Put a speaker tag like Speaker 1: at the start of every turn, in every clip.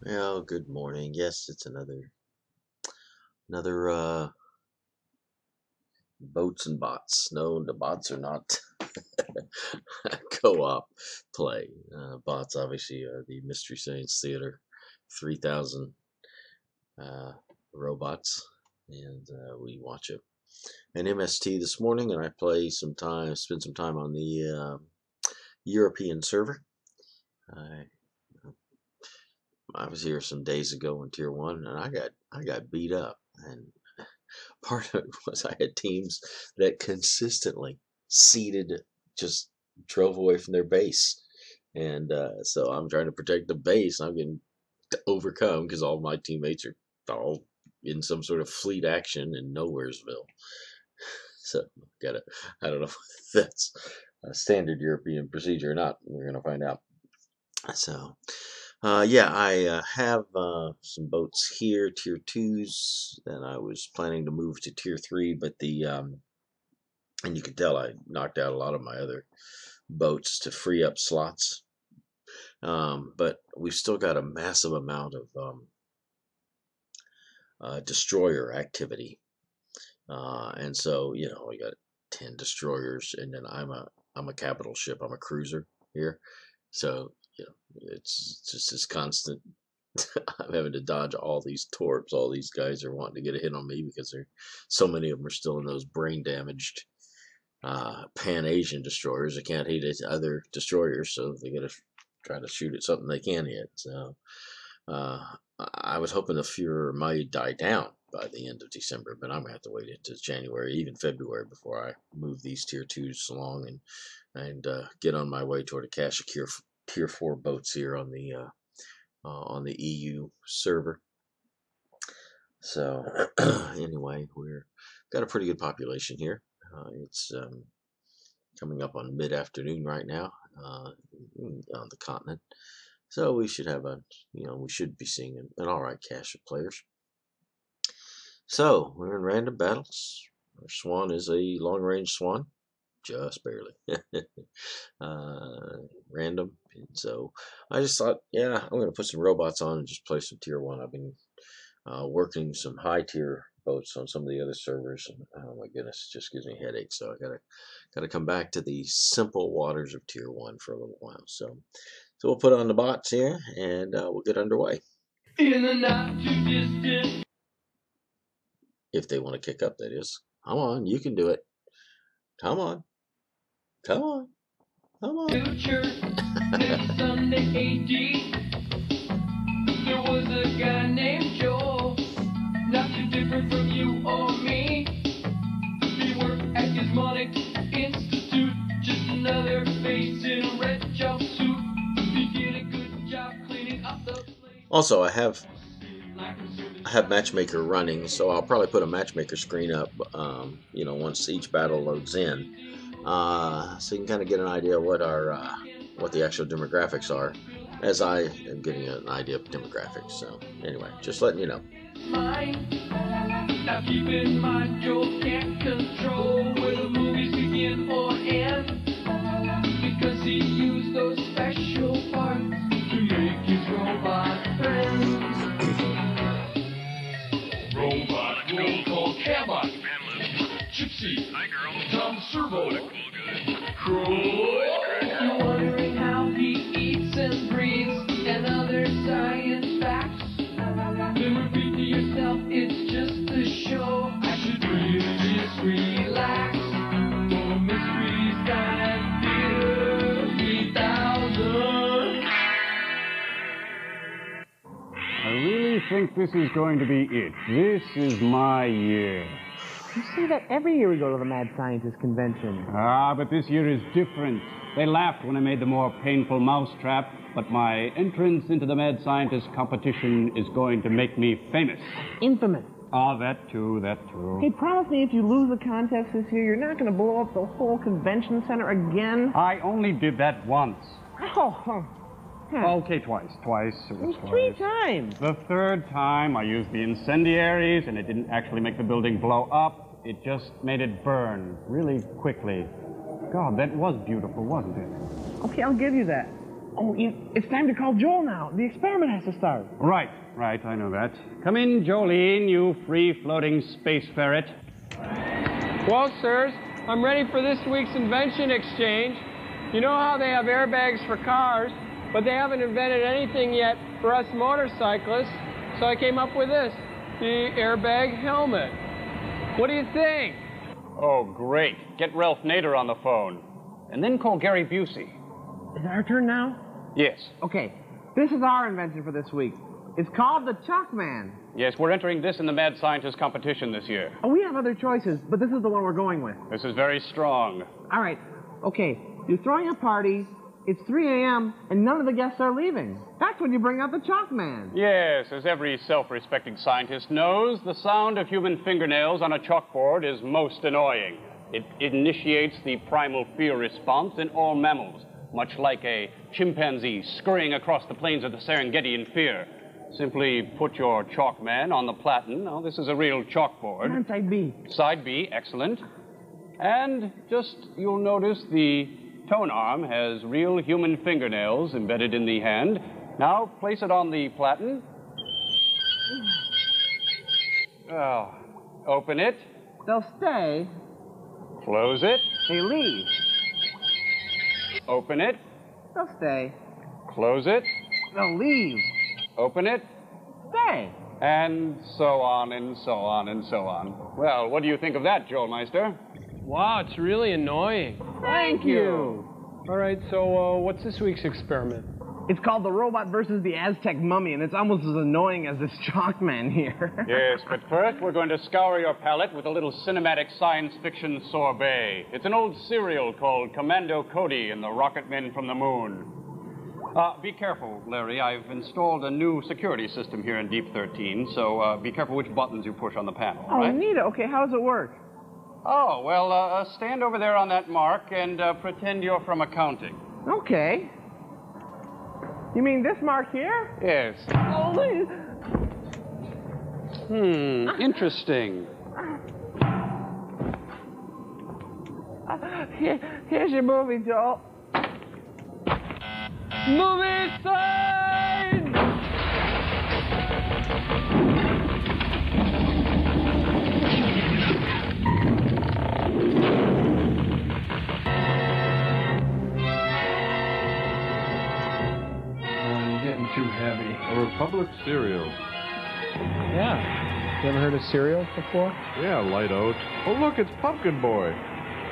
Speaker 1: Well, good morning. Yes, it's another boats and bots. No, the bots are not co-op play. Bots obviously are the Mystery Science Theater 3000 uh, robots, and we watch an MST this morning, and I spend some time on the European server. I was here some days ago in Tier 1, and I got beat up, and part of it was I had teams that consistently seeded, just drove away from their base. And so I'm trying to protect the base. I'm getting overcome because all my teammates are all in some sort of fleet action in Nowheresville. So I don't know if that's a standard European procedure or not. We're going to find out. So, yeah, I have some boats here, Tier 2s, that I was planning to move to Tier 3, but and you can tell I knocked out a lot of my other boats to free up slots. But we've still got a massive amount of destroyer activity. And so, we got 10 destroyers, and then I'm a capital ship. I'm a cruiser here. So, it's just this constant. I'm having to dodge all these torps. All these guys are wanting to get a hit on me because so many of them are still in those brain damaged Pan-Asian destroyers. They can't hit other destroyers, so they got to try to shoot at something they can hit. So I was hoping the Fuhrer might die down by the end of December, but I'm going to have to wait until January, even February, before I move these Tier 2s along and get on my way toward a cache of Tier 4 boats here on the EU server. So anyway, we're got a pretty good population here. It's coming up on mid-afternoon right now on the continent. So we should have we should be seeing an all right cache of players. So we're in random battles. Our Swan'n is a long-range Swan'n, just barely. Random. And so I just thought, yeah, I'm going to put some robots on and just play some Tier 1. I've been working some high-tier boats on some of the other servers, and oh my goodness, it just gives me headaches. So I gotta come back to the simple waters of Tier 1 for a little while. So we'll put on the bots here, and we'll get underway. In the not too distant. If they want to kick up, that is. Come on, you can do it. Come on. Come on. Come on. Future, next Sunday AD, there was a guy named Joel, not too different from you or me. He worked at Gizmonic Institute, just another face in a red jumpsuit. He did a good job cleaning up the place. Also, I have Matchmaker running, so I'll probably put a Matchmaker screen up, once each battle loads in, so you can kind of get an idea of what the actual demographics are, as I am getting an idea of demographics. So anyway, just letting you know. Now keep in mind, Joel can't control where the movies begin or end, because he used those special parts to make his robot friends. Robot roll call Cabot, Gypsy, hi girl, Tom Servo, Crow. You're wondering how he eats and breathes and other science facts. Then repeat to yourself, it's just a show. I should really just relax. For Mystery Science Theater 3000.
Speaker 2: I really think this is going to be it. This is my year.
Speaker 3: You say that every year we go to the Mad Scientist Convention.
Speaker 2: Ah, but this year is different. They laughed when I made the more painful mousetrap, but my entrance into the Mad Scientist competition is going to make me famous.
Speaker 3: Infamous.
Speaker 2: Ah, that too.
Speaker 3: Hey, promise me if you lose the contest this year, you're not going to blow up the whole convention center again?
Speaker 2: I only did that once.
Speaker 3: Oh,
Speaker 2: Okay, twice. It was twice.
Speaker 3: 3 times.
Speaker 2: The third time, I used the incendiaries, and it didn't actually make the building blow up. It just made it burn really quickly. God, that was beautiful, wasn't it?
Speaker 3: Okay, I'll give you that. Oh, it's time to call Joel now. The experiment has to start.
Speaker 2: Right, I know that. Come in, Jolene, you free-floating space ferret.
Speaker 4: Well, sirs, I'm ready for this week's invention exchange. You know how they have airbags for cars, but they haven't invented anything yet for us motorcyclists, so I came up with this, the airbag helmet. What do you think?
Speaker 2: Oh, great. Get Ralph Nader on the phone. And then call Gary Busey.
Speaker 3: Is it our turn now?
Speaker 2: Yes.
Speaker 3: Okay, this is our invention for this week. It's called the Chalkman.
Speaker 2: Yes, we're entering this in the Mad Scientist competition this year.
Speaker 3: Oh, we have other choices, but this is the one we're going with.
Speaker 2: This is very strong.
Speaker 3: All right, okay, you're throwing a party, it's 3 a.m., and none of the guests are leaving. That's when you bring out the Chalkman.
Speaker 2: Yes, as every self-respecting scientist knows, the sound of human fingernails on a chalkboard is most annoying. It initiates the primal fear response in all mammals, much like a chimpanzee scurrying across the plains of the Serengeti in fear. Simply put your Chalkman on the platen. Now, this is a real chalkboard.
Speaker 3: On side B.
Speaker 2: Side B, excellent. And just, you'll notice the tone arm has real human fingernails embedded in the hand. Now, place it on the platen. Oh, open it.
Speaker 3: They'll stay.
Speaker 2: Close it.
Speaker 3: They leave.
Speaker 2: Open it.
Speaker 3: They'll stay.
Speaker 2: Close it.
Speaker 3: They'll leave.
Speaker 2: Open it.
Speaker 3: Stay.
Speaker 2: And so on and so on and so on. Well, what do you think of that, Joel Meister?
Speaker 4: Wow, it's really annoying.
Speaker 3: Thank you.
Speaker 4: All right, so what's this week's experiment?
Speaker 3: It's called the robot versus the Aztec mummy, and it's almost as annoying as this Chalkman here.
Speaker 2: Yes, but first we're going to scour your palate with a little cinematic science fiction sorbet. It's an old serial called Commando Cody and the Rocket Men from the Moon. Be careful, Larry. I've installed a new security system here in Deep 13, so be careful which buttons you push on the panel,
Speaker 3: Oh,
Speaker 2: right?
Speaker 3: neat. Okay, how does it work?
Speaker 2: Oh, well, stand over there on that mark and pretend you're from accounting.
Speaker 3: Okay. You mean this mark here?
Speaker 2: Yes.
Speaker 3: Oh,
Speaker 2: Interesting.
Speaker 3: here's your movie, Joel.
Speaker 4: Movie sign!
Speaker 5: Getting too heavy.
Speaker 6: A Republic cereal.
Speaker 5: Yeah. You ever heard of cereal before?
Speaker 6: Yeah, light oat. Oh, look, it's Pumpkin Boy.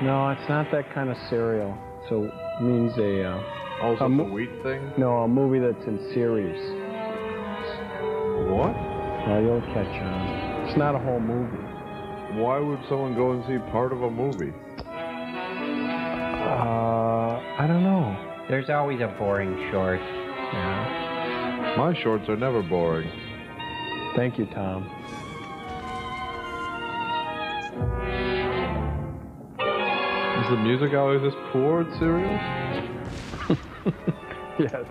Speaker 5: No, it's not that kind of cereal. So it means
Speaker 6: Also the wheat thing?
Speaker 5: no, a movie that's in series.
Speaker 6: What?
Speaker 5: Well, you'll catch on. It's not a whole movie.
Speaker 6: Why would someone go and see part of a movie?
Speaker 5: I don't know.
Speaker 7: There's always a boring short.
Speaker 5: Yeah.
Speaker 6: My shorts are never boring.
Speaker 5: Thank you, Tom.
Speaker 6: Is the music always this poor at cereal?
Speaker 5: Yes.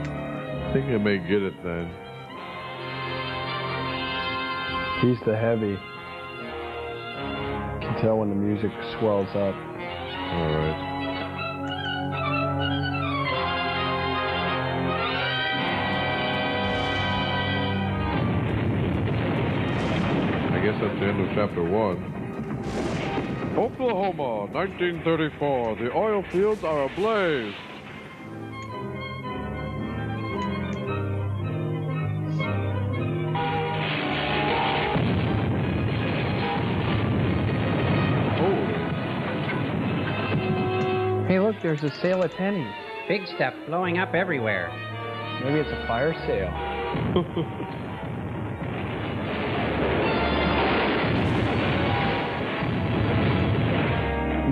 Speaker 6: I think I may get it then.
Speaker 5: He's the heavy. You can tell when the music swells up.
Speaker 6: All right. I guess that's the end of chapter 1. Oklahoma, 1934. The oil fields are ablaze.
Speaker 5: Hey, look, there's a sale at Penny's.
Speaker 7: Big stuff blowing up everywhere.
Speaker 5: Maybe it's a fire sale.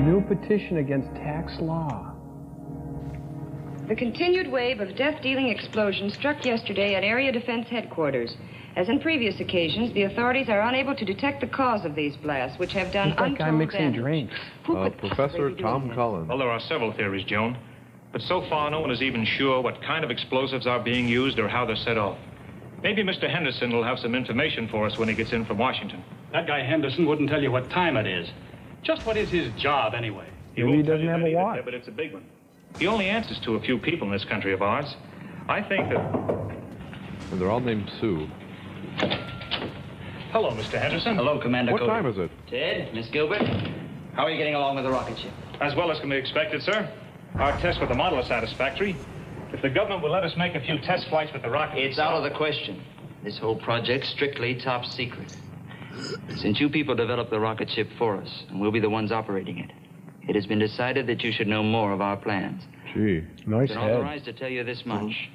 Speaker 5: New petition against tax law.
Speaker 8: The continued wave of death-dealing explosions struck yesterday at Area Defense Headquarters. As in previous occasions, the authorities are unable to detect the cause of these blasts, which have done
Speaker 5: Who's that guy
Speaker 8: untold
Speaker 5: mixing
Speaker 8: damage.
Speaker 5: drinks?
Speaker 8: Who could
Speaker 6: Professor
Speaker 8: possibly be doing
Speaker 6: Tom
Speaker 8: this?
Speaker 6: Cullen.
Speaker 9: Well, there are several theories, Joan. But so far, no one is even sure what kind of explosives are being used or how they're set off. Maybe Mr. Henderson will have some information for us when he gets in from Washington.
Speaker 10: That guy Henderson wouldn't tell you what time it is. Just what is his job, anyway?
Speaker 5: Maybe he doesn't have a watch.
Speaker 9: But it's a big one. He only answers to a few people in this country of ours. I think that...
Speaker 6: And they're all named Sue.
Speaker 9: Hello, Mr. Henderson.
Speaker 11: Hello, Commander
Speaker 6: What
Speaker 11: Cody.
Speaker 6: time is it?
Speaker 11: Ted, Miss Gilbert, how are you getting along with the rocket ship?
Speaker 9: As well as can be expected, sir. Our test with the model is satisfactory. If the government will let us make a few test flights with the rocket...
Speaker 11: It's out of the question. This whole project's strictly top secret. Since you people developed the rocket ship for us, and we'll be the ones operating it, it has been decided that you should know more of our plans.
Speaker 6: Gee,
Speaker 5: nice
Speaker 11: I've been
Speaker 5: head.
Speaker 11: authorized to tell you this much.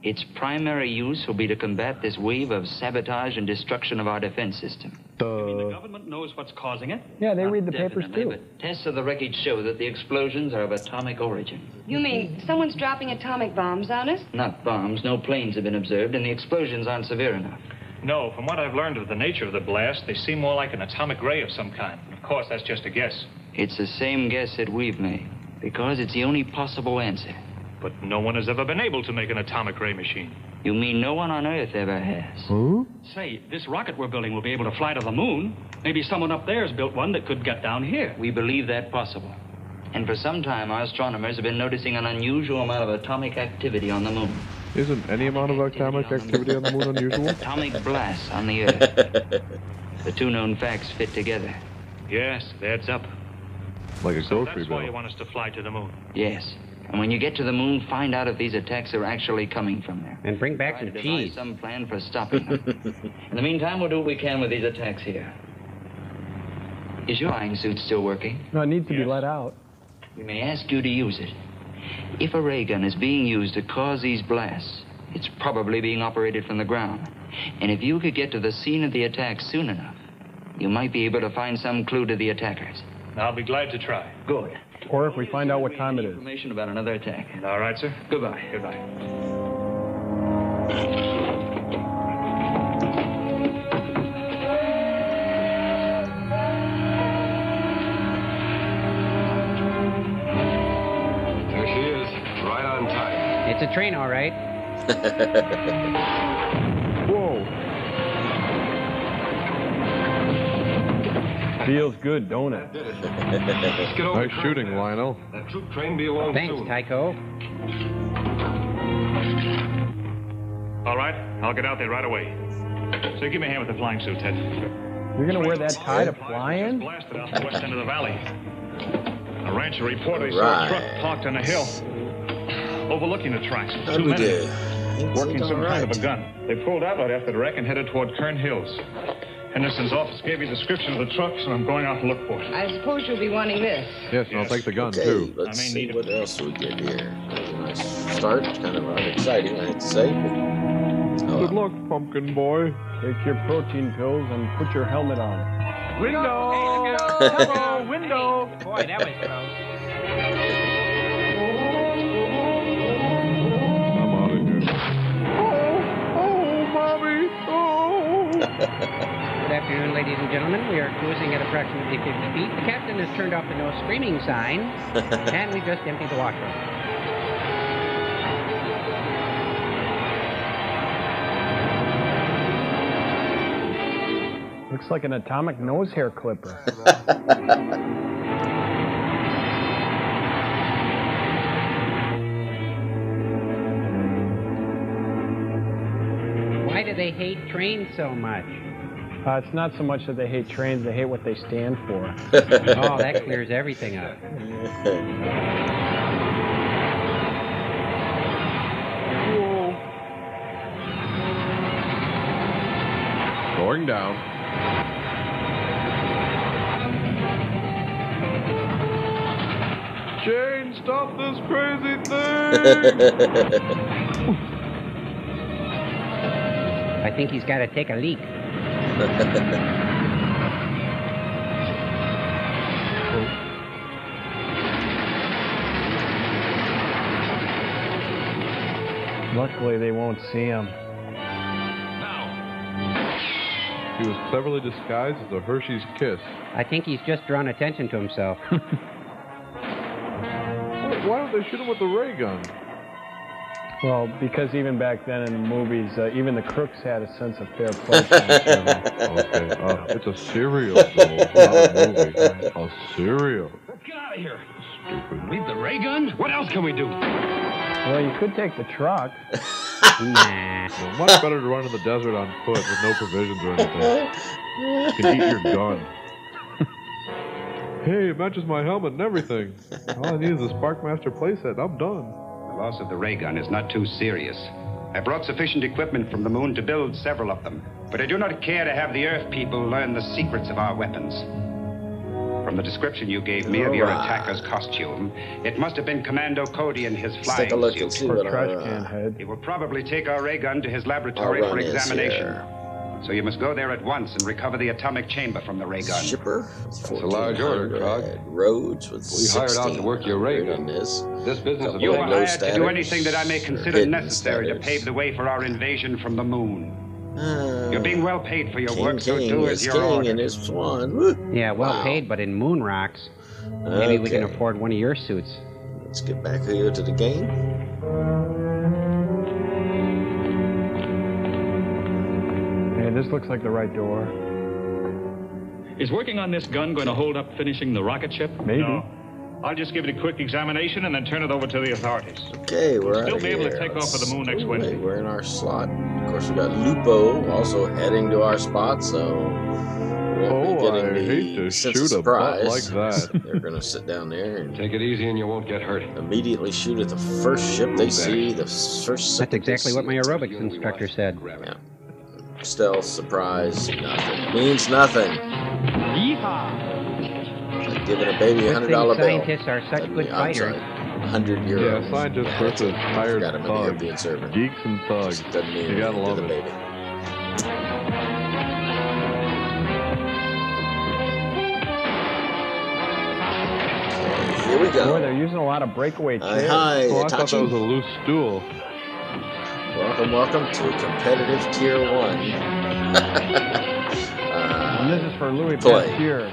Speaker 11: Its primary use will be to combat this wave of sabotage and destruction of our defense system.
Speaker 10: The government knows what's causing it?
Speaker 5: Yeah, they read the
Speaker 11: Definitely,
Speaker 5: papers too.
Speaker 11: but tests of the wreckage show that the explosions are of atomic origin.
Speaker 8: You mean someone's dropping atomic bombs on us?
Speaker 11: Not bombs, no planes have been observed, and the explosions aren't severe enough.
Speaker 9: No, from what I've learned of the nature of the blast, they seem more like an atomic ray of some kind. Of course, that's just a guess.
Speaker 11: It's the same guess that we've made, because it's the only possible answer.
Speaker 9: But no one has ever been able to make an atomic ray machine.
Speaker 11: You mean no one on Earth ever has?
Speaker 5: Who?
Speaker 10: Say, this rocket we're building will be able to fly to the moon. Maybe someone up there has built one that could get down here.
Speaker 11: We believe that possible. And for some time, our astronomers have been noticing an unusual amount of atomic activity on the moon.
Speaker 6: Isn't any amount of atomic activity on the moon unusual?
Speaker 11: Atomic blasts on the Earth. The two known facts fit together.
Speaker 9: Yes, it adds up.
Speaker 6: Like a
Speaker 9: So
Speaker 6: grocery
Speaker 9: that's why you
Speaker 6: bill.
Speaker 9: want us to fly to the moon.
Speaker 11: Yes. And when you get to the moon, find out if these attacks are actually coming from there.
Speaker 7: And bring back
Speaker 11: Try to
Speaker 7: some
Speaker 11: devise
Speaker 7: cheese.
Speaker 11: some plan for stopping them. In the meantime, we'll do what we can with these attacks here. Is your flying suit still working?
Speaker 5: No, it needs to be let out.
Speaker 11: We may ask you to use it. If a ray gun is being used to cause these blasts, it's probably being operated from the ground. And if you could get to the scene of the attack soon enough, you might be able to find some clue to the attackers.
Speaker 9: I'll be glad to try.
Speaker 11: Good.
Speaker 5: Or if we find out what time it is.
Speaker 11: Information about another attack.
Speaker 9: All right, sir.
Speaker 11: Goodbye.
Speaker 9: Goodbye.
Speaker 12: There she is, right on time.
Speaker 7: It's a train, all right.
Speaker 6: Whoa!
Speaker 5: Feels good, don't it?
Speaker 12: Did it. Let's get over
Speaker 6: Nice shooting, Lionel.
Speaker 12: That troop train be along
Speaker 7: Thanks,
Speaker 12: soon.
Speaker 7: Tycho.
Speaker 9: All right, I'll get out there right away. So give me a hand with the flying suit, Ted.
Speaker 5: You're gonna wear that tie to fly
Speaker 9: Just
Speaker 5: in?
Speaker 9: blasted out the west end of the valley. A rancher reported he saw
Speaker 1: Right.
Speaker 9: a truck parked on a hill, overlooking the tracks.
Speaker 1: How'd
Speaker 9: Two
Speaker 1: we
Speaker 9: men in
Speaker 1: do?
Speaker 9: it, working some kind of a gun. They pulled out right after the wreck and headed toward Kern Hills. Henderson's office gave me a description of the truck, so I'm going out to look for it.
Speaker 8: I suppose you'll be wanting this.
Speaker 6: Yes, and I'll take the gun,
Speaker 1: Okay,
Speaker 6: too.
Speaker 1: let's
Speaker 9: I may
Speaker 1: see
Speaker 9: need
Speaker 1: what else we get here. That was a nice start. Kind of unexciting, I hate to say. But,
Speaker 6: Good luck, pumpkin boy.
Speaker 5: Take your protein pills and put your helmet on.
Speaker 7: Window!
Speaker 5: Hello, window!
Speaker 7: Boy, that was close.
Speaker 6: I'm out of here. Oh, mommy! Oh!
Speaker 7: Good afternoon, ladies and gentlemen. We are cruising at approximately 50 feet. The captain has turned off the no screaming sign, and we've just emptied the washroom.
Speaker 5: Looks like an atomic nose hair clipper.
Speaker 7: Why do they hate trains so much?
Speaker 5: It's not so much that they hate trains, they hate what they stand for.
Speaker 7: Oh, that clears everything up.
Speaker 6: Going down. Jane, stop this crazy thing!
Speaker 7: I think he's got to take a leak.
Speaker 5: Luckily, they won't see him.
Speaker 6: He was cleverly disguised as a Hershey's Kiss.
Speaker 7: I think he's just drawn attention to himself.
Speaker 6: Why don't they shoot him with the ray gun?
Speaker 5: Well, because even back then in the movies, even the crooks had a sense of fair play.
Speaker 6: Okay, it's a cereal, though, not a movie. A cereal.
Speaker 10: Get out of here.
Speaker 6: stupid.
Speaker 10: Leave the ray gun? What else can we do?
Speaker 5: Well, you could take the truck.
Speaker 7: Nah.
Speaker 6: Well, much better to run in the desert on foot with no provisions or anything. You can eat your gun. Hey, it matches my helmet and everything. All I need is a Sparkmaster playset. I'm done.
Speaker 13: The loss of the ray gun is not too serious. I brought sufficient equipment from the moon to build several of them, but I do not care to have the Earth people learn the secrets of our weapons. From the description you gave me of your attacker's costume, it must have been Commando Cody in his flying
Speaker 1: take a look
Speaker 13: suit.
Speaker 1: and see what
Speaker 13: He will probably take our ray gun to his laboratory for examination. So you must go there at once and recover the atomic chamber from the ray gun.
Speaker 1: Shipper.
Speaker 12: It's a large order, Krog.
Speaker 1: Roads with
Speaker 12: We hired out to work your ray gun. This business
Speaker 13: You
Speaker 12: of
Speaker 13: are hired to do anything that I may consider necessary to pave the way for our invasion from the moon. You're being well paid for your work, so do as you're ordered.
Speaker 1: And his Swan'n. Woo.
Speaker 7: Yeah, well paid, but in moon rocks. Maybe we can afford one of your suits.
Speaker 1: Let's get back here to the game.
Speaker 5: Hey, this looks like the right door.
Speaker 10: Is working on this gun going to hold up finishing the rocket ship?
Speaker 5: Maybe.
Speaker 9: No. I'll just give it a quick examination and then turn it over to the authorities.
Speaker 1: Okay, we're
Speaker 9: We'll still
Speaker 1: out
Speaker 9: be
Speaker 1: of
Speaker 9: able to
Speaker 1: here.
Speaker 9: take off for the moon next Wednesday.
Speaker 1: We're in our slot. Of course, we got Lupo also heading to our spot, so we'll be getting
Speaker 6: I hate to
Speaker 1: sense
Speaker 6: shoot
Speaker 1: of
Speaker 6: a butt
Speaker 1: surprise.
Speaker 6: like that.
Speaker 1: They're going to sit down there and
Speaker 12: Take it easy and you won't get hurt.
Speaker 1: immediately shoot at the first ship they see, the first
Speaker 7: That's exactly what my aerobics instructor said.
Speaker 1: Yeah. Stealth, surprise, nothing. Means nothing.
Speaker 7: Yeehaw!
Speaker 1: Like giving a baby $100 bill.
Speaker 7: Scientists are such good fighters.
Speaker 1: 100 euros.
Speaker 6: Yeah, scientists versus hired
Speaker 1: got him in the
Speaker 6: thugs.
Speaker 1: European server.
Speaker 6: Geeks and thugs.
Speaker 1: Doesn't mean
Speaker 6: You gotta
Speaker 1: anything to
Speaker 6: love
Speaker 1: the
Speaker 6: it.
Speaker 1: baby. Here we go.
Speaker 5: Boy, they're using a lot of breakaway chairs.
Speaker 1: Hi,
Speaker 6: Oh, I thought that was a loose stool.
Speaker 1: Welcome to competitive tier 1.
Speaker 5: And this is for Louis
Speaker 1: play.
Speaker 5: Pasteur.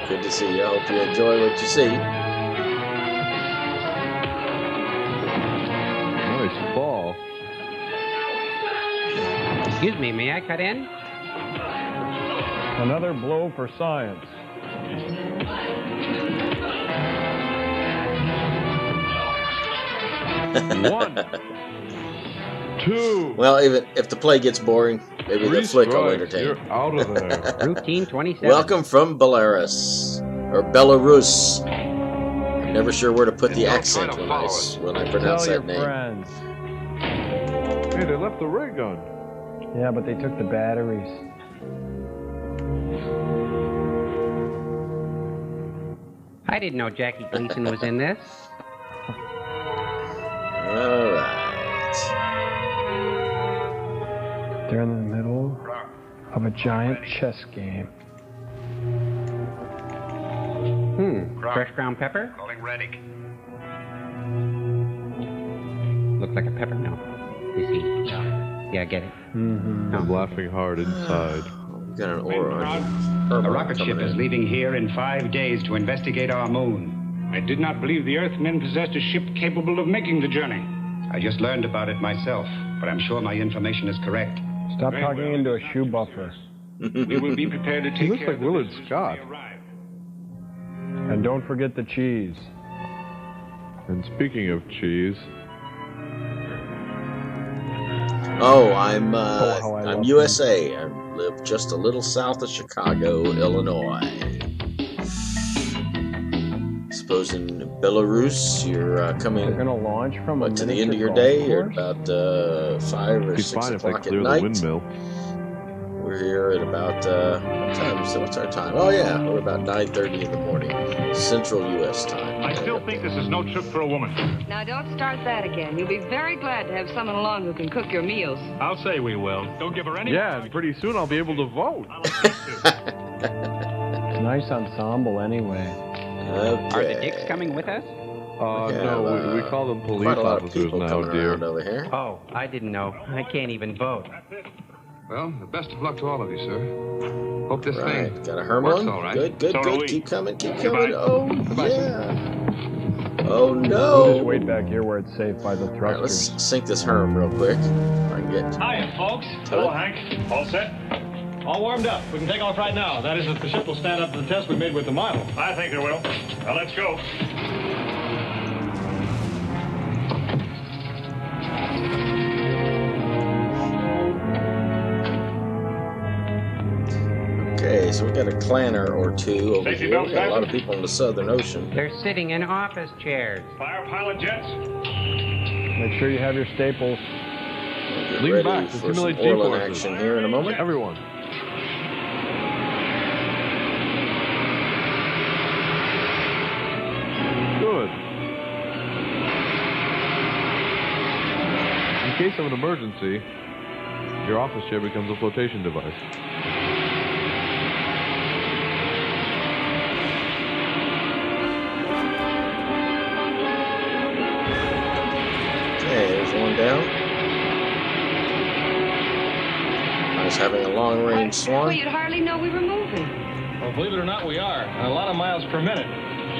Speaker 1: Good to see you. I hope you enjoy what you see.
Speaker 6: Nice fall.
Speaker 7: Excuse me, may I cut in?
Speaker 5: Another blow for science.
Speaker 6: One. Two.
Speaker 1: Well, even if the play gets boring, maybe the flick will entertain.
Speaker 6: You're out of there.
Speaker 7: Routine 27.
Speaker 1: Welcome from Belarus, or Belarus. I'm never sure where to put the accent when I pronounce
Speaker 5: Tell your
Speaker 1: that name.
Speaker 5: friends.
Speaker 6: Hey, they left the ray gun.
Speaker 5: Yeah, but they took the batteries.
Speaker 7: I didn't know Jackie Gleason was in this.
Speaker 1: All right.
Speaker 5: They're in the middle of a giant chess game.
Speaker 7: Fresh ground pepper?
Speaker 13: Calling Reddick.
Speaker 7: Looks like a pepper now. You see? Yeah, I get it.
Speaker 6: I'm laughing hard inside.
Speaker 1: We got an aura on
Speaker 13: A rocket ship is leaving here in 5 days to investigate our moon.
Speaker 9: I did not believe the Earthmen possessed a ship capable of making the journey.
Speaker 13: I just learned about it myself, but I'm sure my information is correct.
Speaker 5: Stop talking into a shoe buffer.
Speaker 9: We will be prepared to
Speaker 6: He
Speaker 9: take
Speaker 6: looks
Speaker 9: care
Speaker 6: like
Speaker 9: of the
Speaker 6: Willard
Speaker 9: business
Speaker 6: Scott.
Speaker 9: when we arrive.
Speaker 5: And don't forget the cheese.
Speaker 6: And speaking of cheese,
Speaker 1: Oh, I'm
Speaker 5: how I love
Speaker 1: USA. I live just a little south of Chicago, Illinois. Suppose in Belarus you're coming
Speaker 5: They're gonna launch from a
Speaker 1: to the end of your
Speaker 5: miniature
Speaker 1: day, or
Speaker 5: golf
Speaker 1: about 5 or
Speaker 6: it'd be
Speaker 1: 6
Speaker 6: fine if they
Speaker 1: o'clock at
Speaker 6: clear the
Speaker 1: night.
Speaker 6: windmill.
Speaker 1: We're here at about what time? So what's our time? Oh yeah, we're about 9:30 in the morning, Central U.S. time.
Speaker 9: I still think this is no trip for a woman.
Speaker 8: Now, don't start that again. You'll be very glad to have someone along who can cook your meals.
Speaker 10: I'll say we will.
Speaker 9: Don't give her any.
Speaker 6: Yeah, and pretty soon I'll be able to vote.
Speaker 5: Nice ensemble anyway.
Speaker 1: Okay.
Speaker 7: Are the dicks coming with us?
Speaker 6: No, we call them police
Speaker 1: quite a lot of
Speaker 6: officers
Speaker 1: people
Speaker 6: now,
Speaker 1: coming
Speaker 6: dear.
Speaker 1: around over here.
Speaker 7: Oh, I didn't know. I can't even vote.
Speaker 12: Well, the best of luck to all of you, sir. Hope this
Speaker 1: Right,
Speaker 12: thing
Speaker 1: got a Herm
Speaker 12: works
Speaker 1: on.
Speaker 12: all right.
Speaker 1: Good.
Speaker 9: So do we.
Speaker 1: Keep coming.
Speaker 9: Goodbye.
Speaker 1: Oh
Speaker 12: Goodbye,
Speaker 1: yeah. Oh
Speaker 5: We'll
Speaker 1: no.
Speaker 5: just wait back here where it's safe by the
Speaker 1: All right, let's
Speaker 5: thrusters.
Speaker 1: sink this Herm real quick. I can get.
Speaker 10: Hiya, folks.
Speaker 1: Hello,
Speaker 10: Hank. All set? All warmed up. We can take off right now. That is, if the ship will stand up to the test we made with the model.
Speaker 9: I think it will. Now let's go.
Speaker 1: Okay, so we got a clanner or two over
Speaker 9: Safety
Speaker 1: here.
Speaker 9: belts
Speaker 1: We got a lot of
Speaker 9: fastened?
Speaker 1: people in the Southern Ocean.
Speaker 7: They're sitting in office chairs.
Speaker 9: Fire pilot jets.
Speaker 5: Make sure you have your staples.
Speaker 1: Get
Speaker 6: Lean
Speaker 1: ready
Speaker 6: back,
Speaker 1: for some
Speaker 6: simulate
Speaker 1: Orlan
Speaker 6: G-forces.
Speaker 1: action here in a moment.
Speaker 6: Everyone. Good. In case of an emergency, your office chair becomes a flotation device.
Speaker 1: Okay, there's one down. I was having a long-range
Speaker 8: Well,
Speaker 1: Swan'n.
Speaker 8: you'd hardly know we were moving.
Speaker 10: Well, believe it or not, we are. A lot of miles per minute.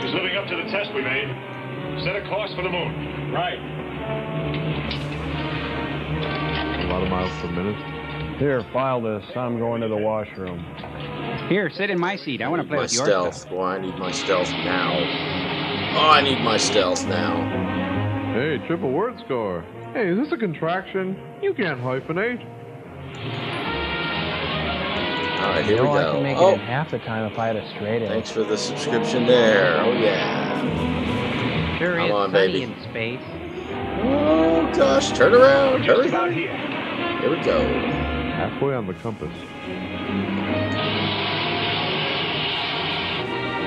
Speaker 9: She's living up to the test we made. Set a course for the moon.
Speaker 10: Right.
Speaker 6: A lot of miles per minute.
Speaker 5: Here, file this. I'm going to the washroom.
Speaker 7: Here, sit in my seat. I want to play
Speaker 1: My
Speaker 7: with your
Speaker 1: stealth.
Speaker 7: stuff.
Speaker 1: Boy, I need my stealth now. Oh, I need my stealth now.
Speaker 6: Hey, triple word score. Hey, is this a contraction? You can't hyphenate.
Speaker 1: All right, here
Speaker 5: You
Speaker 1: we
Speaker 5: know, I
Speaker 1: go.
Speaker 5: can make it
Speaker 1: Oh,
Speaker 5: in half the time if I had a straight A.
Speaker 1: thanks for the subscription there. Oh, yeah.
Speaker 7: Sure
Speaker 1: Come
Speaker 7: is
Speaker 1: on,
Speaker 7: sunny
Speaker 1: baby.
Speaker 7: in space.
Speaker 1: Oh, gosh, turn around.
Speaker 9: Just
Speaker 1: Hurry.
Speaker 9: about here.
Speaker 1: Here we go.
Speaker 6: Halfway on the compass.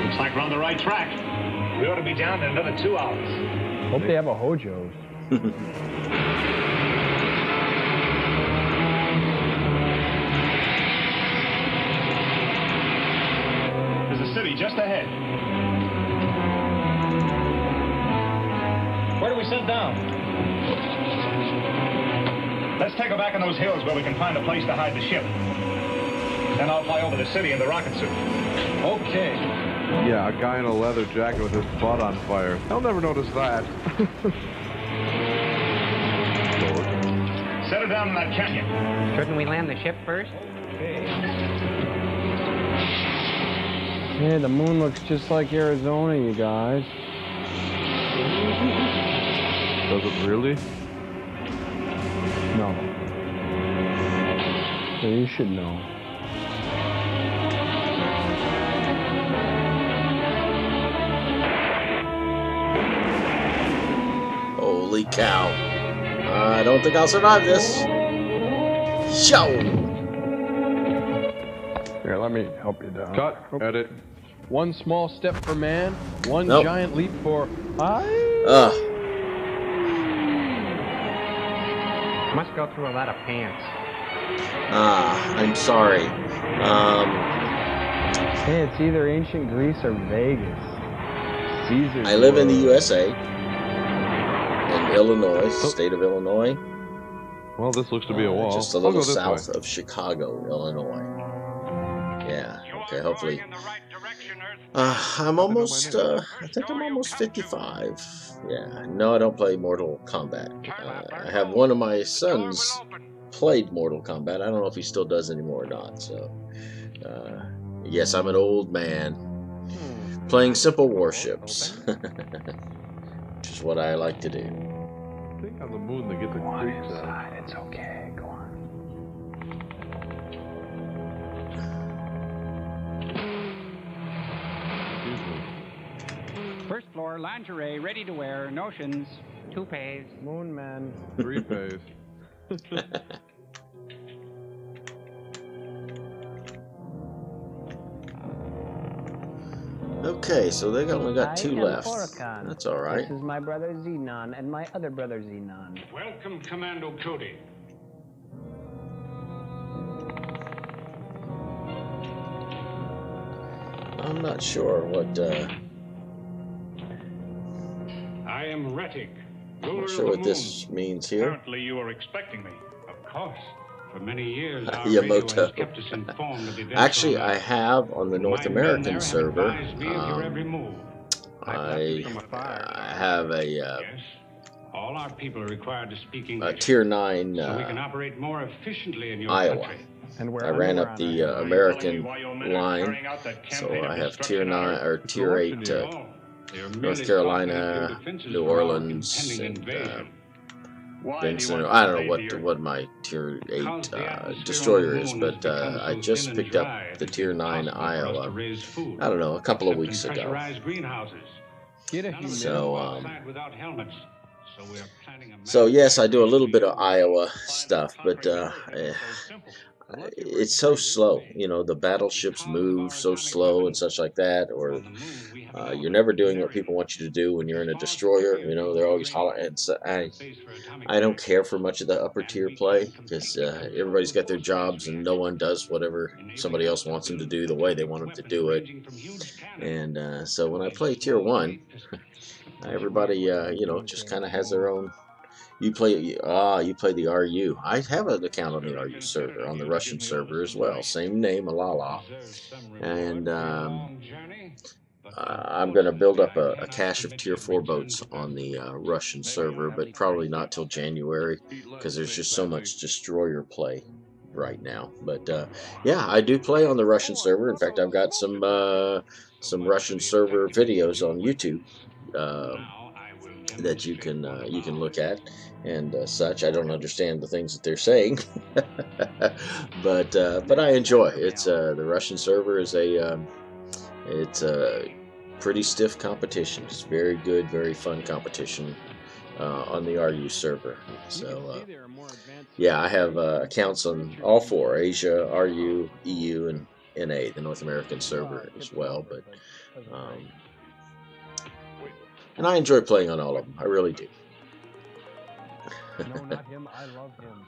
Speaker 9: Looks like we're on the right track. We ought to be down in another 2 hours.
Speaker 5: Hope they have a Hojo's.
Speaker 9: There's a city just ahead.
Speaker 10: Where do we sit down?
Speaker 9: Let's take her back in those hills where we can find a place to hide the ship. Then I'll fly over the city in the rocket suit.
Speaker 10: Okay.
Speaker 6: Yeah, a guy in a leather jacket with his butt on fire. They'll never notice that.
Speaker 9: Set her down in that canyon.
Speaker 7: Shouldn't we land the ship first?
Speaker 5: Hey, the moon looks just like Arizona, you guys.
Speaker 6: Does it really?
Speaker 5: No. So you should know.
Speaker 1: Holy cow. I don't think I'll survive this. Show!
Speaker 5: Here, let me help you down.
Speaker 6: Cut. Edit.
Speaker 5: One small step for man, one
Speaker 1: Nope.
Speaker 5: giant leap for
Speaker 7: Must go through a lot of pants.
Speaker 1: I'm sorry.
Speaker 5: Hey, it's either ancient Greece or Vegas. Caesar's
Speaker 1: I live in the
Speaker 5: world.
Speaker 1: USA. In Illinois, state of Illinois.
Speaker 6: Well, this looks to be a wall.
Speaker 1: Just a
Speaker 6: I'll
Speaker 1: little
Speaker 6: go this
Speaker 1: south
Speaker 6: way.
Speaker 1: of Chicago, Illinois. Yeah, okay, hopefully. I'm almost, I think I'm almost 55. Yeah, no, I don't play Mortal Kombat. I have one of my sons played Mortal Kombat. I don't know if he still does anymore or not, so. Yes, I'm an old man. Playing simple warships. Which is what I like to do.
Speaker 6: I think on the moon they get the creeks out.
Speaker 5: It's okay, go on.
Speaker 7: First floor, lingerie, ready to wear, notions, toupees.
Speaker 5: Moon man.
Speaker 6: 3 pays.
Speaker 1: Okay, so they only got 2
Speaker 3: I am
Speaker 1: left.
Speaker 3: Horicon.
Speaker 1: That's all right.
Speaker 3: This is my brother Xenon and my other brother Xenon.
Speaker 9: Welcome, Commando Cody.
Speaker 1: I'm not sure what.
Speaker 9: I am Retic, ruler
Speaker 1: I'm not
Speaker 9: of
Speaker 1: sure
Speaker 9: the
Speaker 1: what
Speaker 9: moon.
Speaker 1: this means here.
Speaker 9: Apparently you are expecting me. Of course. For many years, our
Speaker 1: Yamoto.
Speaker 9: radio has kept us informed of events
Speaker 1: Actually,
Speaker 9: on
Speaker 1: I
Speaker 9: Earth.
Speaker 1: have on the North
Speaker 9: My men
Speaker 1: American
Speaker 9: there have
Speaker 1: server.
Speaker 9: advised me of your every move.
Speaker 1: I have a
Speaker 9: All our people are required to speak English.
Speaker 1: tier 9
Speaker 9: so we can operate more efficiently in your
Speaker 1: Iowa.
Speaker 9: country.
Speaker 5: And
Speaker 1: I ran up the American line, so I have tier 9 or tier 8 North Carolina, New Orleans, and things. I don't know what my Tier 8 destroyer is, but I just picked up the Tier 9 Iowa, I don't know, a couple of weeks ago. So yes, I do a little bit of Iowa stuff, but it's so slow. You know, the battleships move so slow and such like that, or you're never doing what people want you to do when you're in a destroyer. You know, they're always hollering. And so I don't care for much of the upper tier play because everybody's got their jobs and no one does whatever somebody else wants them to do the way they want them to do it. And so when I play Tier 1, everybody, you know, just kind of has their own. You play the RU. I have an account on the RU server, on the Russian server as well. Same name, theLaalaa. And I'm going to build up a cache of Tier 4 boats on the Russian server, but probably not till January because there's just so much destroyer play right now. But yeah, I do play on the Russian server. In fact, I've got some Russian server videos on YouTube that you can look at and such. I don't understand the things that they're saying, but I enjoy. It's the Russian server is it's a pretty stiff competition. It's very good, very fun competition on the RU server. So yeah, I have accounts on all four: Asia, RU, EU, and NA, the North American server as well. But and I enjoy playing on all of them. I really do.
Speaker 5: No, not him. I love him.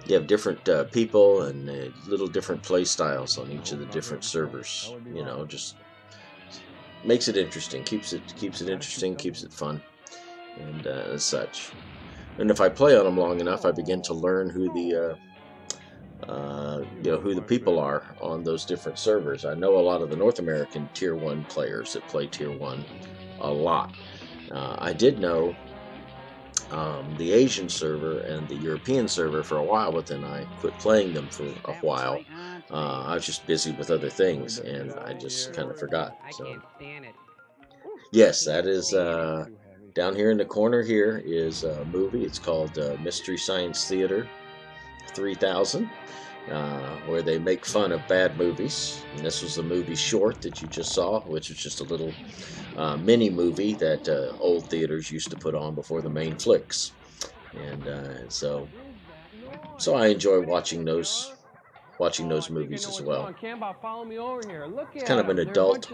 Speaker 1: You have different people and little different play styles on each of the different servers. You know, just makes it interesting. Keeps it interesting. Keeps it fun, and as such. And if I play on them long enough, I begin to learn who the who the people are on those different servers. I know a lot of the North American Tier 1 players that play Tier 1 a lot. I did know the Asian server and the European server for a while, but then I quit playing them for a while. I was just busy with other things, and I just kind of forgot. So yes, that is down here in the corner. Here is a movie. It's called Mystery Science Theater 3000, where they make fun of bad movies. And this was the movie short that you just saw, which was just a little mini movie that old theaters used to put on before the main flicks. And so I enjoy watching those movies as well. It's kind of an adult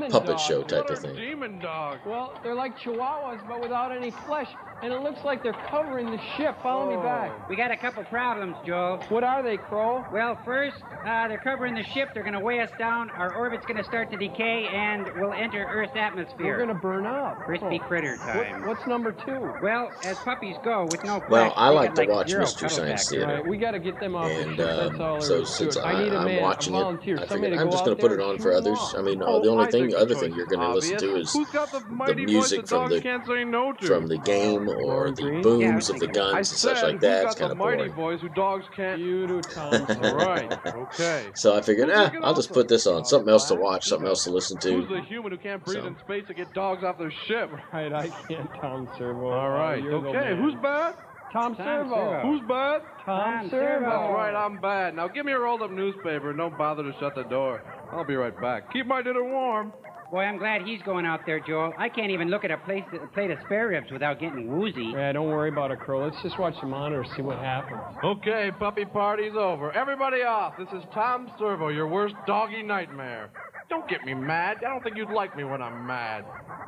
Speaker 1: puppet show type of thing.
Speaker 4: Demon dogs. Well, they're like chihuahuas, but without any flesh. And it looks like they're covering the ship. Follow me back.
Speaker 7: We got a couple problems, Joe.
Speaker 4: What are they, Crow?
Speaker 7: Well, first, they're covering the ship. They're going to weigh us down. Our orbit's going to start to decay, and we'll enter Earth's atmosphere.
Speaker 4: We're going to burn up.
Speaker 7: Crispy critter time.
Speaker 4: What's number 2?
Speaker 7: Well, as puppies go, with no flesh.
Speaker 1: Well, I like to
Speaker 7: like
Speaker 1: watch Mystery Science Theater.
Speaker 4: Right, we got to get them off
Speaker 1: and
Speaker 4: the ship. That's all
Speaker 1: so since I'm watching it, I figured I'm just
Speaker 4: going to
Speaker 1: put it on for others. I mean, the only other thing you're going to listen to is the music from the game or the booms of the guns and such like that. It's kind of boring.
Speaker 6: Boys who dogs can't.
Speaker 4: You do, Tom.
Speaker 6: All right. Okay.
Speaker 1: So I figured, I'll just put this on. Something else to watch, something else to listen to.
Speaker 6: Who's the human who can't breathe in space to get dogs off their ship?
Speaker 4: Right, I can't, Tom Servo.
Speaker 6: All right. Okay, who's bad?
Speaker 4: Tom Servo.
Speaker 6: Who's bad?
Speaker 4: Tom Servo.
Speaker 6: That's right, I'm bad. Now give me a rolled up newspaper and don't bother to shut the door. I'll be right back. Keep my dinner warm.
Speaker 7: Boy, I'm glad he's going out there, Joel. I can't even look at a plate of spare ribs without getting woozy.
Speaker 4: Yeah, don't worry about it, Crow. Let's just watch the monitor, see what happens.
Speaker 6: Okay, puppy party's over. Everybody off. This is Tom Servo, your worst doggy nightmare. Don't get me mad. I don't think you'd like me when I'm mad.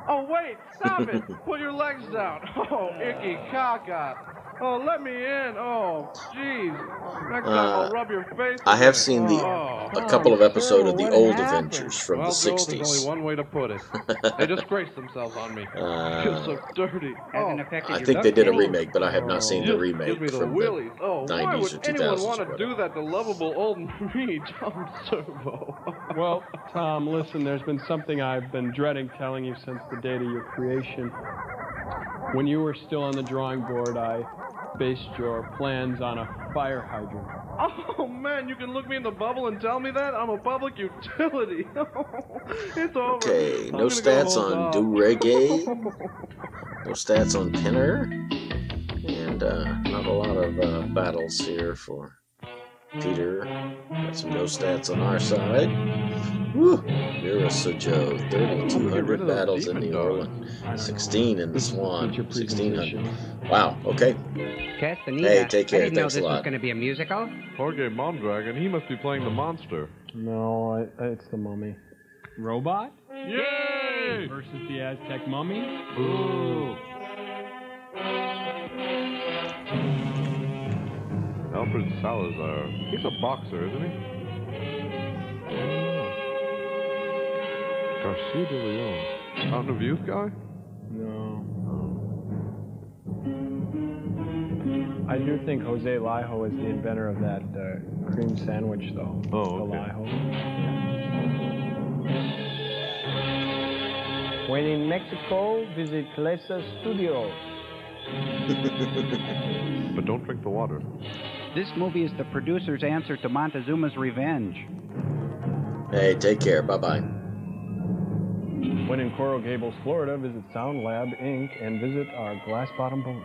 Speaker 6: Oh, wait, stop it. Put your legs down. Oh, icky caca. Oh, let me in. Oh, jeez. Next time I'll rub your face.
Speaker 1: I have seen a couple of episodes of the old Adventures from the 60s.
Speaker 6: There's only one way to put it. They disgraced themselves on me. I feel so dirty.
Speaker 1: I think they did a remake, but I have not seen the remake from the 90s or 2000s.
Speaker 6: Why would anyone want to do that to lovable old me, Tom Servo?
Speaker 5: Well, Tom, listen, there's been something I've been dreading telling you since the date of your creation. When you were still on the drawing board, I based your plans on a fire hydrant.
Speaker 6: Oh, man, you can look me in the bubble and tell me that? I'm a public utility. It's over.
Speaker 1: Okay, no stats on do-reggae. No stats on tenor. And not a lot of battles here for Peter. Got some no stats on our side. Woo! Mirasujo, 3,200 battles in the Orlan, 16 in the Swan'n, 1,600. Wow, okay.
Speaker 7: Castaneda,
Speaker 1: Hey, take care.
Speaker 7: I didn't know
Speaker 1: Thanks
Speaker 7: this
Speaker 1: a lot.
Speaker 7: was going to be a musical.
Speaker 6: Jorge Mondragon, he must be playing the monster.
Speaker 5: No, it's the mummy.
Speaker 10: Robot?
Speaker 6: Yay!
Speaker 10: Versus the Aztec mummy?
Speaker 6: Ooh. Alfred Salazar. He's a boxer, isn't he? Garcia de Leon. Fountain of Youth guy?
Speaker 5: No. I do think Jose Lijo is the inventor of that cream sandwich, though.
Speaker 6: Oh,
Speaker 5: The
Speaker 6: okay.
Speaker 5: Lijo. When in Mexico, visit Telesa Studios.
Speaker 6: But don't drink the water.
Speaker 14: This movie is the producer's answer to Montezuma's Revenge.
Speaker 1: Hey, take care. Bye-bye.
Speaker 5: When in Coral Gables, Florida, visit Sound Lab Inc. and visit our glass-bottom boats.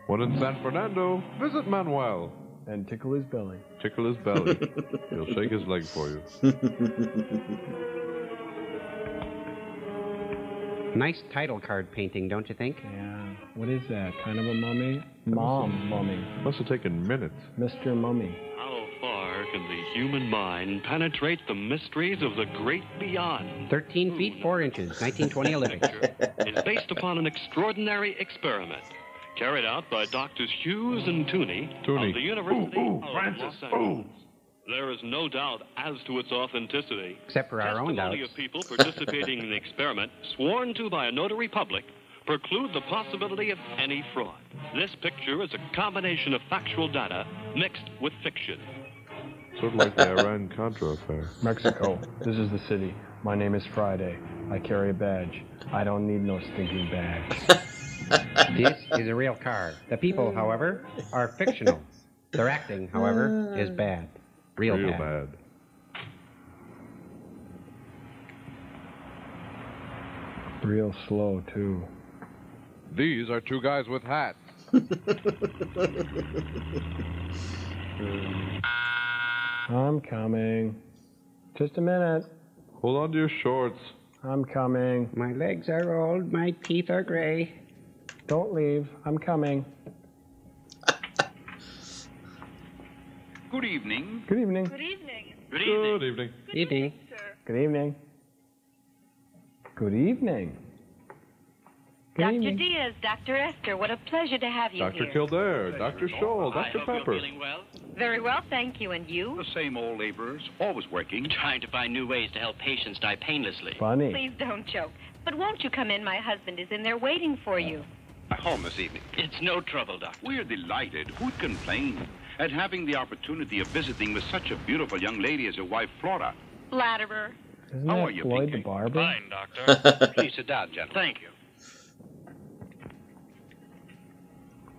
Speaker 6: When in San Fernando, visit Manuel.
Speaker 5: And tickle his belly.
Speaker 6: Tickle his belly. He'll shake his leg for you.
Speaker 7: Nice title card painting, don't you think?
Speaker 5: Yeah. What is that? Kind of a mummy? Mom mummy.
Speaker 6: Must have taken minutes.
Speaker 5: Mr. Mummy.
Speaker 15: How far can the human mind penetrate the mysteries of the great beyond?
Speaker 7: 13 feet 4 inches, 1920 Olympics.
Speaker 15: Is based upon an extraordinary experiment carried out by Doctors Hughes and Tooney of the University of
Speaker 6: Francis.
Speaker 15: Los Angeles. There is no doubt as to its authenticity.
Speaker 7: Except for our own
Speaker 15: Testimony
Speaker 7: doubts.
Speaker 15: of people participating in the experiment, sworn to by a notary public, preclude the possibility of any fraud. This picture is a combination of factual data mixed with fiction.
Speaker 6: Sort of like the Iran-Contra affair.
Speaker 5: Mexico. This is the city. My name is Friday. I carry a badge. I don't need no stinking badge.
Speaker 7: This is a real car. The people, however, are fictional. Their acting, however, is bad. Real bad.
Speaker 5: Real slow, too.
Speaker 6: These are two guys with hats.
Speaker 5: I'm coming. Just a minute.
Speaker 6: Hold on to your shorts.
Speaker 5: I'm coming.
Speaker 7: My legs are old. My teeth are gray.
Speaker 5: Don't leave. I'm coming.
Speaker 16: Good evening.
Speaker 5: Good evening.
Speaker 16: Good evening.
Speaker 6: Good evening. Good evening.
Speaker 7: Evening.
Speaker 5: Good evening. Good evening. Good
Speaker 17: Dr.
Speaker 5: evening.
Speaker 17: Diaz, Dr. Esther, what a pleasure to have you
Speaker 6: Dr.
Speaker 17: here.
Speaker 6: Kildare, Dr. Scholl, Dr. Pepper.
Speaker 17: Very well, thank you. And you?
Speaker 16: The same old laborers, always working.
Speaker 18: Trying to find new ways to help patients die painlessly.
Speaker 5: Funny.
Speaker 17: Please don't joke. But won't you come in? My husband is in there waiting for you.
Speaker 16: Home this evening.
Speaker 18: It's no trouble, Doctor.
Speaker 16: We're delighted. Who'd complain? At having the opportunity of visiting with such a beautiful young lady as your wife, Flora.
Speaker 17: Flatterer.
Speaker 5: Isn't
Speaker 16: How
Speaker 5: that
Speaker 16: are you,
Speaker 5: Floyd
Speaker 16: Pinky?
Speaker 5: the barber?
Speaker 18: Fine, Doctor.
Speaker 16: Please sit down, gentlemen.
Speaker 18: Thank you.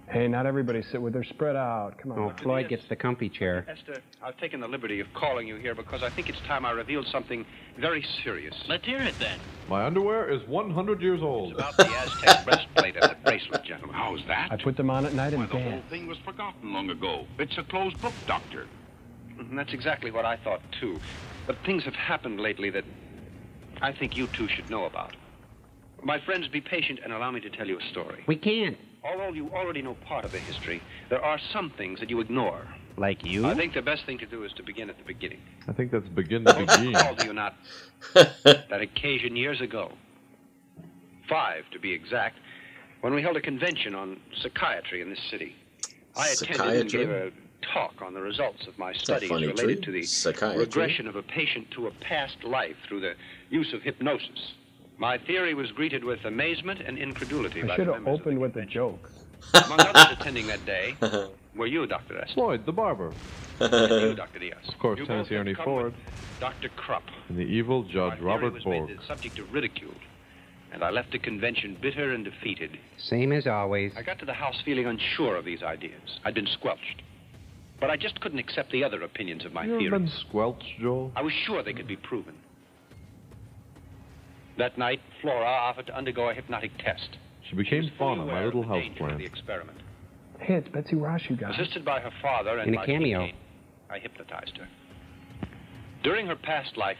Speaker 5: Hey, not everybody sit with their spread out. Come on.
Speaker 7: Oh, Floyd gets the comfy chair.
Speaker 19: Esther, I've taken the liberty of calling you here because I think it's time I revealed something very serious.
Speaker 18: Let's hear it then.
Speaker 6: My underwear is 100 years old.
Speaker 19: About the Aztec breastplate and the bracelet, gentlemen.
Speaker 16: How's that?
Speaker 5: I put them on at night
Speaker 16: Why,
Speaker 5: and
Speaker 16: the whole
Speaker 5: dance.
Speaker 16: thing was forgotten long ago. It's a closed book, Doctor.
Speaker 19: And that's exactly what I thought, too. But things have happened lately that I think you two should know about. My friends, be patient and allow me to tell you a story.
Speaker 7: We can't.
Speaker 19: Although you already know part of the history, there are some things that you ignore.
Speaker 7: Like you?
Speaker 19: I think the best thing to do is to begin at the beginning.
Speaker 6: I think that's begin to begin.
Speaker 19: Recall, do you not, that occasion years ago, 5 to be exact, when we held a convention on psychiatry in this city. I attended and gave a talk on the results of my studies related to the regression of a patient to a past life through the use of hypnosis. My theory was greeted with amazement and incredulity
Speaker 5: I
Speaker 19: by
Speaker 5: should
Speaker 19: the
Speaker 5: have
Speaker 19: members
Speaker 5: opened with a joke.
Speaker 19: Among others attending that day were you, Dr. Esther.
Speaker 6: Floyd the barber.
Speaker 19: And you, Dr. Diaz.
Speaker 6: Of course,
Speaker 19: You both
Speaker 6: Tennessee
Speaker 19: have
Speaker 6: Ernie
Speaker 19: come
Speaker 6: Ford.
Speaker 19: with Dr. Krupp.
Speaker 6: And the evil
Speaker 19: My
Speaker 6: Judge
Speaker 19: theory
Speaker 6: Robert
Speaker 19: was
Speaker 6: Borg.
Speaker 19: made the subject of ridicule. and I left the convention bitter and defeated.
Speaker 7: Same as always.
Speaker 19: I got to the house feeling unsure of these ideas. I'd been squelched. But I just couldn't accept the other opinions of my
Speaker 6: You've
Speaker 19: theories.
Speaker 6: been squelched, Joel?
Speaker 19: I was sure they could be proven. That night, Flora offered to undergo a hypnotic test.
Speaker 6: She became Fauna, my little house
Speaker 19: The
Speaker 6: plant.
Speaker 19: experiment.
Speaker 5: Hey, it's Betsy Ross, you guys.
Speaker 19: Assisted by her father and
Speaker 7: In a
Speaker 19: by
Speaker 7: cameo.
Speaker 19: Kate, I hypnotized her. During her past life,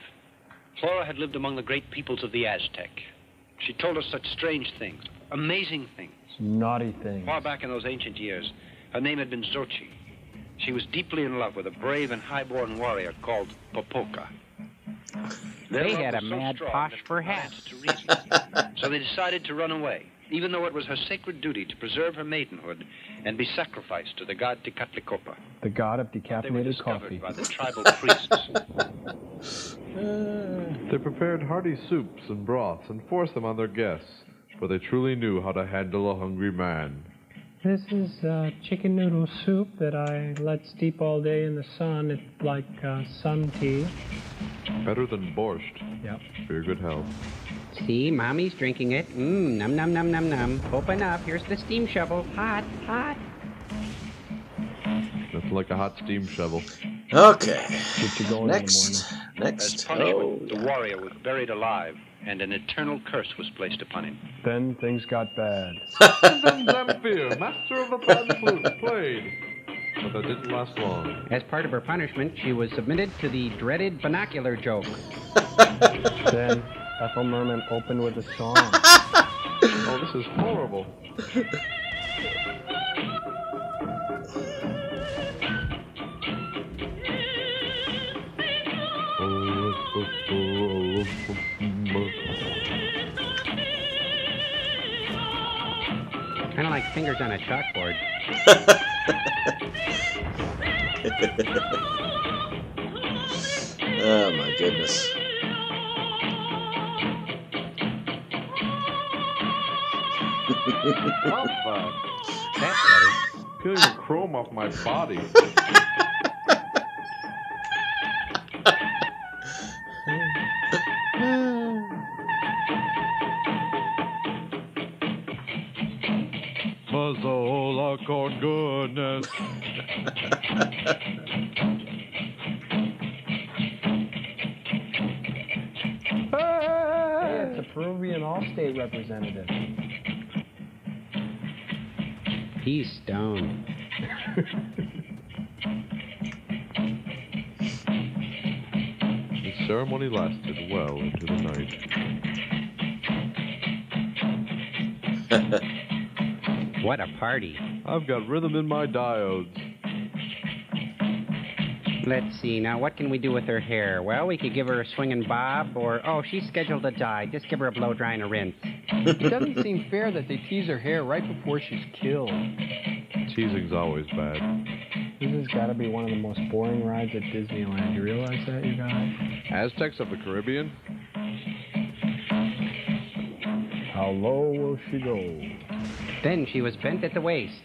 Speaker 19: Flora had lived among the great peoples of the Aztec. She told us such strange things, amazing things.
Speaker 5: Naughty things.
Speaker 19: Far back in those ancient years, her name had been Xochi. She was deeply in love with a brave and high-born warrior called Popoka.
Speaker 7: They had a mad posh for hats.
Speaker 19: So they decided to run away, even though it was her sacred duty to preserve her maidenhood and be sacrificed to the god Tecatlicopa.
Speaker 5: The god of
Speaker 19: They were
Speaker 5: decaffeinated
Speaker 19: discovered
Speaker 5: coffee.
Speaker 19: by the tribal priests.
Speaker 6: They prepared hearty soups and broths and forced them on their guests, for they truly knew how to handle a hungry man.
Speaker 4: This is chicken noodle soup that I let steep all day in the sun. It's like sun tea.
Speaker 6: Better than borscht.
Speaker 4: Yep.
Speaker 6: For your good health.
Speaker 7: See, Mommy's drinking it. Num, num, num, num, num. Open up. Here's the steam shovel. Hot, hot.
Speaker 6: Nothing like a hot steam shovel.
Speaker 1: Okay.
Speaker 5: Get you going
Speaker 1: Next.
Speaker 19: As
Speaker 1: Next.
Speaker 19: punishment, the warrior was buried alive, and an eternal curse was placed upon him.
Speaker 5: Then things got bad.
Speaker 6: And then Zamfir, master of the pan flute, played. But that didn't last long.
Speaker 7: As part of her punishment, she was submitted to the dreaded binocular joke.
Speaker 5: Then Ethel Merman opened with a song.
Speaker 6: Oh, this is horrible.
Speaker 7: Kind of like fingers on a chalkboard.
Speaker 1: Oh my goodness.
Speaker 7: That's better.
Speaker 6: Peeling the chrome off my body. Mazzola con goodness.
Speaker 5: Hey, it's a Peruvian Allstate representative.
Speaker 7: He's stoned.
Speaker 6: The ceremony lasted well into the night.
Speaker 7: What a party.
Speaker 6: I've got rhythm in my diodes.
Speaker 7: Let's see, now what can we do with her hair? Well, we could give her a swinging bob, or, oh, she's scheduled to die. Just give her a blow dry and a rinse.
Speaker 14: It doesn't seem fair that they tease her hair right before she's killed.
Speaker 6: Teasing's always bad.
Speaker 5: This has got to be one of the most boring rides at Disneyland. You realize that, you guys?
Speaker 6: Aztecs of the Caribbean?
Speaker 5: How low will she go?
Speaker 7: Then she was bent at the waist.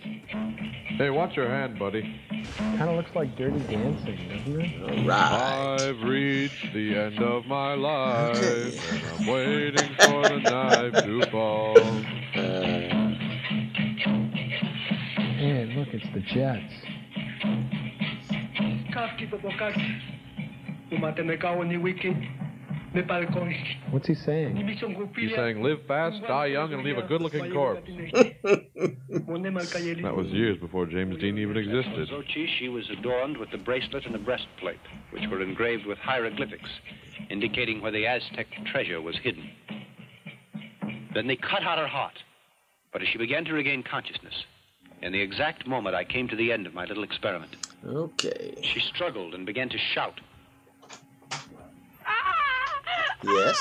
Speaker 6: Hey, watch your hand, buddy.
Speaker 5: Kind of looks like Dirty Dancing, doesn't it?
Speaker 1: All right.
Speaker 6: I've reached the end of my life, and I'm waiting for the knife to fall.
Speaker 5: Hey, look, it's the Jets. What's he saying?
Speaker 6: He's saying, live fast, die young, and leave a good-looking corpse. That was years before James Dean even existed.
Speaker 19: Xochi, she was adorned with the bracelet and the breastplate, which were engraved with hieroglyphics, indicating where the Aztec treasure was hidden. Then they cut out her heart. But as she began to regain consciousness, in the exact moment I came to the end of my little experiment,
Speaker 1: Okay.
Speaker 19: she struggled and began to shout.
Speaker 1: Yes.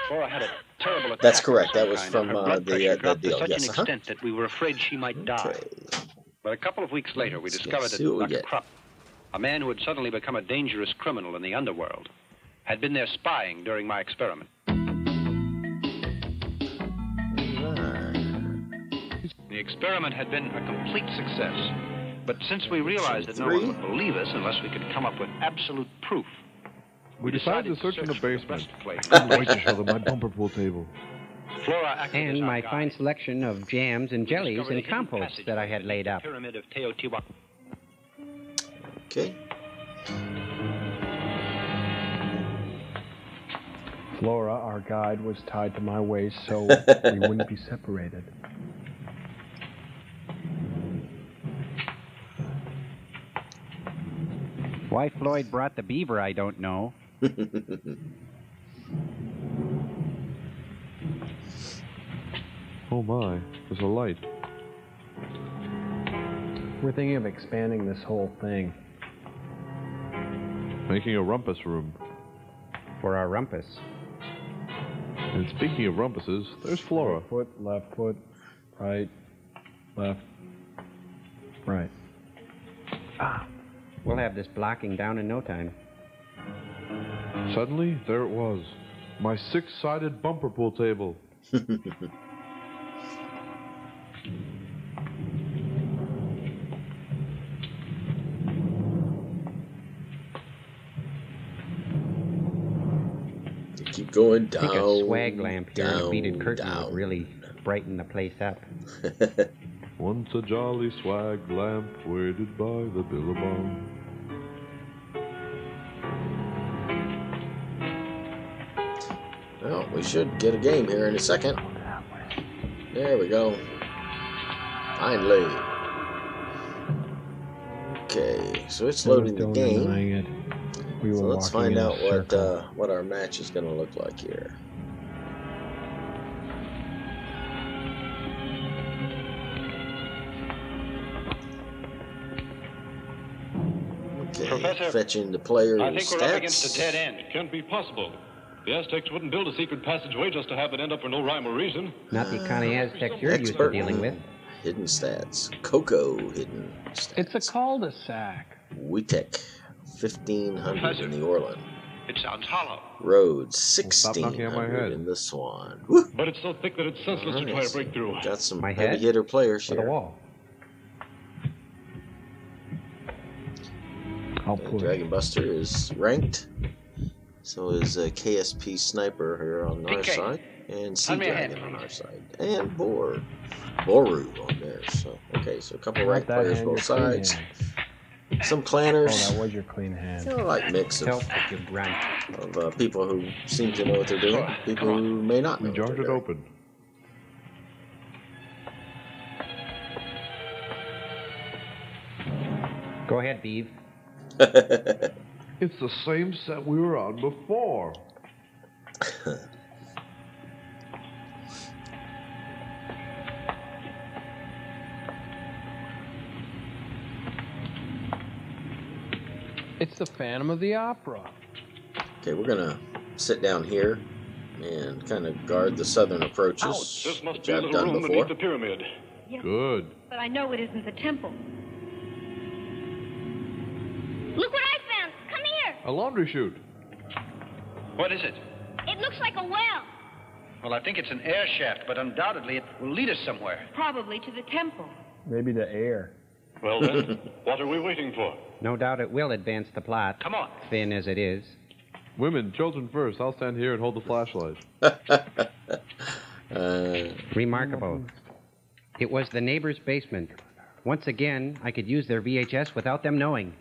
Speaker 19: Flora had a terrible attack.
Speaker 1: That's correct.
Speaker 19: of some
Speaker 1: That was
Speaker 19: kind,
Speaker 1: from
Speaker 19: and her blood pressure
Speaker 1: the
Speaker 19: dropped
Speaker 1: deal.
Speaker 19: to such
Speaker 1: Yes.
Speaker 19: an extent that we were afraid she might die. But a couple of weeks later, we discovered
Speaker 1: see what we
Speaker 19: that Dr.
Speaker 1: get.
Speaker 19: Krupp, a man who had suddenly become a dangerous criminal in the underworld, had been there spying during my experiment. The experiment had been a complete success. But since we realized that no one would believe us unless we could come up with absolute proof,
Speaker 12: We decided to search in the basement.
Speaker 19: breastplate.
Speaker 12: Couldn't wait to show them my bumper pool table.
Speaker 19: Flora acted as
Speaker 7: And
Speaker 19: our
Speaker 7: my
Speaker 19: guide.
Speaker 7: fine selection of jams and
Speaker 19: We
Speaker 7: jellies
Speaker 19: discovered a
Speaker 7: and
Speaker 19: hidden
Speaker 7: composts
Speaker 19: passage
Speaker 7: that I had laid up.
Speaker 19: Pyramid of Teotihuacan.
Speaker 1: Okay.
Speaker 5: Flora, our guide, was tied to my waist so we wouldn't be separated.
Speaker 14: Why Floyd brought the beaver, I don't know.
Speaker 12: Oh my, there's a light.
Speaker 5: We're thinking of expanding this whole thing.
Speaker 12: Making a rumpus room.
Speaker 7: For our rumpus.
Speaker 12: And speaking of rumpuses, there's Flora.
Speaker 5: Foot, right, left, right.
Speaker 7: We'll have this blocking down in no time.
Speaker 12: Suddenly, there it was. My 6-sided bumper pool table.
Speaker 1: Keep going down.
Speaker 7: I think a swag lamp here and a
Speaker 1: down,
Speaker 7: beaded curtain
Speaker 1: down.
Speaker 7: would really brighten the place up.
Speaker 12: Once a jolly swag lamp waited by the billabong.
Speaker 1: Well, we should get a game here in a second. There we go. Finally. Okay, so it's loading the game. So let's find out what our match is going to look like here. Okay,
Speaker 9: Professor,
Speaker 1: fetching the player
Speaker 9: I think we're up against
Speaker 1: stats.
Speaker 9: a dead end. It can't be possible. The Aztecs wouldn't build a secret passageway just to have it end up for no rhyme or reason.
Speaker 7: Not the kind of Aztecs you're used to
Speaker 1: Expert
Speaker 7: dealing with.
Speaker 1: Hidden stats. Coco hidden stats.
Speaker 4: It's a cul-de-sac.
Speaker 1: Witek, 1500 in the Orland.
Speaker 19: It sounds hollow.
Speaker 1: Road,
Speaker 12: stop knocking on my
Speaker 1: 1600
Speaker 12: head.
Speaker 1: in the Swan'n. Woo!
Speaker 9: But it's so thick that it's senseless to try to break through.
Speaker 1: Got some
Speaker 7: My
Speaker 1: heavy
Speaker 7: head?
Speaker 1: hitter players
Speaker 7: Or the
Speaker 1: here.
Speaker 7: wall.
Speaker 5: I'll push.
Speaker 1: Dragon Buster is ranked. So is KSP Sniper here on our
Speaker 19: PK.
Speaker 1: side. And Sea
Speaker 19: Hand me a
Speaker 1: Dragon
Speaker 19: hand,
Speaker 1: on
Speaker 19: please.
Speaker 1: our side. And Boru on theirs. So, okay, so a couple
Speaker 5: Right,
Speaker 1: ranked
Speaker 5: that
Speaker 1: players
Speaker 5: hand,
Speaker 1: both
Speaker 5: your clean
Speaker 1: sides.
Speaker 5: hand.
Speaker 1: Some
Speaker 5: Oh,
Speaker 1: clanners.
Speaker 5: that was your clean hand.
Speaker 1: You know, like mix
Speaker 7: Help
Speaker 1: of,
Speaker 7: if you grunt.
Speaker 1: people who seem to know what they're doing, people who may not know
Speaker 12: We
Speaker 1: what
Speaker 12: jarred
Speaker 1: they're
Speaker 12: it
Speaker 1: doing.
Speaker 12: open.
Speaker 7: Go ahead, Beeve.
Speaker 12: It's the same set we were on before.
Speaker 4: It's the Phantom of the Opera.
Speaker 1: Okay, we're gonna sit down here and kind of guard the southern approaches,
Speaker 9: This must
Speaker 1: which
Speaker 9: be a
Speaker 1: I've
Speaker 9: little
Speaker 1: done
Speaker 9: room
Speaker 1: before.
Speaker 9: beneath the pyramid.
Speaker 17: Yeah,
Speaker 12: Good.
Speaker 17: but I know it isn't the temple. Look what I found! Come here!
Speaker 12: A laundry chute.
Speaker 19: What is it?
Speaker 17: It looks like a well.
Speaker 19: Well, I think it's an air shaft, but undoubtedly it will lead us somewhere.
Speaker 17: Probably to the temple.
Speaker 5: Maybe the air.
Speaker 9: Well then, what are we waiting for?
Speaker 7: No doubt it will advance the plot.
Speaker 19: Come on.
Speaker 7: Thin as it is.
Speaker 12: Women, children first. I'll stand here and hold the flashlight.
Speaker 7: Remarkable. It was the neighbor's basement. Once again, I could use their VHS without them knowing.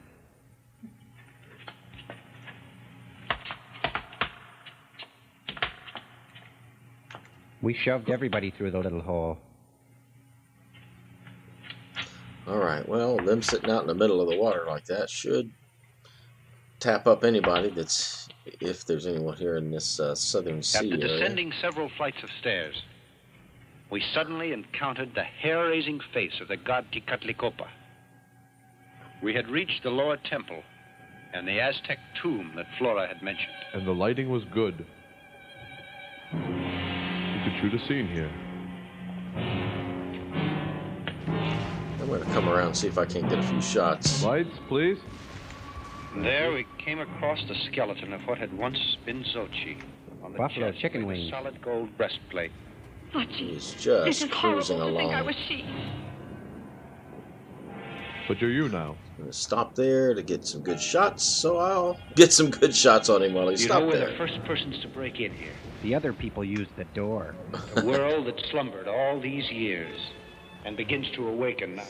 Speaker 7: We shoved everybody through the little hole.
Speaker 1: All right, well, them sitting out in the middle of the water like that should tap up anybody that's, if there's anyone here in this southern sea
Speaker 19: After
Speaker 1: area.
Speaker 19: descending several flights of stairs, we suddenly encountered the hair-raising face of the god Tecatlicopa. We had reached the lower temple and the Aztec tomb that Flora had mentioned.
Speaker 12: And the lighting was good. You could shoot a scene here.
Speaker 1: I'm going to come around and see if I can't get a few shots.
Speaker 12: Lights, please.
Speaker 19: There we came across the skeleton of what had once been Xochitl. On the
Speaker 7: Buffalo
Speaker 19: chest
Speaker 7: chicken
Speaker 19: with a
Speaker 7: wings.
Speaker 19: solid gold breastplate.
Speaker 17: Oh, gee.
Speaker 1: He's
Speaker 17: This
Speaker 1: just
Speaker 17: is horrible
Speaker 1: cruising
Speaker 17: to think I
Speaker 1: along.
Speaker 17: was she.
Speaker 12: But you're you now.
Speaker 1: I'm gonna stop there to get some good shots, so I'll get some good shots on him while he's
Speaker 19: You know
Speaker 1: stopped
Speaker 19: we're
Speaker 1: there.
Speaker 19: the first persons to break in here.
Speaker 14: The other people used the door.
Speaker 19: A world that slumbered all these years and begins to awaken now.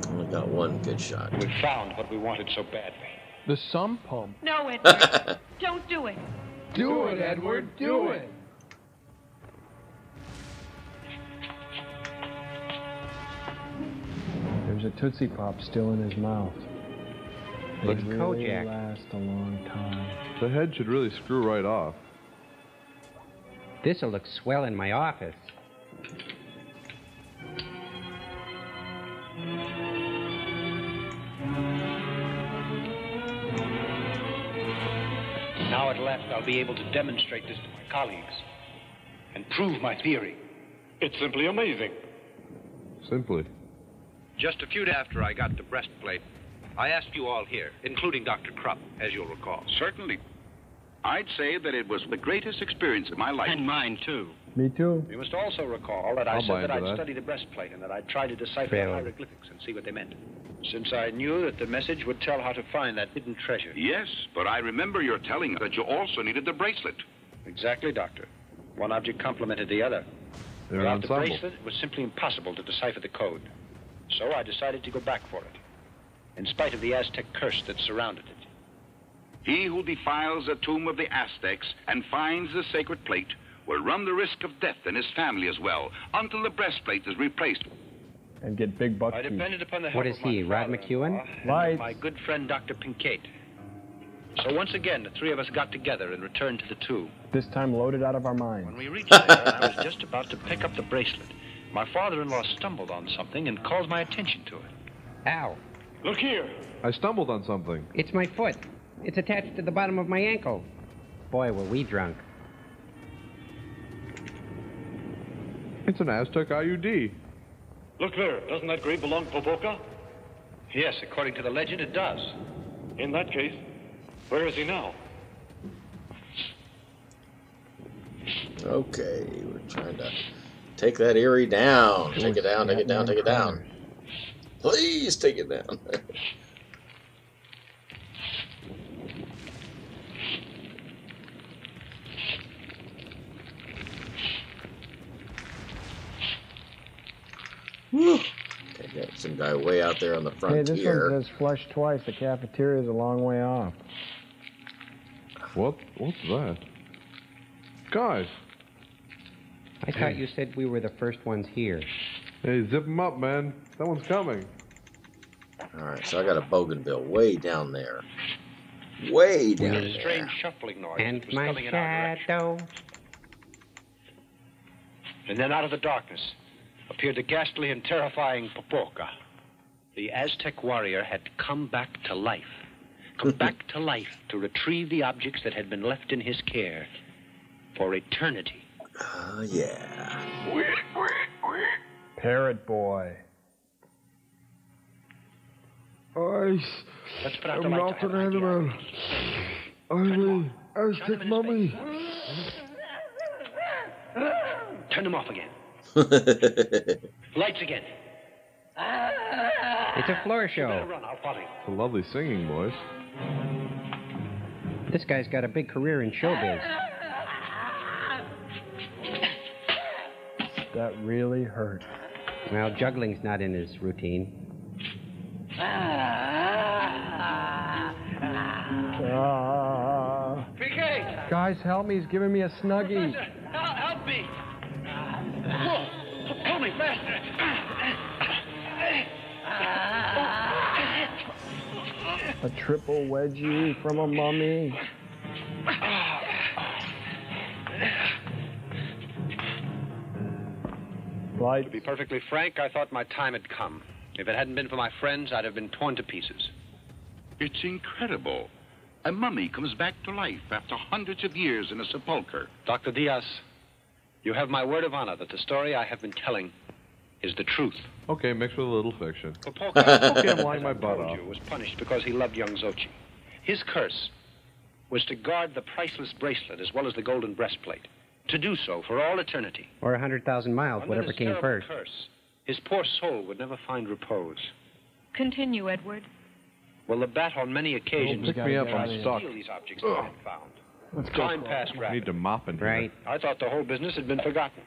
Speaker 1: Only got one good shot.
Speaker 19: We found what we wanted so badly.
Speaker 5: The sump pump.
Speaker 17: No, Edward. Don't do it.
Speaker 5: Do it, Edward. Do it. There's a Tootsie Pop still in his mouth. They
Speaker 14: It's
Speaker 5: really
Speaker 14: Kojak.
Speaker 5: last a long time.
Speaker 12: The head should really screw right off.
Speaker 7: This'll look swell in my office.
Speaker 19: Now at last I'll be able to demonstrate this to my colleagues and prove my theory.
Speaker 9: It's simply amazing.
Speaker 12: Simply.
Speaker 16: Just a few days after I got the breastplate, I asked you all here, including Dr. Krupp, as you'll recall. Certainly. I'd say that it was the greatest experience of my life.
Speaker 18: And mine, too.
Speaker 5: Me too.
Speaker 19: You must also recall that I
Speaker 12: I'll buy
Speaker 19: said that
Speaker 12: into
Speaker 19: I'd
Speaker 12: that.
Speaker 19: study the breastplate and that I'd try to decipher the
Speaker 7: Really?
Speaker 19: hieroglyphics and see what they meant. Since I knew that the message would tell how to find that hidden treasure.
Speaker 16: Yes, but I remember your telling us that you also needed the bracelet.
Speaker 19: Exactly, Doctor. One object complemented the other.
Speaker 12: They're an
Speaker 19: Without the
Speaker 12: ensemble.
Speaker 19: bracelet, it was simply impossible to decipher the code. So I decided to go back for it, in spite of the Aztec curse that surrounded it.
Speaker 16: He who defiles the tomb of the Aztecs and finds the sacred plate will run the risk of death and his family as well, until the breastplate is replaced.
Speaker 5: And get big buck
Speaker 19: I
Speaker 5: teeth.
Speaker 19: depended upon the help
Speaker 7: What is
Speaker 19: of my
Speaker 7: he, Rod
Speaker 19: father-in-law
Speaker 7: McEwen?
Speaker 19: and
Speaker 5: Lights.
Speaker 19: of my good friend Dr. Pincate. So once again, the three of us got together and returned to the tomb.
Speaker 5: This time loaded out of our minds.
Speaker 19: When we reached there, I was just about to pick up the bracelet. My father-in-law stumbled on something and called my attention to it.
Speaker 7: Ow.
Speaker 9: Look here.
Speaker 12: I stumbled on something.
Speaker 7: It's my foot. It's attached to the bottom of my ankle. Boy, were we drunk.
Speaker 12: It's an Aztec IUD.
Speaker 9: Look there. Doesn't that grave belong to Popoka?
Speaker 19: Yes, according to the legend, it does.
Speaker 9: In that case, where is he now?
Speaker 1: Okay, we're trying to take that Erie down. Take it down, take it down, take it down. Please take it down. Woo. Okay, got some guy way out there on the
Speaker 5: Hey, this
Speaker 1: frontier.
Speaker 5: one says flush twice. The cafeteria's a long way off.
Speaker 12: What's that? Guys.
Speaker 7: I thought you said we were the first ones here.
Speaker 12: Hey, zip them up, man. Someone's coming.
Speaker 1: Alright, so I got a bougainville way down there. Way down
Speaker 19: There's a
Speaker 1: there.
Speaker 19: strange shuffling noise.
Speaker 7: And
Speaker 19: It was
Speaker 7: my
Speaker 19: coming in our direction.
Speaker 7: shadow.
Speaker 19: And then out of the darkness appeared the ghastly and terrifying Popoka. The Aztec warrior had come back to life. Come back to life to retrieve the objects that had been left in his care for eternity.
Speaker 1: Oh, yeah.
Speaker 5: Parrot boy. I
Speaker 19: Let's put out the
Speaker 5: am
Speaker 19: light
Speaker 5: not
Speaker 19: to
Speaker 5: an
Speaker 19: have an idea.
Speaker 5: animal. I'm an Aztec mummy.
Speaker 19: Turn them off again. Lights again.
Speaker 7: It's a floor
Speaker 19: Better
Speaker 7: show.
Speaker 19: run, I'll follow you.
Speaker 12: It's a lovely singing, boys.
Speaker 7: This guy's got a big career in showbiz.
Speaker 5: That really hurt.
Speaker 7: Well, juggling's not in his routine.
Speaker 19: PK!
Speaker 5: Guys, help me. He's giving me a snuggie.
Speaker 19: Help me! Whoa! Pull me faster!
Speaker 5: A triple wedgie from a mummy. Lights.
Speaker 19: To be perfectly frank, I thought my time had come. If it hadn't been for my friends, I'd have been torn to pieces.
Speaker 16: It's incredible. A mummy comes back to life after hundreds of years in a sepulcher.
Speaker 19: Dr. Diaz, you have my word of honor that the story I have been telling is the truth.
Speaker 12: Okay, mixed with a little fiction.
Speaker 19: Popoka,
Speaker 12: Okay, I'm lying
Speaker 19: as
Speaker 12: my
Speaker 19: I
Speaker 12: butt
Speaker 19: told
Speaker 12: off.
Speaker 19: you, was punished because he loved young Xochi. His curse was to guard the priceless bracelet as well as the golden breastplate. To do so for all eternity.
Speaker 7: Or 100,000 miles,
Speaker 19: Under
Speaker 7: whatever
Speaker 19: this
Speaker 7: came
Speaker 19: terrible
Speaker 7: first.
Speaker 19: curse, his poor soul would never find repose.
Speaker 17: Continue, Edward.
Speaker 19: Well, the bat on many occasions
Speaker 6: pick me up on
Speaker 19: tried to
Speaker 6: stock.
Speaker 19: steal these objects that I had found.
Speaker 6: Let's go.
Speaker 19: Time passed
Speaker 5: Need
Speaker 19: rapidly.
Speaker 5: to mop in here.
Speaker 7: Right.
Speaker 19: I thought the whole business had been forgotten.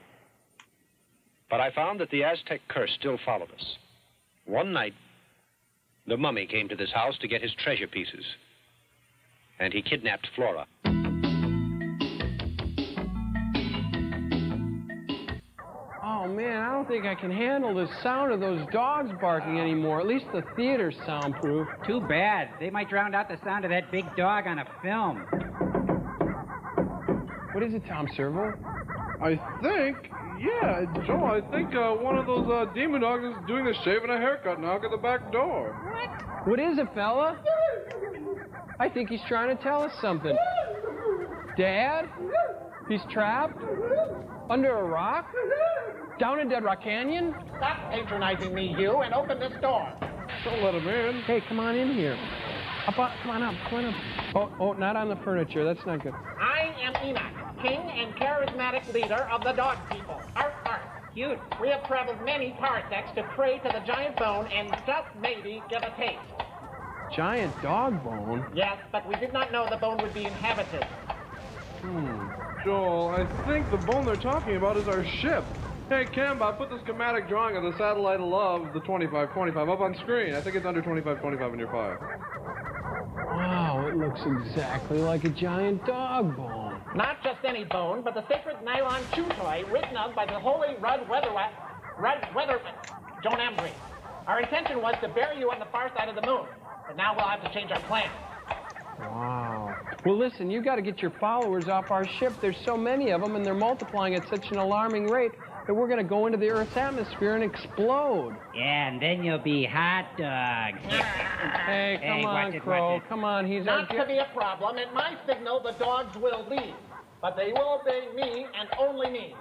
Speaker 19: But I found that the Aztec curse still followed us. One night, the mummy came to this house to get his treasure pieces. And he kidnapped Flora.
Speaker 4: Oh, man, I don't think I can handle the sound of those dogs barking anymore. At least the theater's soundproof.
Speaker 14: Too bad. They might drown out the sound of that big dog on a film.
Speaker 4: What is it, Tom Servo?
Speaker 6: I think, yeah, Joe, I think one of those demon dogs is doing the shave and a haircut knock at the back door.
Speaker 4: What is it, fella? I think he's trying to tell us something. Dad? He's trapped? Under a rock? Down in Dead Rock Canyon?
Speaker 20: Stop patronizing me, you, and open this door.
Speaker 6: Don't let him in.
Speaker 4: Hey, come on in here. Come on up. Oh, not on the furniture. That's not good.
Speaker 20: I am Enoch, king and charismatic leader of the dog people. Arf, arf.
Speaker 14: Cute.
Speaker 20: We have traveled many parsecs to pray to the giant bone and just maybe give a taste.
Speaker 4: Giant dog bone?
Speaker 20: Yes, but we did not know the bone would be inhabited.
Speaker 6: Joel, I think the bone they're talking about is our ship. Hey, Kemba, put the schematic drawing of the Satellite of Love, the 2525, up on screen. I think it's under 2525 in your file.
Speaker 4: Wow, it looks exactly like a giant dog bone.
Speaker 20: Not just any bone, but the sacred nylon chew toy written of by the holy Rudd Weatherwatt, Joan Embry. Our intention was to bury you on the far side of the moon, but now we'll have to change our plan.
Speaker 4: Wow. Well, listen, you got to get your followers off our ship. There's so many of them, and they're multiplying at such an alarming rate that we're going to go into the Earth's atmosphere and explode.
Speaker 14: Yeah, and then you'll be hot dogs.
Speaker 4: Hey, come on, Crow. Come on, he's
Speaker 20: Not to be a problem. At my signal, the dogs will leave. But they will obey me and only me.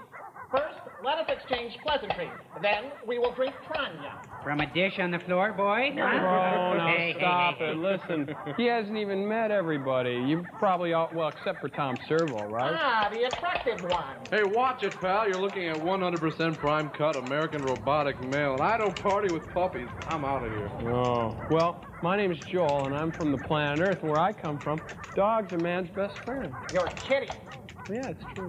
Speaker 20: First, let us exchange pleasantries. Then we will drink Tranya.
Speaker 14: From a dish on the floor, boy?
Speaker 4: Oh, now
Speaker 14: Hey,
Speaker 4: stop
Speaker 14: hey,
Speaker 4: it. Listen, he hasn't even met everybody. You probably all, well, except for Tom Servo, right?
Speaker 20: Ah, the attractive one.
Speaker 6: Hey, watch it, pal. You're looking at 100% prime cut American robotic male, and I don't party with puppies. I'm out of here.
Speaker 4: Oh, well, my name's Joel, and I'm from the planet Earth. Where I come from, dogs are man's best friend.
Speaker 20: You're kidding.
Speaker 4: Yeah, it's true.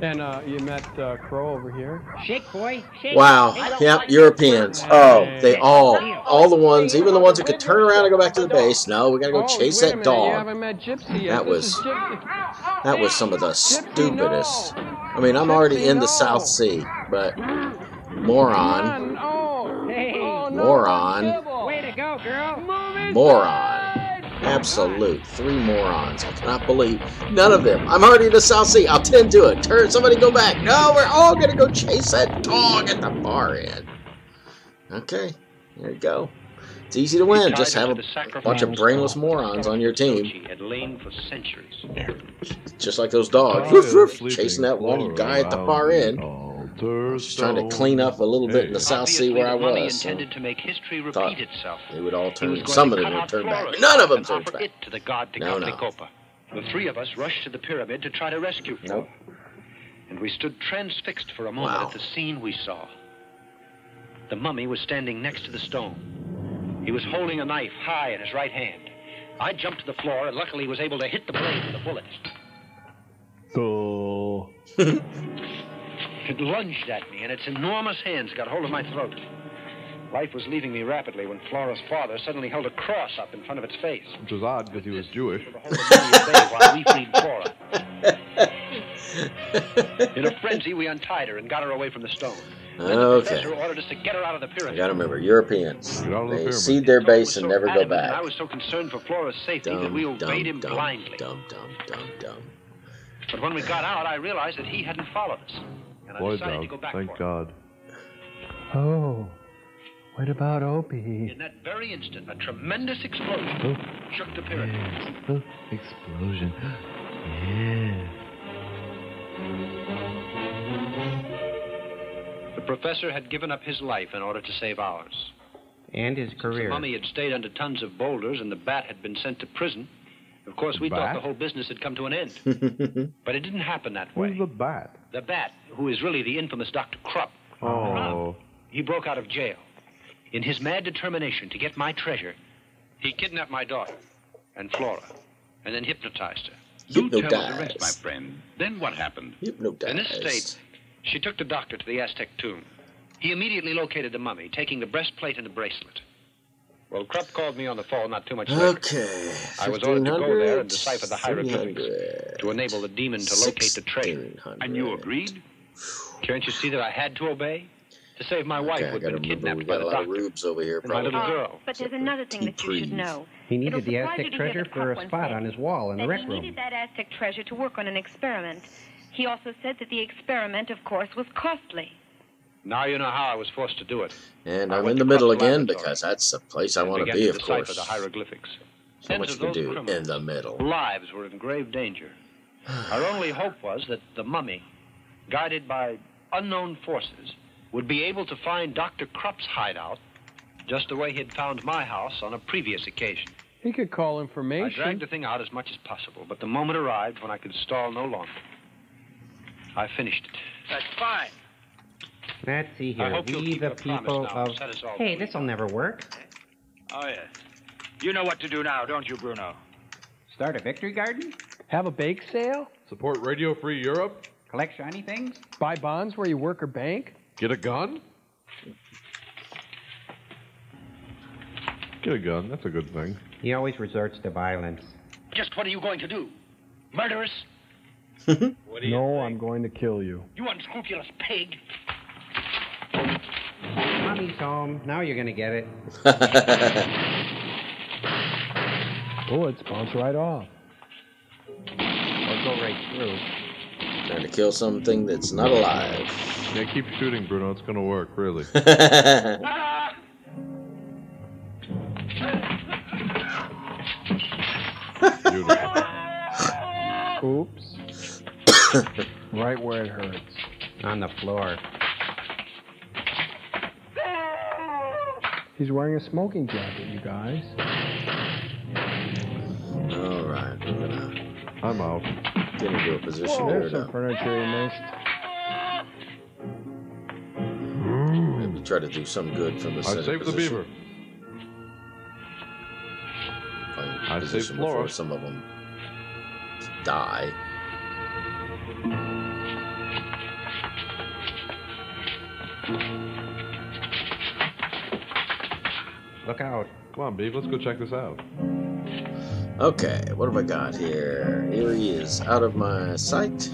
Speaker 4: And you met Crow over here.
Speaker 14: Shake, boy, shake.
Speaker 1: Wow. Yep, Europeans. Oh, they all the ones, even the ones who could turn around and go back to the base. No, we gotta go chase that
Speaker 4: You
Speaker 1: dog.
Speaker 4: haven't met Gypsy yet.
Speaker 1: That was some of the stupidest. I mean, I'm already in the South Sea, but moron, moron,
Speaker 14: Way to go, girl.
Speaker 1: moron. Absolute 3 morons. I cannot believe none of them. I'm already in the South Sea. I'll tend to it. Turn, somebody go back. No, we're all gonna go chase that dog at the far end. Okay, there you go. It's easy to win. Just have a bunch of brainless morons on your team.
Speaker 19: Had lain for centuries.
Speaker 1: Just like those dogs. Woof, woof, chasing that one guy at the far end. I was just trying to clean up a little bit in the South Sea where I
Speaker 19: The mummy
Speaker 1: was. So
Speaker 19: intended to make history repeat itself.
Speaker 1: they would all
Speaker 19: He was
Speaker 1: turn.
Speaker 19: going
Speaker 1: Some
Speaker 19: to
Speaker 1: of them
Speaker 19: cut
Speaker 1: would
Speaker 19: out
Speaker 1: turn back,
Speaker 19: Flora
Speaker 1: but none of them
Speaker 19: and
Speaker 1: turned
Speaker 19: offer
Speaker 1: back.
Speaker 19: it to the god
Speaker 1: No, no.
Speaker 19: Tecatlicopa. The 3 of us rushed to the pyramid to try to rescue Flora.
Speaker 1: Nope.
Speaker 19: And we stood transfixed for a moment at the scene we saw. The mummy was standing next to the stone. He was holding a knife high in his right hand. I jumped to the floor and luckily was able to hit the blade with a bullet.
Speaker 5: So.
Speaker 19: It lunged at me, and its enormous hands got hold of my throat. Life was leaving me rapidly when Flora's father suddenly held a cross up in front of its face.
Speaker 5: Which was odd because he was Jewish.
Speaker 19: While we freed Flora. In a frenzy, we untied her and got her away from the stone. Then the
Speaker 1: Okay.
Speaker 19: professor ordered us to get her out of the
Speaker 1: I
Speaker 19: pyramid.
Speaker 1: gotta remember, Europeans.
Speaker 5: Get out of the
Speaker 1: They
Speaker 5: pyramid.
Speaker 1: cede their base and never go
Speaker 19: Adamant, and I
Speaker 1: back.
Speaker 19: was so concerned for Flora's safety that we obeyed him blindly.
Speaker 1: Dumb.
Speaker 19: But when we got out, I realized that he hadn't followed us. And I
Speaker 5: Boy,
Speaker 19: decided to go
Speaker 5: dog.
Speaker 19: back
Speaker 5: Thank
Speaker 19: for him.
Speaker 5: God.
Speaker 4: Oh, what about Opie?
Speaker 19: In that very instant, a tremendous explosion shook the pyramid.
Speaker 12: Oh, explosion. Yeah.
Speaker 19: The professor had given up his life in order to save ours.
Speaker 7: And his
Speaker 19: The
Speaker 7: career.
Speaker 19: mummy had stayed under tons of boulders, and the bat had been sent to prison. Of course, we thought
Speaker 5: Bat?
Speaker 19: the whole business had come to an end. But it didn't happen that way.
Speaker 5: Who's the bat?
Speaker 19: The bat, who is really the infamous Dr. Krupp.
Speaker 5: Oh.
Speaker 19: He broke out of jail. In his mad determination to get my treasure, he kidnapped my daughter and Flora, and then hypnotized her.
Speaker 16: Do tell us the rest, my friend. Then what happened?
Speaker 19: In this state, she took the doctor to the Aztec tomb. He immediately located the mummy, taking the breastplate and the bracelet. Well, Krupp called me on the phone not too much later.
Speaker 1: Okay.
Speaker 19: I was ordered to go there and decipher the hieroglyphics to enable the demon to locate the treasure.
Speaker 16: And you agreed?
Speaker 19: Can't you see that I had to obey? To save my wife who'd been kidnapped by the
Speaker 1: a lot of
Speaker 19: doctor.
Speaker 1: rubes over here,
Speaker 19: And my little girl.
Speaker 17: But there's another thing that you should know.
Speaker 7: He needed the
Speaker 17: It'll surprise
Speaker 7: Aztec
Speaker 17: you to hear
Speaker 7: treasure
Speaker 17: that
Speaker 7: for a
Speaker 17: Krupp
Speaker 7: spot
Speaker 17: once
Speaker 7: on
Speaker 17: said
Speaker 7: his wall in the
Speaker 17: that
Speaker 7: rec
Speaker 17: he
Speaker 7: room.
Speaker 17: needed that Aztec treasure to work on an experiment. He also said that the experiment, of course, was costly.
Speaker 19: Now you know how I was forced to do it.
Speaker 1: And
Speaker 19: I
Speaker 1: I'm
Speaker 19: went
Speaker 1: in the
Speaker 19: to
Speaker 1: middle
Speaker 19: Krupp's
Speaker 1: again
Speaker 19: laboratory
Speaker 1: because that's the place I
Speaker 19: and
Speaker 1: want to
Speaker 19: began
Speaker 1: be,
Speaker 19: to
Speaker 1: of
Speaker 19: decipher
Speaker 1: course.
Speaker 19: the hieroglyphics.
Speaker 1: So much you can do in the middle.
Speaker 19: Lives were in grave danger. Our only hope was that the mummy, guided by unknown forces, would be able to find Dr. Krupp's hideout just the way he'd found my house on a previous occasion.
Speaker 4: He could call
Speaker 19: I
Speaker 4: information.
Speaker 19: dragged the thing out as much as possible, but the moment arrived when I could stall no longer. I finished it.
Speaker 16: That's fine.
Speaker 7: Let's see
Speaker 19: I
Speaker 7: here.
Speaker 19: hope you'll
Speaker 7: We
Speaker 19: keep
Speaker 7: the
Speaker 19: your promise
Speaker 7: people
Speaker 19: now and
Speaker 7: of...
Speaker 19: set us all
Speaker 7: Hey,
Speaker 19: free.
Speaker 7: this'll never work.
Speaker 16: Oh, yes. You know what to do now, don't you, Bruno?
Speaker 7: Start a victory garden?
Speaker 4: Have a bake sale?
Speaker 12: Support Radio Free Europe?
Speaker 7: Collect shiny things?
Speaker 4: Buy bonds where you work or bank?
Speaker 12: Get a gun? Get a gun, that's a good thing.
Speaker 7: He always resorts to violence.
Speaker 16: Just what are you going to do? Murder us?
Speaker 5: No, I'm going to kill you.
Speaker 16: You unscrupulous pig.
Speaker 7: Mommy's home. Now you're gonna get it.
Speaker 5: Bullets bounce right off.
Speaker 7: Or go right through.
Speaker 1: Trying to kill something that's not alive.
Speaker 12: Yeah, keep shooting, Bruno. It's gonna work, really.
Speaker 5: Oops. Right where it hurts.
Speaker 7: On the floor.
Speaker 5: He's wearing a smoking jacket, you guys.
Speaker 1: All right,
Speaker 12: I'm out.
Speaker 1: Get into a position
Speaker 5: Whoa,
Speaker 1: there
Speaker 5: there's some
Speaker 1: to
Speaker 5: furniture he missed.
Speaker 1: maybe try to do some good from the
Speaker 12: I
Speaker 1: center
Speaker 12: saved the
Speaker 1: position.
Speaker 12: beaver.
Speaker 1: Find
Speaker 12: I saved
Speaker 1: position
Speaker 12: Flora.
Speaker 1: before some of them die.
Speaker 7: Look out.
Speaker 12: Come on, Beav, let's go check this out.
Speaker 1: Okay, what have I got here? Here he is, out of my sight.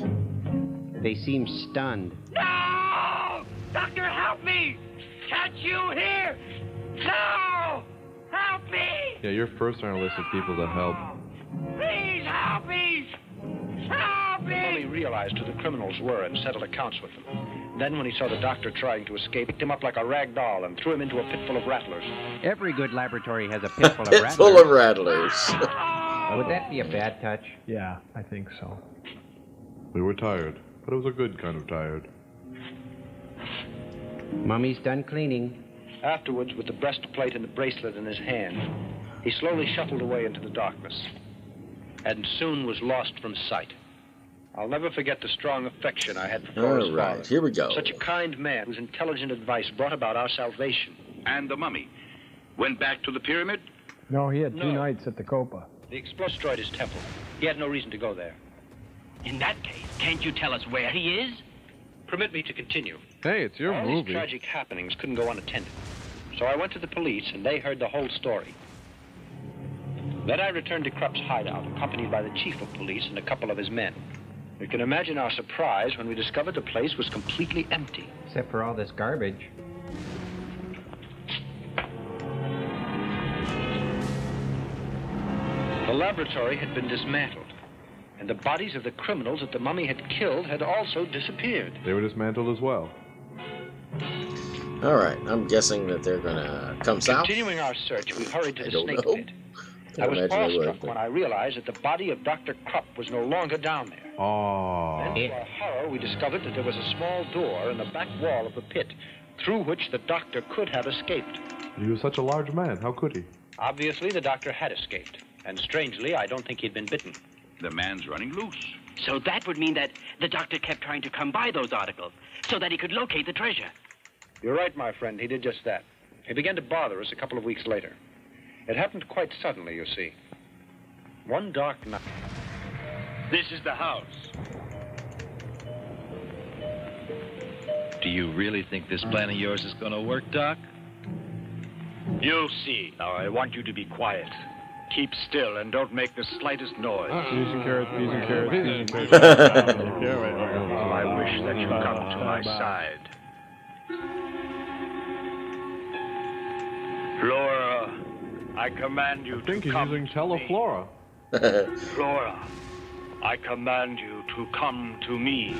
Speaker 7: They seem stunned.
Speaker 16: No! Doctor, help me! Can't you hear? No! Help me!
Speaker 12: Yeah, you're first on our list of people to help.
Speaker 16: Please help me! Help
Speaker 19: The
Speaker 16: me!
Speaker 19: mummy realized who the criminals were and settled accounts with them. Then, when he saw the doctor trying to escape, picked him up like a rag doll and threw him into a pit full of rattlers.
Speaker 7: Every good laboratory has a pit full of
Speaker 1: Pit
Speaker 7: rattlers.
Speaker 1: full of rattlers.
Speaker 7: Would that be a bad touch?
Speaker 5: Yeah, I think so.
Speaker 12: We were tired, but it was a good kind of tired.
Speaker 7: Mummy's done cleaning.
Speaker 19: Afterwards, with the breastplate and the bracelet in his hand, he slowly shuffled away into the darkness and soon was lost from sight. I'll never forget the strong affection I had for Flora's
Speaker 1: All right,
Speaker 19: father.
Speaker 1: here we go.
Speaker 19: Such a kind man whose intelligent advice brought about our salvation.
Speaker 16: And the mummy went back to the pyramid?
Speaker 5: No, he had two
Speaker 19: No.
Speaker 5: nights at the Copa.
Speaker 19: The explosion destroyed his temple. He had no reason to go there.
Speaker 18: In that case, can't you tell us where he is?
Speaker 19: Permit me to continue.
Speaker 12: Hey, it's your
Speaker 19: All
Speaker 12: movie.
Speaker 19: these tragic happenings couldn't go unattended. So I went to the police, and they heard the whole story. Then I returned to Krupp's hideout, accompanied by the chief of police and a couple of his men. You can imagine our surprise when we discovered the place was completely empty.
Speaker 7: Except for all this garbage.
Speaker 19: The laboratory had been dismantled, and the bodies of the criminals that the mummy had killed had also disappeared.
Speaker 12: They were dismantled as well.
Speaker 1: All right, I'm guessing that they're gonna come south.
Speaker 19: Continuing our search, we hurried to
Speaker 1: I
Speaker 19: the
Speaker 1: don't
Speaker 19: snake
Speaker 1: know.
Speaker 19: pit.
Speaker 1: Can't
Speaker 19: I was
Speaker 1: imagine they would,
Speaker 19: awestruck
Speaker 1: but-
Speaker 19: when I realized that the body of Dr. Krupp was no longer down there.
Speaker 12: Oh.
Speaker 19: Then, to our horror, we discovered that there was a small door in the back wall of the pit, through which the doctor could have escaped.
Speaker 12: He was such a large man. How could he?
Speaker 19: Obviously, the doctor had escaped. And strangely, I don't think he'd been bitten.
Speaker 16: The man's running loose.
Speaker 18: So that would mean that the doctor kept trying to come by those articles so that he could locate the treasure.
Speaker 19: You're right, my friend. He did just that. He began to bother us a couple of weeks later. It happened quite suddenly, you see. One dark night...
Speaker 18: This is the house.
Speaker 21: Do you really think this plan of yours is going to work, Doc?
Speaker 18: You'll see. Now, I want you to be quiet. Keep still and don't make the slightest noise.
Speaker 5: Peas and carrots, peas and carrots, peas and carrots.
Speaker 18: I wish that you come to my side. Flora, I command you to come.
Speaker 5: I think he's using Teleflora.
Speaker 18: Flora, I command you to come to me.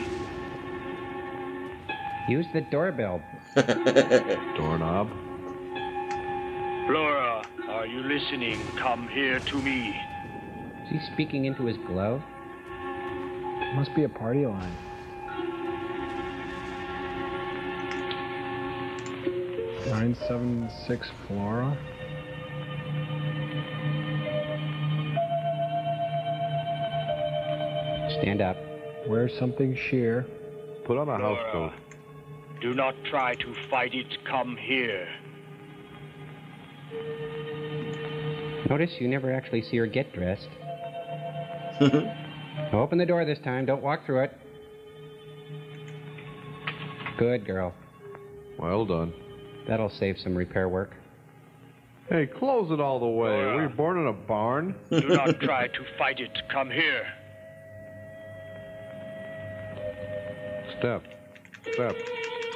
Speaker 7: Use the doorbell.
Speaker 5: Doorknob.
Speaker 18: Flora, are you listening? Come here to me.
Speaker 7: Is he speaking into his glove?
Speaker 5: Must be a party line. (976) Flora.
Speaker 7: Stand up.
Speaker 5: Wear something sheer. Put on a house coat.
Speaker 18: Do not try to fight it. Come here.
Speaker 7: Notice you never actually see her get dressed. Open the door this time. Don't walk through it. Good girl.
Speaker 5: Well done.
Speaker 7: That'll save some repair work.
Speaker 5: Hey, close it all the way. Were you born in a barn?
Speaker 18: Do not try to fight it. Come here.
Speaker 5: Step. Step.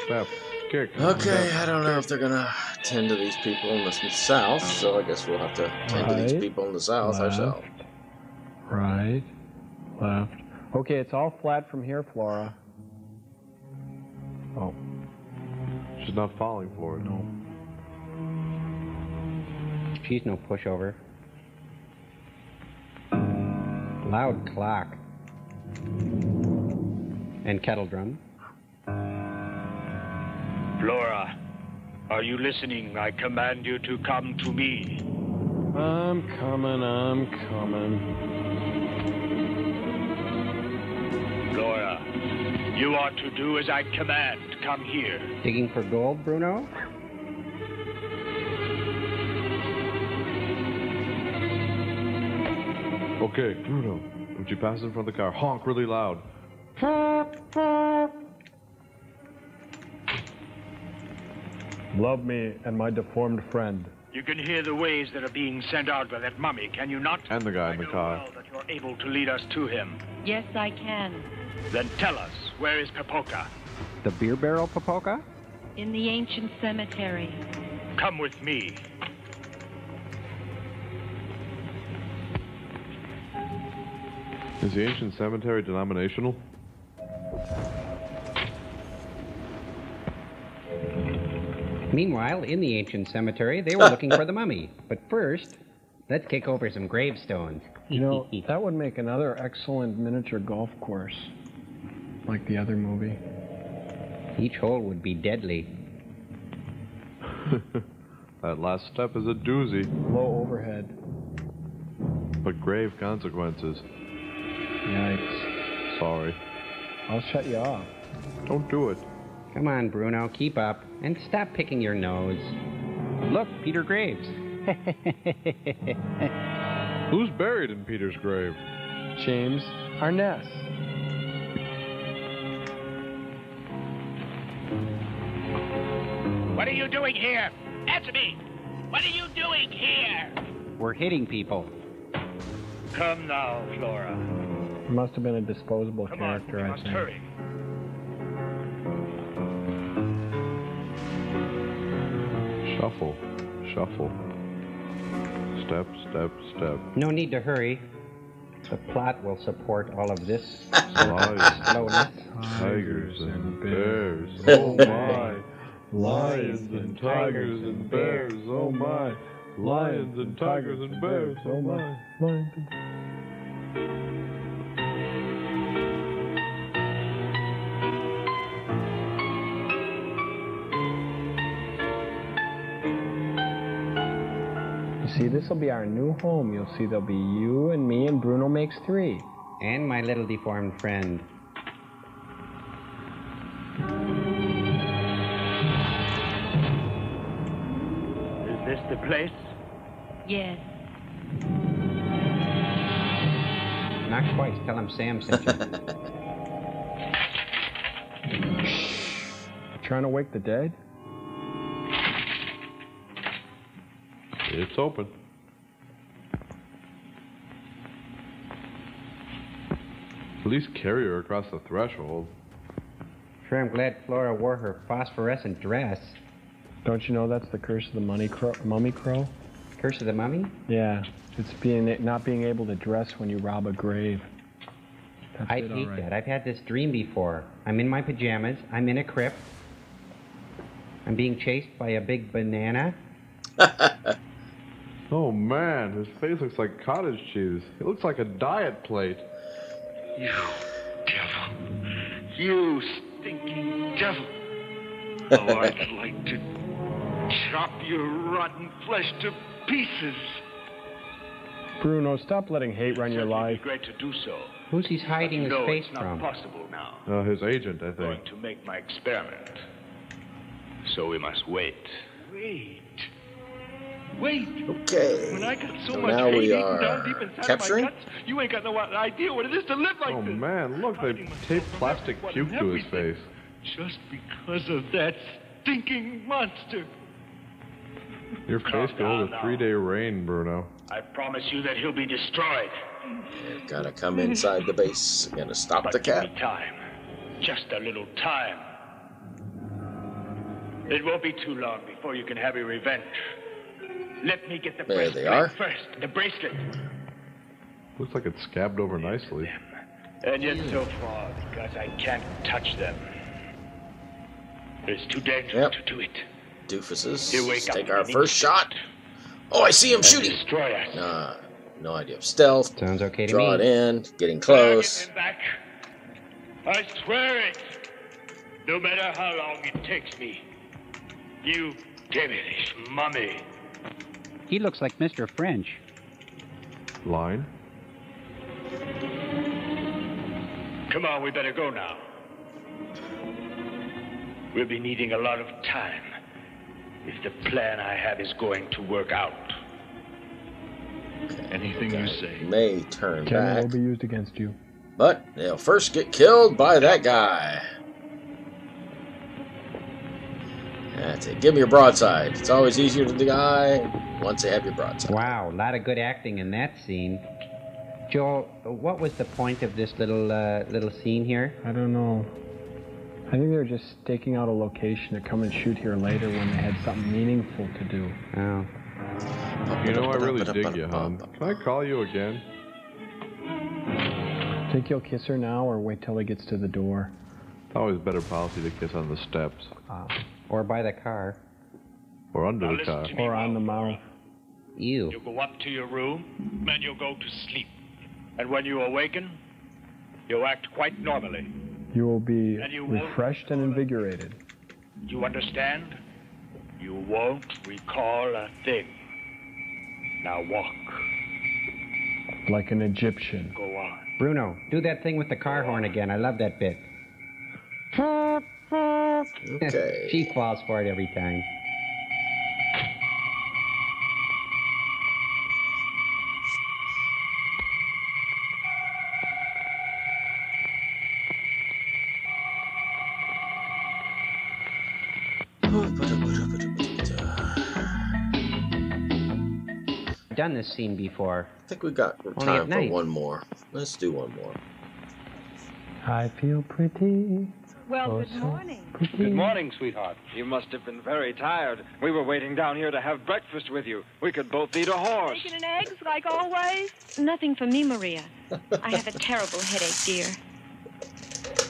Speaker 5: Step. Kick.
Speaker 1: Okay,
Speaker 5: Step.
Speaker 1: I don't know if they're gonna tend to these people in the south, so I guess we'll have to tend to these people in the south ourselves.
Speaker 5: Right. Left. Okay, it's all flat from here, Flora. Oh. She's not falling for it. No.
Speaker 7: She's no pushover. Loud clock. And kettle drum.
Speaker 18: Flora, are you listening? I command you to come to me.
Speaker 5: I'm coming.
Speaker 18: Flora, you ought to do as I command. Come here.
Speaker 7: Digging for gold, Bruno?
Speaker 5: Okay, Bruno, would you pass in front of the car? Honk really loud. Love me and my deformed friend.
Speaker 18: You can hear the waves that are being sent out by that mummy, can you not?
Speaker 5: And the guy in the car.
Speaker 18: Well that you're able to lead us to him.
Speaker 17: Yes, I can.
Speaker 18: Then tell us, where is Papoka?
Speaker 7: The beer barrel Papoka?
Speaker 17: In the ancient cemetery.
Speaker 18: Come with me.
Speaker 5: Is the ancient cemetery denominational?
Speaker 7: Meanwhile, in the ancient cemetery, they were looking for the mummy. But first, let's kick over some gravestones.
Speaker 5: You know, that would make another excellent miniature golf course. Like the other movie.
Speaker 7: Each hole would be deadly.
Speaker 5: That last step is a doozy. Low overhead. But grave consequences. Yikes. Sorry. I'll shut you off. Don't do it.
Speaker 7: Come on, Bruno, keep up. And stop picking your nose. Look, Peter Graves.
Speaker 5: Who's buried in Peter's grave? James Arness.
Speaker 18: What are you doing here? Answer me! What are you doing here?
Speaker 7: We're hitting people.
Speaker 18: Come now, Flora.
Speaker 5: Must have been a disposable character,
Speaker 18: I think. Hurry.
Speaker 5: Shuffle. Shuffle. Step, step, step.
Speaker 7: No need to hurry. The plot will support all of this.
Speaker 5: Lions, tigers, and bears. Oh my. Lions and tigers and bears. Oh my. Lions and tigers and bears. Oh my. Lions and... See, this will be our new home. You'll see there'll be you and me and Bruno makes 3.
Speaker 7: And my little deformed friend.
Speaker 18: the place?
Speaker 17: Yes.
Speaker 7: Knock twice. Tell him Sam sent you.
Speaker 5: Trying to wake the dead?
Speaker 12: It's open. At least carry her across the threshold.
Speaker 7: Sure, I'm glad Flora wore her phosphorescent dress.
Speaker 5: Don't you know that's the curse of the mummy crow?
Speaker 7: Curse of the mummy?
Speaker 5: Yeah, it's not being able to dress when you rob a grave.
Speaker 7: I hate that. I've had this dream before. I'm in my pajamas. I'm in a crypt. I'm being chased by a big banana.
Speaker 12: Oh man, his face looks like cottage cheese. It looks like a diet plate.
Speaker 18: You devil. You stinking devil. Oh, I'd like to chop your rotten flesh to pieces.
Speaker 5: Bruno, stop letting hate run your life.
Speaker 18: It'd be great to do so.
Speaker 7: Who's he's hiding his face
Speaker 18: it's not
Speaker 7: from?
Speaker 18: possible now.
Speaker 12: His agent, I
Speaker 18: I'm
Speaker 12: think.
Speaker 18: going to make my experiment. So we must wait. Wait.
Speaker 1: Okay.
Speaker 18: When I got so
Speaker 1: Now
Speaker 18: much hate
Speaker 1: we
Speaker 18: eaten
Speaker 1: are
Speaker 18: down deep inside
Speaker 1: capturing?
Speaker 18: my guts, you ain't got no idea what it is to live like
Speaker 12: Oh
Speaker 18: this.
Speaker 12: man, look, they taped plastic puke to his face.
Speaker 18: Just because of that stinking monster.
Speaker 12: Your face could hold a 3-day rain, Bruno.
Speaker 18: I promise you that he'll be destroyed.
Speaker 1: You're gonna come inside the base. Gonna stop
Speaker 18: But
Speaker 1: the
Speaker 18: give
Speaker 1: cap.
Speaker 18: me time. Just a little time. It won't be too long before you can have your revenge. Let me get the
Speaker 1: There they
Speaker 18: breastplate
Speaker 1: are.
Speaker 18: first. The bracelet.
Speaker 12: Looks like it's scabbed over nicely.
Speaker 18: And yet so far, because I can't touch them. It's too dangerous to do it.
Speaker 1: Doofuses.
Speaker 18: You wake
Speaker 1: Let's
Speaker 18: up
Speaker 1: take
Speaker 18: in
Speaker 1: our
Speaker 18: an
Speaker 1: first shot. Oh, I see him
Speaker 18: and
Speaker 1: shooting.
Speaker 18: destroy us.
Speaker 1: No idea of stealth.
Speaker 7: Sounds okay to
Speaker 1: Draw
Speaker 7: me.
Speaker 1: it in. Getting close.
Speaker 18: Get him back. I swear it. No matter how long it takes me. You devilish mummy.
Speaker 7: He looks like Mr. French.
Speaker 12: Line?
Speaker 18: Come on, we better go now. We'll be needing a lot of time if the plan I have is going to work out.
Speaker 21: Anything you say.
Speaker 1: May turn
Speaker 5: Camera
Speaker 1: back.
Speaker 5: will be used against you.
Speaker 1: But they'll first get killed by that guy. That's it. Give me your broadside. It's always easier to die once they have your broadside.
Speaker 7: Wow, a lot of good acting in that scene. Joel, what was the point of this little scene here?
Speaker 5: I don't know. I think they were just staking out a location to come and shoot here later when they had something meaningful to do.
Speaker 7: Oh.
Speaker 12: You know, I really dig you, hon. Can I call you again?
Speaker 5: Think you'll kiss her now or wait till he gets to the door?
Speaker 12: It's always better policy to kiss on the steps.
Speaker 7: Or by the car.
Speaker 12: Or under
Speaker 18: Now
Speaker 12: the
Speaker 18: listen
Speaker 12: car.
Speaker 18: to me,
Speaker 5: Or on the mouth.
Speaker 7: Ew.
Speaker 18: You go up to your room, and you'll go to sleep. And when you awaken, you act quite normally.
Speaker 5: You will be
Speaker 18: And you won't
Speaker 5: refreshed and invigorated.
Speaker 18: You understand? You won't recall a thing. Now walk.
Speaker 5: Like an Egyptian.
Speaker 18: Go on.
Speaker 7: Bruno, do that thing with the car horn again. I love that bit.
Speaker 1: Okay.
Speaker 7: She falls for it every time. Done this scene before.
Speaker 1: I think we got
Speaker 7: Only
Speaker 1: time
Speaker 7: at
Speaker 1: for
Speaker 7: night.
Speaker 1: one more. Let's do one more.
Speaker 5: I feel pretty.
Speaker 17: Well, good morning.
Speaker 2: Good morning, sweetheart. You must have been very tired. We were waiting down here to have breakfast with you. We could both eat a horse.
Speaker 17: Bacon and eggs, like always? Nothing for me, Maria. I have a terrible headache, dear.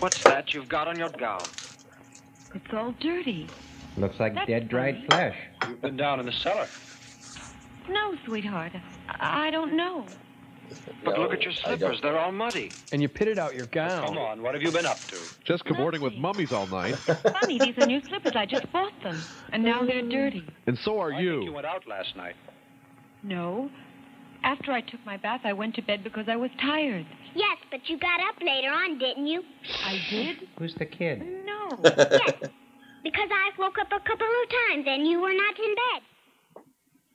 Speaker 2: What's that you've got on your gown?
Speaker 17: It's all dirty.
Speaker 7: Looks like
Speaker 17: That's
Speaker 7: dead, dried
Speaker 17: funny.
Speaker 7: flesh.
Speaker 2: You've been down in the cellar.
Speaker 17: No, sweetheart. I don't know.
Speaker 2: But
Speaker 1: No,
Speaker 2: look at your
Speaker 1: I don't.
Speaker 2: slippers. They're all muddy.
Speaker 5: And you pitted out your gown.
Speaker 2: Come on, what have you been up to?
Speaker 12: Just cavorting with mummies all night.
Speaker 17: Funny, these are new slippers. I just bought them. And now they're dirty.
Speaker 12: And so are
Speaker 2: I think you
Speaker 12: you.
Speaker 2: went out last night.
Speaker 17: No. After I took my bath, I went to bed because I was tired.
Speaker 22: Yes, but you got up later on, didn't you?
Speaker 17: I did?
Speaker 7: Who's the kid?
Speaker 17: No.
Speaker 22: Yes, because I woke up a couple of times and you were not in bed.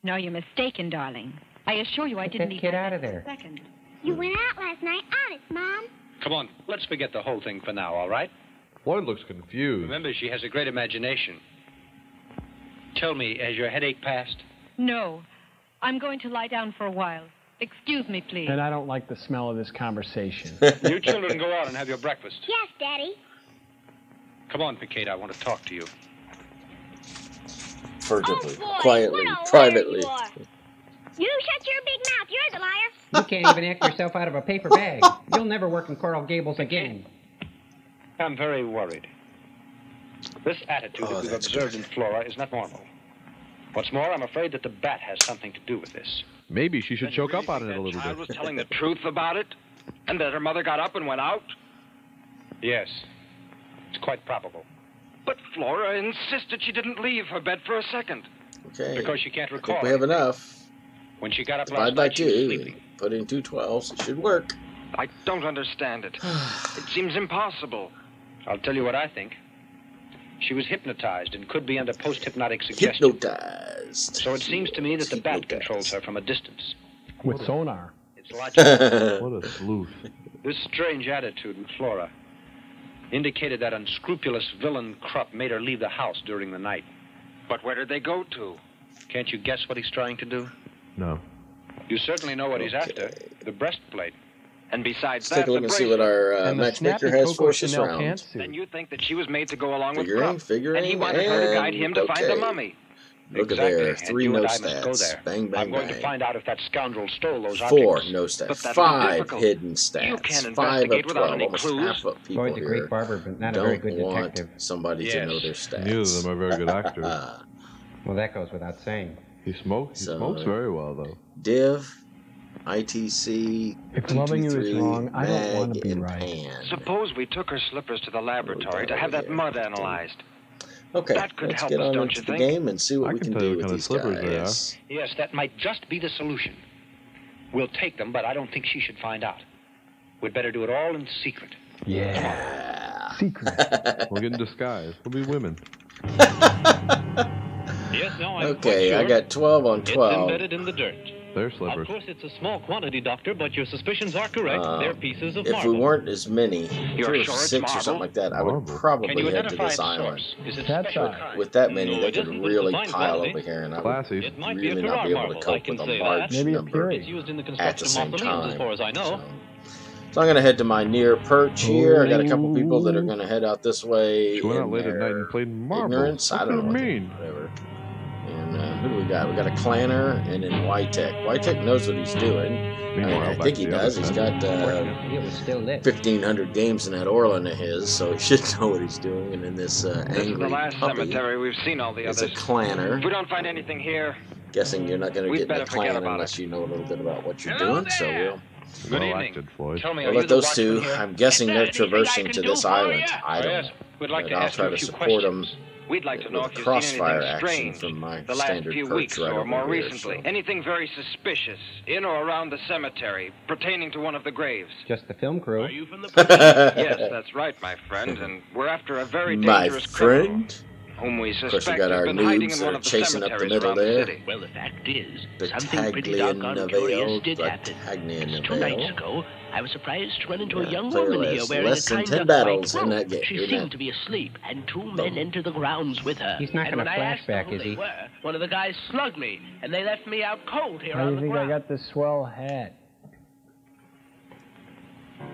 Speaker 17: No, you're mistaken, darling. I assure you I didn't
Speaker 7: that
Speaker 17: eat
Speaker 7: kid
Speaker 17: my
Speaker 7: out of
Speaker 17: breakfast
Speaker 7: there.
Speaker 17: a second.
Speaker 22: You went out last night. Honest, Mom.
Speaker 19: Come on, let's forget the whole thing for now, all right?
Speaker 12: Floyd looks confused.
Speaker 19: Remember, she has a great imagination. Tell me, has your headache passed?
Speaker 17: No. I'm going to lie down for a while. Excuse me, please.
Speaker 4: And I don't like the smell of this conversation.
Speaker 19: You children go out and have your breakfast.
Speaker 22: Yes, Daddy.
Speaker 19: Come on, Picade, I want to talk to you.
Speaker 1: Furtively,
Speaker 22: Oh, boy,
Speaker 1: quietly,
Speaker 22: what a
Speaker 1: privately.
Speaker 22: liar you are. You shut your big mouth. You're the liar.
Speaker 7: You can't even act yourself out of a paper bag. You'll never work in Coral Gables again.
Speaker 19: I'm very worried. This attitude that we've observed in Flora is not normal. What's more, I'm afraid that the bat has something to do with this.
Speaker 12: Maybe she should choke up on it a little
Speaker 2: Child
Speaker 12: bit.
Speaker 2: was telling the truth about it, and that her mother got up and went out.
Speaker 19: Yes, it's quite probable.
Speaker 2: But Flora insisted she didn't leave her bed for a second.
Speaker 1: Okay.
Speaker 19: Because she can't
Speaker 1: I
Speaker 19: recall.
Speaker 1: think we have enough.
Speaker 19: When she got up
Speaker 1: Divide
Speaker 19: last
Speaker 1: by
Speaker 19: night, she was
Speaker 1: 2.
Speaker 19: sleeping.
Speaker 1: Put in 2 12s. It should work.
Speaker 2: I don't understand it. It seems impossible.
Speaker 19: I'll tell you what I think. She was hypnotized and could be under post-hypnotic suggestion.
Speaker 1: Hypnotized.
Speaker 19: So it seems to me that the bat controls her from a distance.
Speaker 4: With sonar.
Speaker 19: It's logical.
Speaker 12: What a sleuth.
Speaker 19: This strange attitude in Flora indicated that unscrupulous villain Krupp made her leave the house during the night.
Speaker 2: But where did they go to?
Speaker 19: Can't you guess what he's trying to do?
Speaker 12: No.
Speaker 19: You certainly know what he's after. The breastplate.
Speaker 2: And besides
Speaker 1: Let's take a look and see what our matchmaker has for us this round.
Speaker 2: Then you think that she was made to go along with
Speaker 1: Figuring,
Speaker 2: Krupp,
Speaker 1: figuring,
Speaker 2: and he wanted her to guide him to find the
Speaker 1: okay.
Speaker 2: mummy.
Speaker 1: Look
Speaker 19: Exactly.
Speaker 1: at there.
Speaker 19: And
Speaker 1: 3
Speaker 19: you
Speaker 1: no
Speaker 19: and I must go
Speaker 1: stats.
Speaker 19: there.
Speaker 1: Bang, bang,
Speaker 19: I'm going
Speaker 1: bang.
Speaker 19: to find out if that scoundrel stole those
Speaker 1: 4
Speaker 19: objects.
Speaker 1: no
Speaker 2: But
Speaker 1: stats.
Speaker 2: that would be
Speaker 1: 5
Speaker 2: difficult.
Speaker 1: hidden
Speaker 2: You
Speaker 1: stats.
Speaker 2: can't
Speaker 1: 5 of
Speaker 2: investigate without
Speaker 1: 12.
Speaker 2: any
Speaker 1: Almost
Speaker 2: clues.
Speaker 1: half of people
Speaker 7: Floyd's a
Speaker 1: here
Speaker 7: great barber, but not a
Speaker 1: don't
Speaker 7: very good
Speaker 1: want
Speaker 7: detective.
Speaker 1: somebody to know their stats.
Speaker 12: Neither of them are very good actors.
Speaker 7: Well, that goes without saying.
Speaker 12: He smokes very well, though.
Speaker 1: Div, ITC,
Speaker 4: If loving you is
Speaker 1: 223,
Speaker 4: wrong, I don't want to
Speaker 1: mag,
Speaker 4: be
Speaker 1: and
Speaker 4: right.
Speaker 1: pan.
Speaker 2: Suppose we took her slippers to the laboratory to have that mud analyzed.
Speaker 1: Okay,
Speaker 2: That could
Speaker 1: let's
Speaker 2: help
Speaker 1: get
Speaker 2: us,
Speaker 1: on
Speaker 2: don't
Speaker 1: into
Speaker 2: you
Speaker 1: the
Speaker 2: think?
Speaker 1: game and see what
Speaker 12: I
Speaker 1: we
Speaker 12: can
Speaker 1: can
Speaker 12: tell you
Speaker 1: do
Speaker 12: what
Speaker 1: with
Speaker 12: kind of
Speaker 1: these
Speaker 12: slippers they are.
Speaker 1: guys.
Speaker 19: Yes, that might just be the solution. We'll take them, but I don't think she should find out. We'd better do it all in secret.
Speaker 4: Yeah. Secret.
Speaker 12: We'll get in disguise. We'll be women.
Speaker 15: Yes, no, I'm
Speaker 1: Okay,
Speaker 15: quite
Speaker 1: I
Speaker 15: sure.
Speaker 1: got 12 on
Speaker 15: It's
Speaker 1: 12.
Speaker 15: embedded in the dirt.
Speaker 12: They're
Speaker 15: Of
Speaker 12: slippers.
Speaker 15: course, it's a small quantity, Doctor, but your suspicions are correct. They're pieces of
Speaker 1: If
Speaker 15: marble.
Speaker 1: we weren't as many,
Speaker 2: You're
Speaker 1: if
Speaker 2: sure
Speaker 1: we were
Speaker 2: it's
Speaker 1: 6 or
Speaker 2: marble?
Speaker 1: something like that, I would
Speaker 12: Marble.
Speaker 19: Can
Speaker 1: probably
Speaker 19: you
Speaker 1: head to
Speaker 19: identify
Speaker 1: this
Speaker 19: its
Speaker 1: island.
Speaker 19: source? Is it
Speaker 4: That's
Speaker 19: special
Speaker 4: right.
Speaker 19: kind?
Speaker 1: With that many,
Speaker 15: No,
Speaker 1: they
Speaker 15: it
Speaker 1: could
Speaker 15: isn't, but it's
Speaker 1: really
Speaker 15: a fine
Speaker 1: pile
Speaker 15: quality.
Speaker 1: over here, and I
Speaker 12: Classy.
Speaker 1: would
Speaker 15: It might be a
Speaker 1: really not
Speaker 15: Carrara
Speaker 1: be able
Speaker 15: marble,
Speaker 1: to
Speaker 15: I
Speaker 1: cope
Speaker 15: can
Speaker 1: with a
Speaker 15: say that.
Speaker 1: large
Speaker 4: Maybe a
Speaker 1: number
Speaker 4: Puri.
Speaker 15: It's used in the
Speaker 1: at the
Speaker 15: construction of
Speaker 1: same
Speaker 15: mausoleums,
Speaker 1: time.
Speaker 15: as far as I know.
Speaker 1: So I'm going to head to my near perch here. I got a couple people that are going to head out this way.
Speaker 12: She went out
Speaker 1: in
Speaker 12: late at night
Speaker 1: their
Speaker 12: and played marbles.
Speaker 1: Ignorance? I
Speaker 12: What
Speaker 1: don't
Speaker 12: does
Speaker 1: know.
Speaker 12: it
Speaker 1: What
Speaker 12: mean?
Speaker 1: Whatever. And who do we got? We got a Clanner and then Wytech. Wytech knows what he's doing.
Speaker 12: Meanwhile,
Speaker 1: I
Speaker 12: back
Speaker 1: think
Speaker 12: to
Speaker 1: he
Speaker 12: the other
Speaker 1: does. He's
Speaker 12: side.
Speaker 1: got
Speaker 7: Fortunately, it was still lit.
Speaker 1: 1,500 games in that Orland of his, so he should know what he's doing. And then this
Speaker 2: This is the
Speaker 1: angry
Speaker 2: last
Speaker 1: puppy
Speaker 2: cemetery. We've seen all the
Speaker 1: is a
Speaker 2: others.
Speaker 1: Clanner.
Speaker 2: If we don't find anything here,
Speaker 1: Guessing you're not going to
Speaker 2: We'd
Speaker 1: get in a
Speaker 2: better forget
Speaker 1: clan
Speaker 2: about
Speaker 1: unless you know a little bit about what you're
Speaker 2: Hello
Speaker 1: doing. So
Speaker 2: there.
Speaker 1: we'll
Speaker 19: Good
Speaker 12: Well
Speaker 19: evening.
Speaker 12: acted, Floyd.
Speaker 19: Tell me,
Speaker 1: we'll
Speaker 19: are you
Speaker 1: let
Speaker 19: the
Speaker 1: those two.
Speaker 19: watchman here?
Speaker 1: I'm guessing
Speaker 19: Is
Speaker 1: they're
Speaker 19: there anything I
Speaker 1: traversing
Speaker 19: can
Speaker 1: to
Speaker 19: do
Speaker 1: this
Speaker 19: for
Speaker 1: island.
Speaker 19: you?
Speaker 1: I don't
Speaker 19: Yes,
Speaker 1: know.
Speaker 19: we'd like
Speaker 1: But
Speaker 19: to
Speaker 1: I'll
Speaker 19: ask
Speaker 1: try
Speaker 19: you
Speaker 1: to
Speaker 19: a few
Speaker 1: support them
Speaker 19: questions.
Speaker 2: we'd like to know
Speaker 1: with
Speaker 2: if you've seen
Speaker 1: crossfire
Speaker 2: anything
Speaker 1: action
Speaker 2: strange
Speaker 1: from my
Speaker 2: the last
Speaker 1: standard
Speaker 2: few
Speaker 1: perch
Speaker 2: weeks
Speaker 1: right
Speaker 2: or
Speaker 1: over
Speaker 2: more
Speaker 1: here,
Speaker 2: recently.
Speaker 1: so.
Speaker 2: Anything very suspicious in or around the cemetery pertaining to one of the graves.
Speaker 7: Just the film crew.
Speaker 2: Yes, that's right, my friend, and we're after a very
Speaker 1: My
Speaker 2: dangerous criminal
Speaker 1: friend.
Speaker 2: whom we
Speaker 1: Of course,
Speaker 2: suspect
Speaker 1: we got
Speaker 2: has
Speaker 1: our
Speaker 2: been hiding
Speaker 1: noobs
Speaker 2: in
Speaker 1: that
Speaker 2: one
Speaker 1: are
Speaker 2: of the
Speaker 1: chasing up the
Speaker 2: cemeteries
Speaker 1: middle
Speaker 2: around the
Speaker 1: there.
Speaker 2: city.
Speaker 11: Well, the fact is,
Speaker 1: The
Speaker 11: something pretty doggone curious did happen. 2 nights ago, I was surprised to run into a young
Speaker 1: player
Speaker 11: woman here
Speaker 1: has
Speaker 11: wearing a
Speaker 1: less than
Speaker 11: kind
Speaker 1: 10
Speaker 11: of
Speaker 1: battles
Speaker 11: white
Speaker 1: in that
Speaker 11: robe.
Speaker 1: game,
Speaker 11: She
Speaker 1: in
Speaker 11: seemed
Speaker 1: that-
Speaker 11: to be asleep, and 2 men entered the grounds with her.
Speaker 7: He's not
Speaker 11: And
Speaker 7: gonna
Speaker 11: when I asked
Speaker 7: flashback,
Speaker 11: who
Speaker 7: is
Speaker 11: they
Speaker 7: he?
Speaker 11: were, one of the guys slugged me, and they left me out cold here
Speaker 4: How do
Speaker 11: on
Speaker 4: you
Speaker 11: the
Speaker 4: think I
Speaker 11: ground.
Speaker 4: got this swell hat?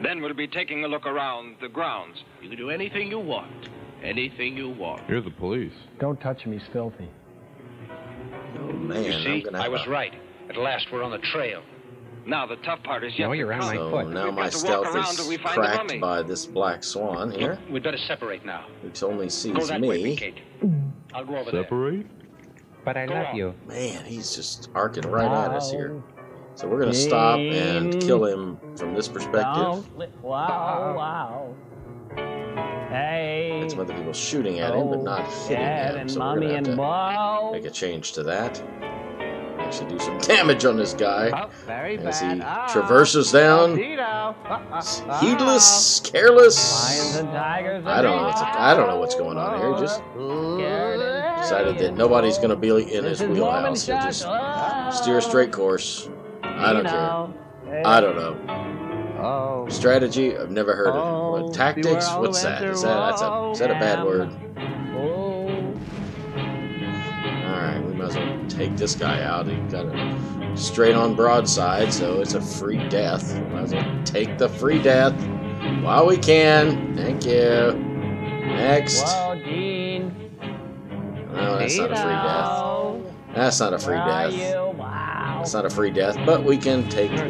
Speaker 2: Then we'll be taking a look around the grounds.
Speaker 11: You can do anything you want. Anything you want.
Speaker 12: Here's the police.
Speaker 4: Don't touch him, he's filthy.
Speaker 1: Oh, man,
Speaker 19: You see,
Speaker 1: I'm gonna
Speaker 19: I
Speaker 1: have
Speaker 19: was
Speaker 1: a-
Speaker 19: right. At last, we're on the trail.
Speaker 2: Now the tough part is yet
Speaker 7: No,
Speaker 2: to
Speaker 7: you're on
Speaker 2: come.
Speaker 7: my
Speaker 1: So
Speaker 7: foot.
Speaker 1: now
Speaker 2: We've
Speaker 1: my
Speaker 2: got to walk
Speaker 1: stealth
Speaker 2: around till
Speaker 1: is
Speaker 2: we find the
Speaker 1: cracked
Speaker 2: mummy.
Speaker 1: by this black swan here,
Speaker 19: Look, we'd better separate now.
Speaker 1: which only
Speaker 19: Go
Speaker 1: sees
Speaker 19: that way,
Speaker 1: me.
Speaker 19: Kate. I'll go over there.
Speaker 12: Separate?
Speaker 7: But I
Speaker 19: Go
Speaker 7: love
Speaker 19: on.
Speaker 7: you.
Speaker 1: Man, he's just arcing right at us here. So we're going to stop and kill him from this perspective.
Speaker 3: Wow. Hey.
Speaker 1: Get some other people shooting at him, but not hitting
Speaker 3: Dad
Speaker 1: him.
Speaker 3: and
Speaker 1: So we're
Speaker 3: Mommy
Speaker 1: going
Speaker 3: and
Speaker 1: to have
Speaker 3: Bo.
Speaker 1: to make a change to that. Actually do some damage on this guy
Speaker 3: Oh, very
Speaker 1: as he
Speaker 3: bad.
Speaker 1: traverses down. Heedless, careless.
Speaker 3: Lions and tigers.
Speaker 1: I don't know what's going on here. Just
Speaker 3: Scared and
Speaker 1: decided that nobody's going to be in his wheelhouse. He'll just steer a straight course. I don't care. I don't know. Strategy, I've never heard of. What, tactics, what's that? Is that a bad word? Alright, we might as well take this guy out. He got a straight on broadside, so it's a free death. We might as well take the free death while we can. Thank you. Next.
Speaker 4: Well, Dean.
Speaker 1: No, that's not a free death. That's not a free death.
Speaker 4: Wow.
Speaker 1: It's not a free death, but we can take the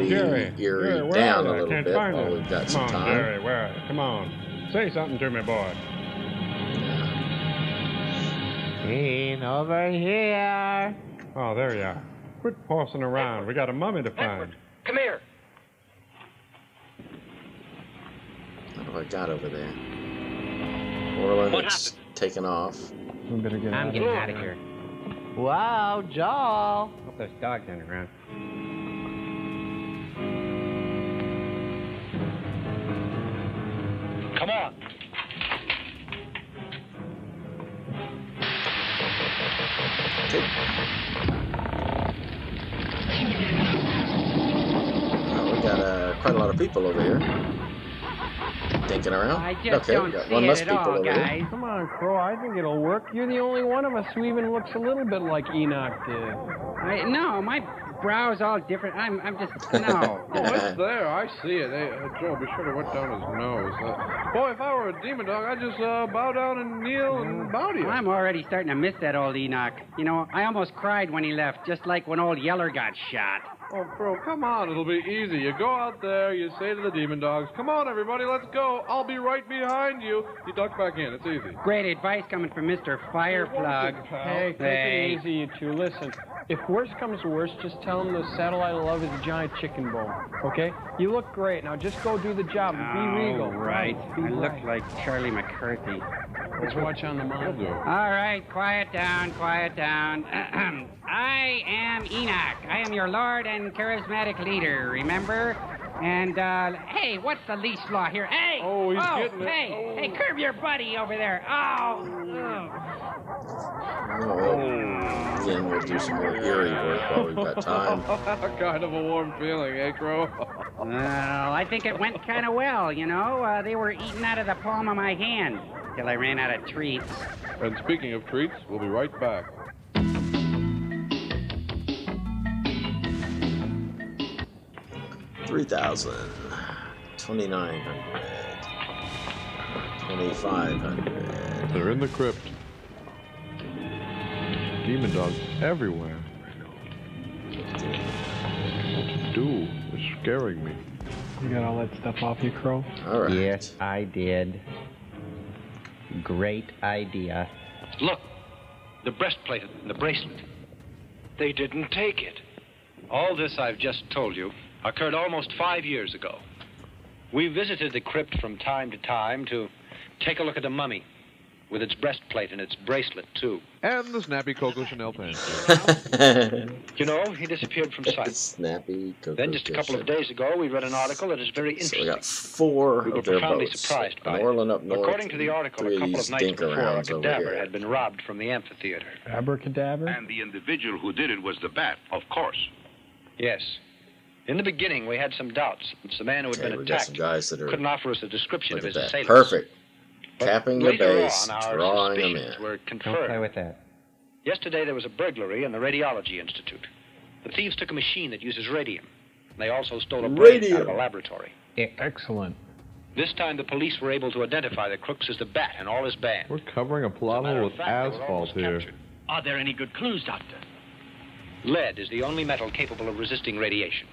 Speaker 1: Erie down a little bit while we've got some time.
Speaker 5: Jerry, where are you? Come on. Say something to me, boy.
Speaker 3: Dean, over here.
Speaker 5: Oh, there you are. Quit horsing around. We got a mummy to find.
Speaker 2: Come here.
Speaker 1: What do I got over there? Orland, it's taken off.
Speaker 14: I'm getting
Speaker 7: out of here.
Speaker 3: Wow, Joel.
Speaker 7: Hope there's dogs underground.
Speaker 18: Come on.
Speaker 1: Well, we got quite a lot of people over here. Thinking around.
Speaker 7: I just
Speaker 1: okay,
Speaker 7: don't
Speaker 1: we got
Speaker 7: see
Speaker 1: one
Speaker 7: it
Speaker 1: less
Speaker 7: at
Speaker 1: people
Speaker 7: all,
Speaker 1: over
Speaker 7: guys.
Speaker 1: here.
Speaker 4: Come on, Crow. I think it'll work. You're the only one of us who even looks a little bit like Enoch did.
Speaker 7: No, my brow's all different. I'm just, no.
Speaker 6: Oh, it's there. I see it. Hey, Joe, be sure to wet down his nose. Boy, if I were a demon dog, I'd just bow down and kneel and bow to you.
Speaker 7: I'm already starting to miss that old Enoch. You know, I almost cried when he left, just like when old Yeller got shot.
Speaker 6: Oh, Crow, come on. It'll be easy. You go out there, you say to the demon dogs, come on, everybody, let's go. I'll be right behind you. You duck back in. It's easy.
Speaker 7: Great advice coming from Mr. Fireplug.
Speaker 4: Hey, take it easy, you two. Listen, if worst comes to worst, just tell him the satellite of love is a giant chicken bone, okay? You look great. Now just go do the job. Be regal.
Speaker 7: Right.
Speaker 4: Be
Speaker 7: I look
Speaker 4: right.
Speaker 7: like Charlie McCarthy.
Speaker 4: Let's watch on the monitor.
Speaker 7: All right, quiet down, quiet down. I am Enoch. I am your lord and charismatic leader, remember? And, hey, what's the leash law here? Hey!
Speaker 6: Oh, he's getting it.
Speaker 7: Hey, curb your buddy over there. Oh!
Speaker 1: Again, we'll do some more Erie work while we've got time.
Speaker 6: Kind of a warm feeling, eh, Crow?
Speaker 7: Well, I think it went kind of well, you know. They were eating out of the palm of my hand till I ran out of treats.
Speaker 6: And speaking of treats, we'll be right back.
Speaker 1: 3,000, 2,900, 2,500.
Speaker 12: They're in the crypt. Demon dogs everywhere. What to do? They're scaring me.
Speaker 4: You got all that stuff off you, Crow?
Speaker 1: All right.
Speaker 7: Yes, I did. Great idea.
Speaker 19: Look, the breastplate and the bracelet.
Speaker 2: They didn't take it.
Speaker 19: All this I've just told you occurred almost 5 years ago. We visited the crypt from time to time to take a look at the mummy, with its breastplate and its bracelet, too.
Speaker 6: And the snappy Coco Chanel pants.
Speaker 19: You know, he disappeared from sight.
Speaker 1: Snappy Coco
Speaker 19: Then just a couple of days ago, we read an article that is very interesting.
Speaker 1: So we got 4
Speaker 19: We were
Speaker 1: of their
Speaker 19: profoundly
Speaker 1: boats.
Speaker 19: surprised by
Speaker 1: Orland
Speaker 19: it.
Speaker 1: up north.
Speaker 19: According to the article,
Speaker 1: 3
Speaker 19: a
Speaker 1: of
Speaker 19: couple
Speaker 1: these
Speaker 19: of nights before, a
Speaker 1: dink-arounds over
Speaker 19: cadaver
Speaker 1: here.
Speaker 19: had been robbed from the amphitheater.
Speaker 4: Abracadabra?
Speaker 16: And the individual who did it was the bat, of course.
Speaker 19: Yes. In the beginning, we had some doubts. It's the man who had
Speaker 1: Okay,
Speaker 19: been
Speaker 1: we got
Speaker 19: attacked
Speaker 1: some guys that are.
Speaker 19: couldn't offer us a description
Speaker 1: Look
Speaker 19: of
Speaker 1: at
Speaker 19: his
Speaker 1: that.
Speaker 19: assailants.
Speaker 1: Perfect.
Speaker 19: But
Speaker 1: Capping the
Speaker 19: later
Speaker 1: base,
Speaker 19: on, our
Speaker 1: drawing them
Speaker 19: suspicions
Speaker 1: in.
Speaker 19: were
Speaker 7: Don't play
Speaker 19: confirmed.
Speaker 7: with that.
Speaker 19: Yesterday, there was a burglary in the Radiology Institute. The thieves took a machine that uses radium. They also stole a brain out of a laboratory.
Speaker 4: Excellent.
Speaker 19: This time, the police were able to identify the crooks as the Bat and all his band.
Speaker 12: We're covering a plot hole with asphalt here.
Speaker 10: Are there any good clues, Doctor?
Speaker 19: Lead is the only metal capable of resisting radiation.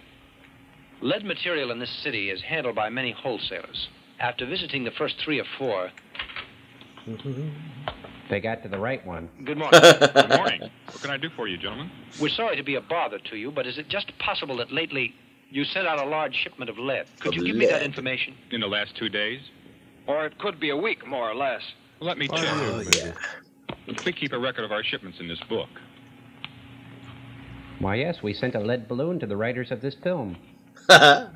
Speaker 19: Lead material in this city is handled by many wholesalers. After visiting the first 3 or 4...
Speaker 7: They got to the right one.
Speaker 19: Good morning.
Speaker 9: Good morning. What can I do for you, gentlemen?
Speaker 19: We're sorry to be a bother to you, but is it just possible that lately you sent out a large shipment of lead? Could you give me that information?
Speaker 9: In the last 2 days?
Speaker 2: Or it could be a week, more or less.
Speaker 9: Let me check.
Speaker 1: Yeah.
Speaker 9: We keep a record of our shipments in this book.
Speaker 7: Why, yes, we sent a lead balloon to the writers of this film.
Speaker 9: Yes,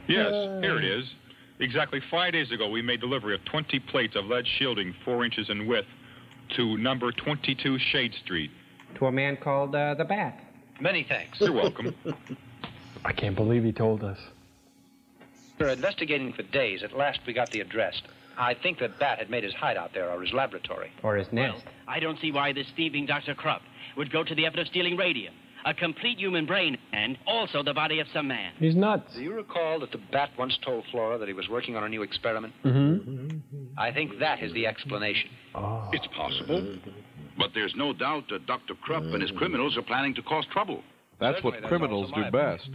Speaker 9: here it is. Exactly 5 days ago, we made delivery of 20 plates of lead shielding 4 inches in width,
Speaker 8: to number 22 Shade Street.
Speaker 14: To a man called the Bat.
Speaker 19: Many thanks.
Speaker 8: You're welcome.
Speaker 4: I can't believe he told us.
Speaker 19: We're investigating for days. At last we got the address. I think that Bat had made his hideout there, or his laboratory.
Speaker 14: Or his nest.
Speaker 13: Well, I don't see why this thieving Dr. Krupp would go to the effort of stealing radium, a complete human brain, and also the body of some man.
Speaker 4: He's nuts.
Speaker 19: Do you recall that the Bat once told Flora that he was working on a new experiment?
Speaker 4: Mm-hmm.
Speaker 19: I think that is the explanation.
Speaker 4: Oh.
Speaker 16: It's possible. But there's no doubt that Dr. Krupp and his criminals are planning to cause trouble.
Speaker 5: That's what criminals do best.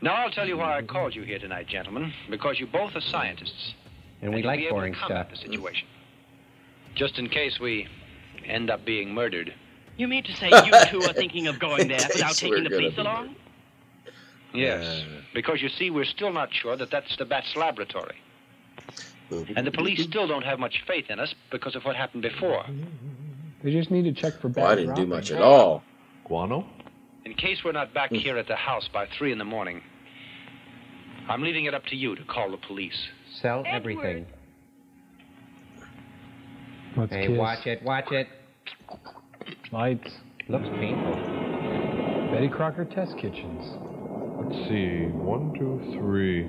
Speaker 19: Now, I'll tell you why I called you here tonight, gentlemen. Because you both are scientists.
Speaker 14: And we
Speaker 19: you'll
Speaker 14: like
Speaker 19: be able
Speaker 14: boring
Speaker 19: to combat
Speaker 14: stuff.
Speaker 19: the situation. Just in case we end up being murdered.
Speaker 13: You mean to say you two are thinking of going there without taking the police along?
Speaker 19: Yes, because you see, we're still not sure that that's the Bat's laboratory. And the police still don't have much faith in us because of what happened before.
Speaker 4: They just need to check for bad
Speaker 1: Well, I didn't do
Speaker 4: dropping.
Speaker 1: much at all.
Speaker 5: Guano?
Speaker 19: In case we're not back here at the house by 3 in the morning, I'm leaving it up to you to call the police.
Speaker 14: Sell everything.
Speaker 4: Let's
Speaker 14: Hey,
Speaker 4: kiss.
Speaker 14: watch it, watch it.
Speaker 4: Lights.
Speaker 14: Looks painful.
Speaker 4: Betty Crocker Test Kitchens.
Speaker 5: Let's see. 1, 2, 3.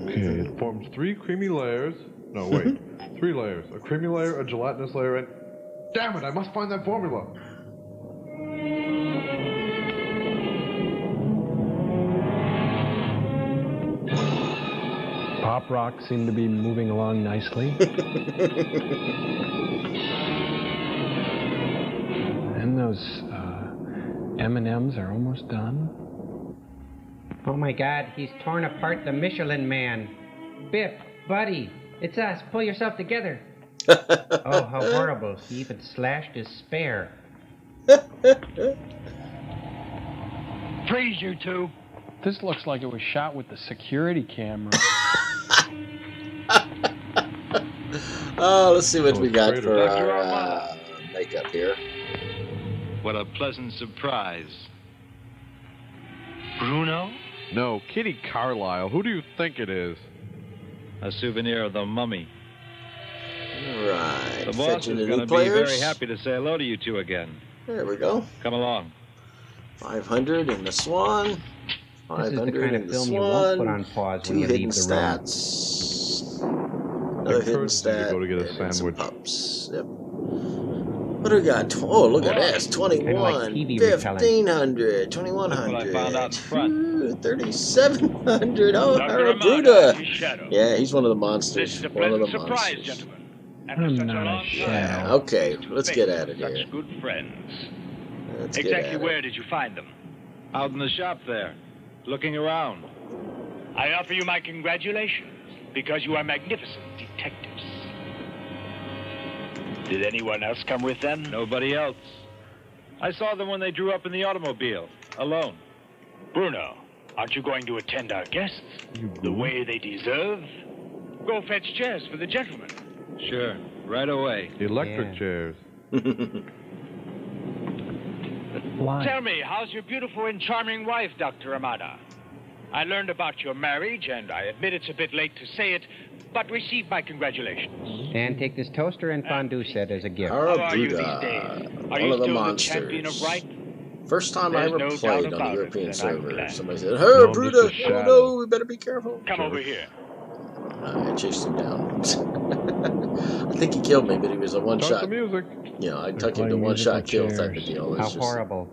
Speaker 5: Okay, it forms 3 creamy layers. No, wait. 3 layers. A creamy layer, a gelatinous layer, and... Damn it, I must find that formula.
Speaker 4: Pop rocks seem to be moving along nicely. And those M&Ms are almost done.
Speaker 14: Oh my God, he's torn apart the Michelin Man. Bip, buddy, it's us. Pull yourself together. Oh, how horrible. He even slashed his spare.
Speaker 4: Freeze, you two. This looks like it was shot with the security camera.
Speaker 1: Oh, let's see what we got for our makeup here.
Speaker 21: What a pleasant surprise.
Speaker 8: Bruno?
Speaker 5: No, Kitty Carlisle. Who do you think it is?
Speaker 21: A souvenir of the mummy.
Speaker 1: Right.
Speaker 21: The boss is going to be very happy to say hello to you two again.
Speaker 1: There we go.
Speaker 21: Come along.
Speaker 1: 500 in the Swan. 500
Speaker 14: This is the kind
Speaker 1: in
Speaker 14: of
Speaker 1: the
Speaker 14: film
Speaker 1: Swan.
Speaker 14: you won't put on pause
Speaker 1: 2
Speaker 14: when you
Speaker 1: hidden
Speaker 14: leave the room.
Speaker 1: stats. Another hidden stat.
Speaker 5: Go to get a
Speaker 1: and some
Speaker 5: sandwich.
Speaker 1: pups. Yep. What do we got? Oh, look at this. 21,
Speaker 14: Kinda like TV
Speaker 1: 1500, 2100,
Speaker 21: Look what I found out front.
Speaker 1: 3700. Oh,
Speaker 18: Dr.
Speaker 1: Buddha.
Speaker 18: His shadow.
Speaker 1: Yeah, he's one of the monsters.
Speaker 18: This is a
Speaker 1: One of the
Speaker 18: pleasant surprise,
Speaker 1: monsters.
Speaker 18: gentlemen.
Speaker 4: I'm
Speaker 18: After such a
Speaker 4: not a
Speaker 18: long
Speaker 4: shadow.
Speaker 18: time,
Speaker 1: Okay, let's get at it
Speaker 18: such
Speaker 1: here.
Speaker 18: good friends.
Speaker 1: Let's get
Speaker 18: Exactly
Speaker 1: at
Speaker 18: where
Speaker 1: it.
Speaker 18: did you find them?
Speaker 21: Out in the shop there, looking around.
Speaker 18: I offer you my congratulations because you are magnificent detectives. Did anyone else come with them?
Speaker 21: Nobody else. I saw them when they drew up in the automobile, alone.
Speaker 18: Bruno, aren't you going to attend our guests the way they deserve? Go fetch chairs for the gentlemen.
Speaker 21: Sure, right away.
Speaker 5: Electric chairs.
Speaker 18: Tell me, how's your beautiful and charming wife, Dr. Amada? I learned about your marriage, and I admit it's a bit late to say it, but receive my congratulations.
Speaker 14: And take this toaster and fondue set as a gift.
Speaker 18: How are you these days? Are
Speaker 1: One
Speaker 18: you
Speaker 1: of the
Speaker 18: still the champion of
Speaker 1: monsters.
Speaker 18: right?
Speaker 1: First time I
Speaker 18: There's
Speaker 1: ever
Speaker 18: no doubt
Speaker 1: played on
Speaker 18: about
Speaker 1: a
Speaker 18: it,
Speaker 1: European
Speaker 18: and I'm
Speaker 1: server.
Speaker 18: glad.
Speaker 1: Somebody said, "Hey,
Speaker 5: No, I'm
Speaker 1: Bruta,
Speaker 5: just a
Speaker 1: oh
Speaker 5: shadow.
Speaker 1: no, we better be careful."
Speaker 18: Come over here.
Speaker 1: I chased him down. I think he killed me, but he was a one
Speaker 5: Start
Speaker 1: shot.
Speaker 5: the music.
Speaker 1: You know, I took him to one shot kill type of deal. It's
Speaker 14: How
Speaker 1: just,
Speaker 14: horrible.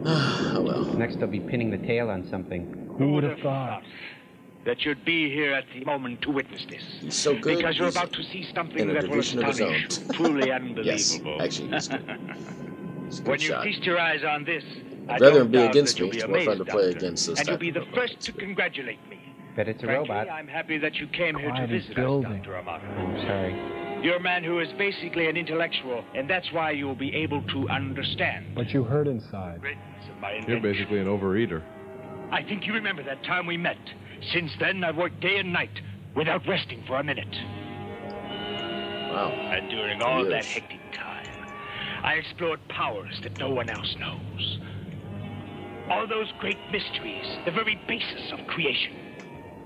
Speaker 1: oh well.
Speaker 14: Next they'll be pinning the tail on something.
Speaker 4: Who would have thought?
Speaker 18: That you'd be here at the moment to witness this.
Speaker 1: He's so good.
Speaker 18: Because you're
Speaker 1: he's
Speaker 18: about to see something
Speaker 1: in a
Speaker 18: that will
Speaker 1: division of his own.
Speaker 18: astonish you. Truly unbelievable.
Speaker 1: Yes, actually, he's good. He's a good
Speaker 18: When you
Speaker 1: shot.
Speaker 18: feast your eyes on this,
Speaker 1: I'd
Speaker 18: I
Speaker 1: rather
Speaker 18: don't
Speaker 1: him be
Speaker 18: doubt
Speaker 1: against
Speaker 18: that
Speaker 1: me.
Speaker 18: you'll be
Speaker 1: It's more fun to
Speaker 18: amazed,
Speaker 1: play
Speaker 18: Doctor.
Speaker 1: against this
Speaker 18: And you'll
Speaker 1: type
Speaker 18: be
Speaker 1: of
Speaker 18: the
Speaker 1: opponent.
Speaker 18: first to congratulate me.
Speaker 14: Bet it's a
Speaker 18: Frankly,
Speaker 14: robot.
Speaker 18: I'm happy that you came here to
Speaker 4: Quiet
Speaker 18: visit us,
Speaker 4: building.
Speaker 18: Dr. Amada.
Speaker 14: I'm sorry.
Speaker 18: You're a man who is basically an intellectual, and that's why you'll be able to understand.
Speaker 4: What you heard inside.
Speaker 18: Greatness of my
Speaker 5: You're
Speaker 18: invention.
Speaker 5: basically an overeater.
Speaker 18: I think you remember that time we met. Since then, I've worked day and night without resting for a minute.
Speaker 1: Wow.
Speaker 18: And during all that
Speaker 1: Years.
Speaker 18: hectic time, I explored powers that no one else knows. All those great mysteries, the very basis of creation.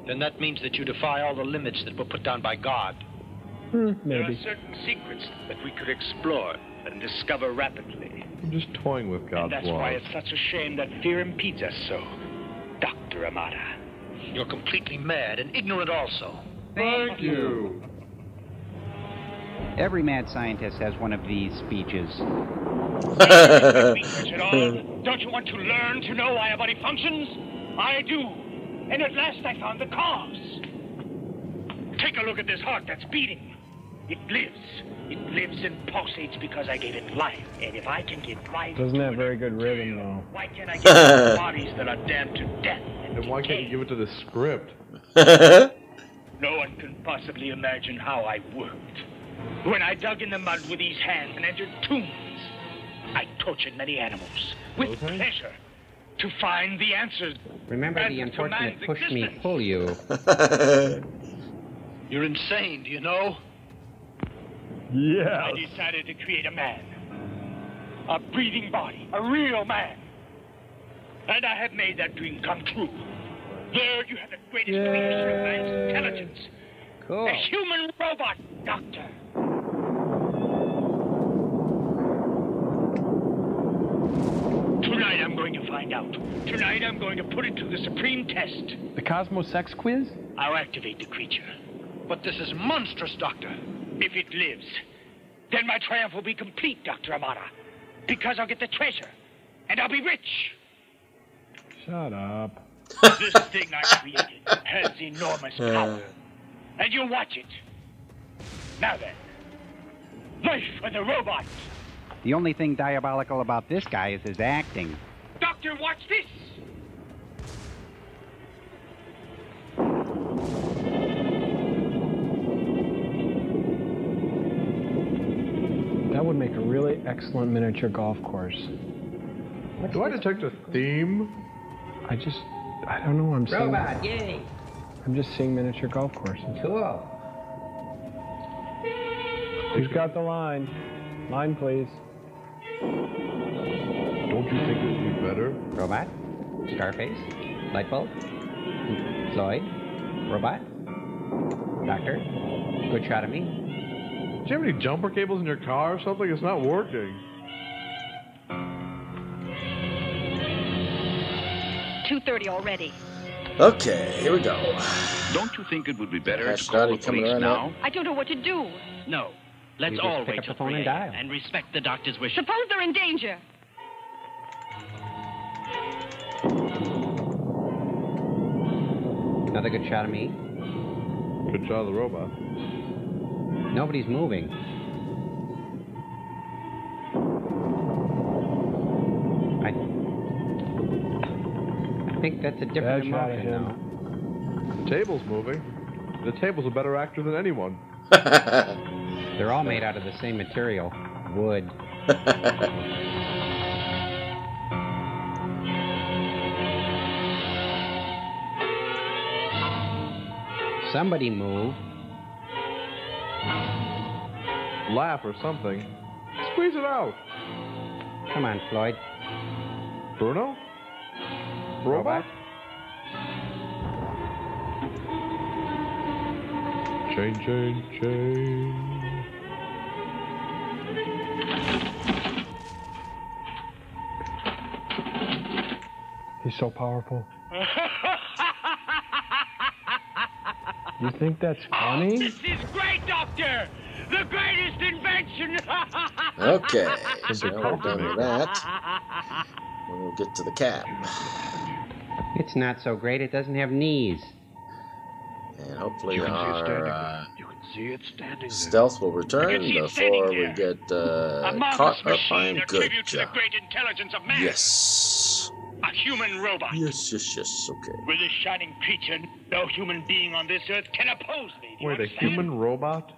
Speaker 19: Then that means that you defy all the limits that were put down by God.
Speaker 18: There are
Speaker 5: Maybe.
Speaker 18: certain secrets that we could explore and discover rapidly.
Speaker 5: I'm just toying with
Speaker 18: And
Speaker 5: God's
Speaker 18: that's why
Speaker 5: laws.
Speaker 18: it's such a shame that fear impedes us so. Dr. Amata.
Speaker 11: You're completely mad and ignorant also.
Speaker 5: Thank you.
Speaker 7: Every mad scientist has one of these speeches.
Speaker 18: Research at all? Don't you want to learn to know why a body functions? I do. And at last I found the cause. Take a look at this heart that's beating. It lives. It lives and pulsates because I gave it life. And if I can give life,
Speaker 4: Doesn't have very good rhythm, though.
Speaker 18: why can't I give it to bodies that are damned to death?
Speaker 5: Then why can't you give it to the script?
Speaker 18: No one can possibly imagine how I worked. When I dug in the mud with these hands and entered tombs, I tortured many animals with pleasure to find the answers.
Speaker 14: Remember
Speaker 18: and
Speaker 14: the
Speaker 18: to
Speaker 14: unfortunate
Speaker 18: man's
Speaker 14: push me,
Speaker 18: existence.
Speaker 14: pull you.
Speaker 11: You're insane, do you know?
Speaker 18: I decided to create a man. A breathing body. A real man. And I have made that dream come true. There you have the greatest creation of man's intelligence.
Speaker 14: Cool.
Speaker 18: A human robot, Doctor. Tonight I'm going to find out. Tonight I'm going to put it to the supreme test.
Speaker 4: The Cosmos Sex Quiz?
Speaker 18: I'll activate the creature.
Speaker 11: But this is monstrous, Doctor.
Speaker 18: If it lives, then my triumph will be complete, Dr. Amata. Because I'll get the treasure. And I'll be rich.
Speaker 4: Shut up.
Speaker 18: This thing I created has enormous power. And you'll watch it. Now then, life for the robot.
Speaker 7: The only thing diabolical about this guy is his acting.
Speaker 18: Doctor, watch this.
Speaker 4: That would make a really excellent miniature golf course.
Speaker 5: Do I detect a theme?
Speaker 4: I don't know. I'm seeing.
Speaker 14: Robot, yay!
Speaker 4: I'm just seeing miniature golf courses.
Speaker 14: Cool.
Speaker 4: Who's got the line? Line, please.
Speaker 5: Don't you think it'd be better?
Speaker 14: Robot, Scarface, Lightbulb, Floyd, Robot, Doctor, good shot of me.
Speaker 5: Do you have any jumper cables in your car or something? It's not working.
Speaker 17: 2:30 already.
Speaker 1: Okay, here we go.
Speaker 16: Don't you think it would be better
Speaker 1: That's
Speaker 16: to call the
Speaker 1: Scotty coming
Speaker 16: police
Speaker 1: around
Speaker 16: now?
Speaker 17: I don't know what to do.
Speaker 13: No. Let's
Speaker 14: You just
Speaker 13: all
Speaker 14: pick
Speaker 13: wait
Speaker 14: up
Speaker 13: till
Speaker 14: the phone
Speaker 13: 3
Speaker 14: and
Speaker 13: a.m.
Speaker 14: dial.
Speaker 13: and respect the doctor's wishes.
Speaker 17: Suppose they're in danger.
Speaker 14: Another good shot of me.
Speaker 5: Good shot of the robot.
Speaker 14: Nobody's moving. I think that's a different
Speaker 4: Bad shot of
Speaker 14: emotion
Speaker 4: him.
Speaker 14: now.
Speaker 5: The table's moving. The table's a better actor than anyone.
Speaker 14: They're all made out of the same material. Wood. Somebody move.
Speaker 5: Laugh or something. Squeeze it out.
Speaker 14: Come on, Floyd.
Speaker 5: Bruno? Robot? Chain, chain, chain.
Speaker 4: He's so powerful. You think that's funny?
Speaker 18: This is great, Doctor! The greatest invention!
Speaker 1: Okay, so we're done with that. And we'll get to the cap.
Speaker 14: It's not so great. It doesn't have knees.
Speaker 1: And hopefully
Speaker 11: You can see it
Speaker 1: our
Speaker 11: standing there. You can see it standing there.
Speaker 1: stealth will return
Speaker 18: can see it
Speaker 1: before
Speaker 18: standing
Speaker 1: we
Speaker 18: there.
Speaker 1: get
Speaker 18: A
Speaker 1: caught
Speaker 18: marvelous
Speaker 1: up
Speaker 18: machine,
Speaker 1: on
Speaker 18: a
Speaker 1: good
Speaker 18: tribute to the
Speaker 1: job.
Speaker 18: great intelligence of man.
Speaker 1: Yes.
Speaker 18: A human robot.
Speaker 1: Yes, yes, yes, okay.
Speaker 18: With this shining creature, no human being on this earth can oppose me. Do you
Speaker 5: Wait, a
Speaker 18: understand?
Speaker 5: human robot?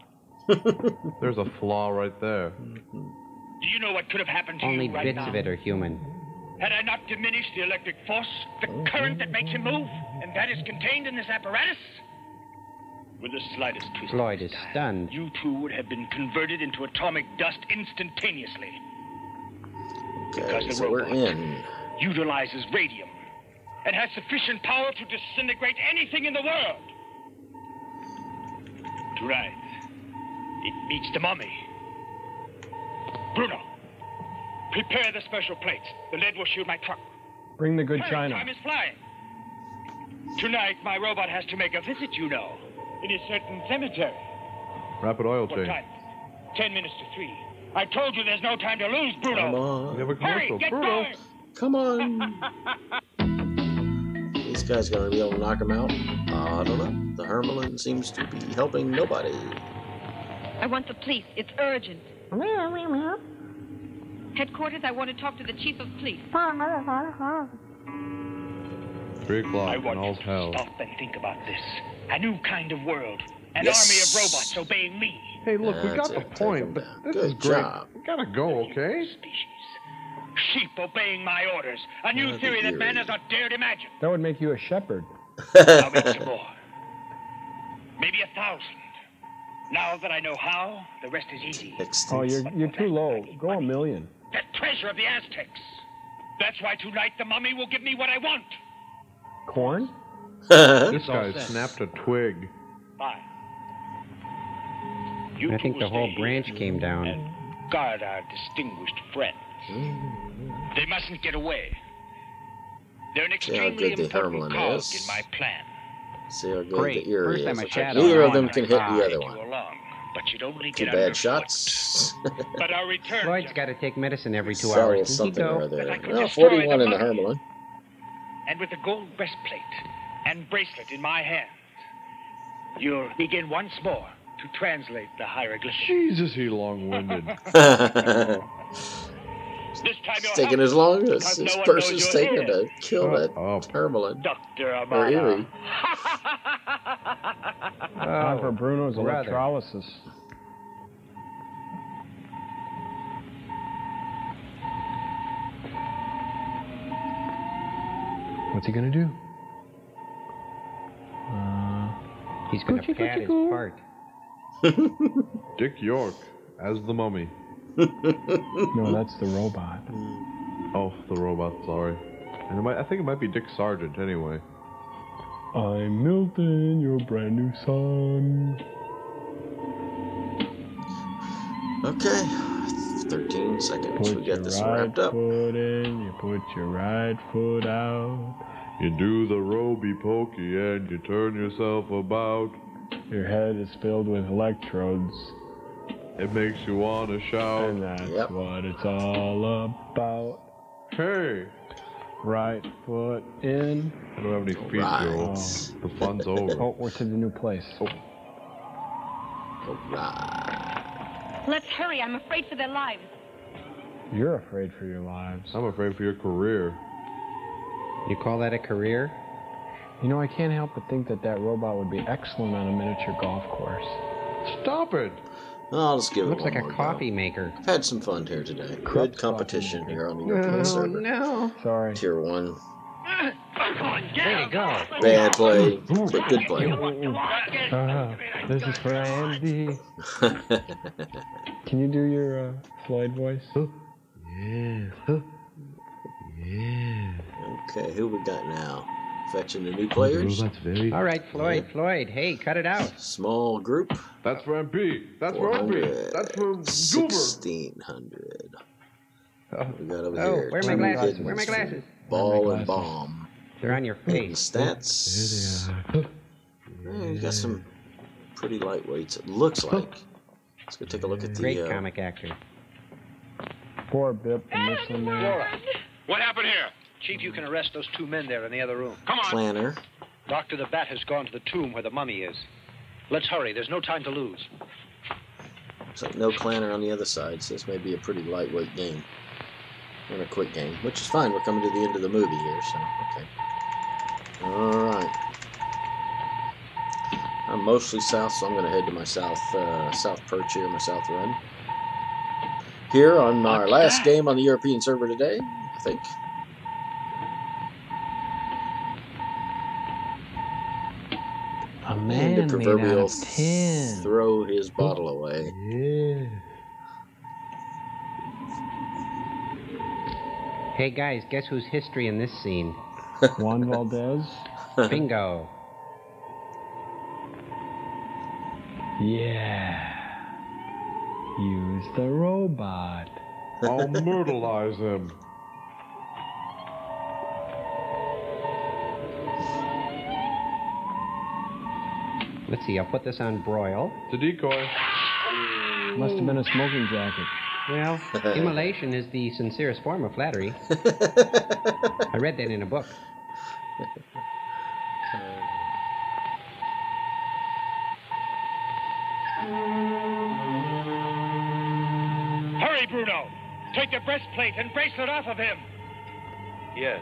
Speaker 5: There's a flaw right there.
Speaker 18: Do you know what could have happened to
Speaker 14: Only
Speaker 18: you right
Speaker 14: bits
Speaker 18: now?
Speaker 14: of it are human.
Speaker 18: Had I not diminished the electric force, the current that makes him move, and that is contained in this apparatus? With the slightest twist
Speaker 14: Floyd
Speaker 18: of
Speaker 14: is
Speaker 18: his dial,
Speaker 14: stunned.
Speaker 18: you two would have been converted into atomic dust instantaneously. Because
Speaker 1: Okay,
Speaker 18: the
Speaker 1: so we're
Speaker 18: robot
Speaker 1: in.
Speaker 18: utilizes radium and has sufficient power to disintegrate anything in the world. Right. It meets the mummy. Bruno, prepare the special plates. The lead will shoot my truck.
Speaker 4: Bring the good
Speaker 18: Hurry,
Speaker 4: china.
Speaker 18: time is flying. Tonight, my robot has to make a visit, you know. In a certain cemetery.
Speaker 12: Rapid oil
Speaker 18: What
Speaker 12: change.
Speaker 18: time? 10 minutes to 3. I told you there's no time to lose, Bruno.
Speaker 1: Come on.
Speaker 12: We have a
Speaker 18: Hurry,
Speaker 12: commercial.
Speaker 18: get
Speaker 12: Bruno.
Speaker 18: going.
Speaker 1: Come on. These guys gonna be able to knock him out? I don't know. The Hermelin seems to be helping nobody.
Speaker 17: I want the police. It's urgent. Headquarters, I want to talk to the chief of police.
Speaker 12: 3 o'clock
Speaker 18: I
Speaker 12: and
Speaker 18: want you
Speaker 12: all's
Speaker 18: to
Speaker 12: hell.
Speaker 18: stop and think about this. A new kind of world. An
Speaker 1: Yes.
Speaker 18: army of robots obeying me.
Speaker 12: Hey, look, we
Speaker 1: That's
Speaker 12: got the
Speaker 1: it.
Speaker 12: point,
Speaker 1: Take
Speaker 12: but
Speaker 1: 'em down.
Speaker 12: this
Speaker 1: Good
Speaker 12: is great.
Speaker 1: job.
Speaker 12: We gotta go, okay?
Speaker 18: Sheep obeying my orders. A new theory that man has not dared imagine.
Speaker 4: That would make you a shepherd.
Speaker 18: I'll make some more. Maybe 1,000. Now that I know how, the rest is easy.
Speaker 4: Oh, you're too low. Go 1,000,000.
Speaker 18: The treasure of the Aztecs. That's why tonight the mummy will give me what I want.
Speaker 4: Corn?
Speaker 12: This guy snapped a twig.
Speaker 18: Fine.
Speaker 14: I think the whole branch came down.
Speaker 18: Guard our distinguished friends. They mustn't get away. They're an
Speaker 1: See how
Speaker 18: extremely
Speaker 1: good the
Speaker 18: important
Speaker 1: Hermelin
Speaker 18: cog
Speaker 1: is.
Speaker 18: in my plan.
Speaker 1: See how good
Speaker 7: Great.
Speaker 1: the Erie
Speaker 7: First
Speaker 1: is.
Speaker 7: I'm a
Speaker 1: Looks like
Speaker 7: shadow.
Speaker 1: neither of
Speaker 7: Now
Speaker 1: them
Speaker 7: I'm
Speaker 1: can
Speaker 7: a
Speaker 1: hit
Speaker 7: cog.
Speaker 1: the other one.
Speaker 18: Along, but you'd only
Speaker 1: Two
Speaker 18: get
Speaker 1: bad
Speaker 18: underfoot.
Speaker 1: shots.
Speaker 18: But I'll return.
Speaker 14: Floyd's got to take medicine every 2
Speaker 1: Sell
Speaker 14: hours. Doesn't he,
Speaker 1: something or
Speaker 14: Bill?
Speaker 1: other.
Speaker 18: But I could
Speaker 1: Well,
Speaker 18: destroy
Speaker 1: 41
Speaker 18: the
Speaker 1: in the
Speaker 18: mummy.
Speaker 1: Hermelin.
Speaker 18: And with the gold breastplate and bracelet in my hands, you'll begin once more to translate the hieroglyphics.
Speaker 12: Jesus, he long-winded.
Speaker 18: This time
Speaker 1: It's
Speaker 18: you'll
Speaker 1: taking
Speaker 18: have
Speaker 1: as long
Speaker 18: because
Speaker 1: as
Speaker 18: no
Speaker 1: this
Speaker 18: one
Speaker 1: person's
Speaker 18: knows you're
Speaker 1: taking
Speaker 18: here.
Speaker 1: to kill that Hermelin.
Speaker 18: Dr.
Speaker 1: Or
Speaker 18: Amata.
Speaker 1: Erie.
Speaker 4: Time for Bruno's
Speaker 14: brother.
Speaker 4: electrolysis. What's he gonna do?
Speaker 14: He's going to pat his part.
Speaker 12: Dick York as the mummy.
Speaker 4: No, that's the robot.
Speaker 12: Oh, the robot, sorry. And I think it might be Dick Sargent anyway.
Speaker 4: I'm Milton, your brand new son.
Speaker 1: Okay. 13 seconds.
Speaker 4: Put
Speaker 1: We
Speaker 4: your
Speaker 1: got this
Speaker 4: right
Speaker 1: wrapped up.
Speaker 4: foot in, you put your right foot out.
Speaker 12: You do the roby pokey and you turn yourself about.
Speaker 4: Your head is filled with electrodes.
Speaker 12: It makes you want to shout.
Speaker 4: And that's what it's all about.
Speaker 12: Hey!
Speaker 4: Right foot in.
Speaker 12: I don't have any feet, Joel. The fun's over.
Speaker 4: Oh, we're to the new place.
Speaker 12: Oh.
Speaker 17: Let's hurry. I'm afraid for their lives.
Speaker 4: You're afraid for your lives.
Speaker 12: I'm afraid for your career.
Speaker 14: You call that a career?
Speaker 4: You know, I can't help but think that robot would be excellent on a miniature golf course.
Speaker 12: Stop it!
Speaker 1: I'll just give it
Speaker 14: Looks
Speaker 1: one
Speaker 14: like a
Speaker 1: more
Speaker 14: coffee maker.
Speaker 1: I've had some fun here today. Good
Speaker 4: Corrupt
Speaker 1: competition
Speaker 4: coffee
Speaker 1: here on the European server.
Speaker 14: No.
Speaker 4: Sorry.
Speaker 1: Tier 1.
Speaker 14: There you go.
Speaker 1: Bad play, but good play.
Speaker 4: This is for Andy. Can you do your Floyd voice?
Speaker 12: Yeah. Yeah.
Speaker 1: Okay, who we got now? Fetching the new players.
Speaker 14: All right, Floyd. Hey, cut it out.
Speaker 1: Small group.
Speaker 12: That's for MP. That's for MP. That's for Goober.
Speaker 1: 1,600. We got over
Speaker 14: Oh,
Speaker 1: here.
Speaker 14: where are my
Speaker 1: two
Speaker 14: glasses?
Speaker 1: hidden
Speaker 14: Where are my glasses?
Speaker 1: Ball and bomb.
Speaker 14: They're on your
Speaker 1: Hidden
Speaker 14: face.
Speaker 1: stats. You got some pretty lightweights. It looks like. Let's go take a look at the.
Speaker 14: Great comic actor.
Speaker 4: Poor Bip and this one there.
Speaker 19: Laura,
Speaker 2: What happened here?
Speaker 19: Chief, you can arrest those 2 men there in the other room.
Speaker 2: Come on.
Speaker 1: Planner.
Speaker 19: Dr. the Bat has gone to the tomb where the mummy is. Let's hurry. There's no time to lose.
Speaker 1: Looks like no Planner on the other side, so this may be a pretty lightweight game. And a quick game, which is fine. We're coming to the end of the movie here, so okay. Alright. I'm mostly south, so I'm going to head to my south perch here, my south run. Here on our last game on the European server today, I think.
Speaker 4: A
Speaker 1: And
Speaker 4: man
Speaker 1: the
Speaker 4: made out
Speaker 1: proverbial
Speaker 4: of tin.
Speaker 1: throw his bottle away.
Speaker 4: Yeah.
Speaker 14: Hey, guys, guess who's history in this scene?
Speaker 4: Juan Valdez.
Speaker 14: Bingo.
Speaker 4: Yeah. Use the robot.
Speaker 5: I'll myrtleize him.
Speaker 14: Let's see, I'll put this on broil.
Speaker 5: It's a decoy.
Speaker 4: Must have been a smoking jacket.
Speaker 14: Well, immolation is the sincerest form of flattery. I read that in a book.
Speaker 18: Hurry, Bruno! Take the breastplate and bracelet off of him!
Speaker 19: Yes.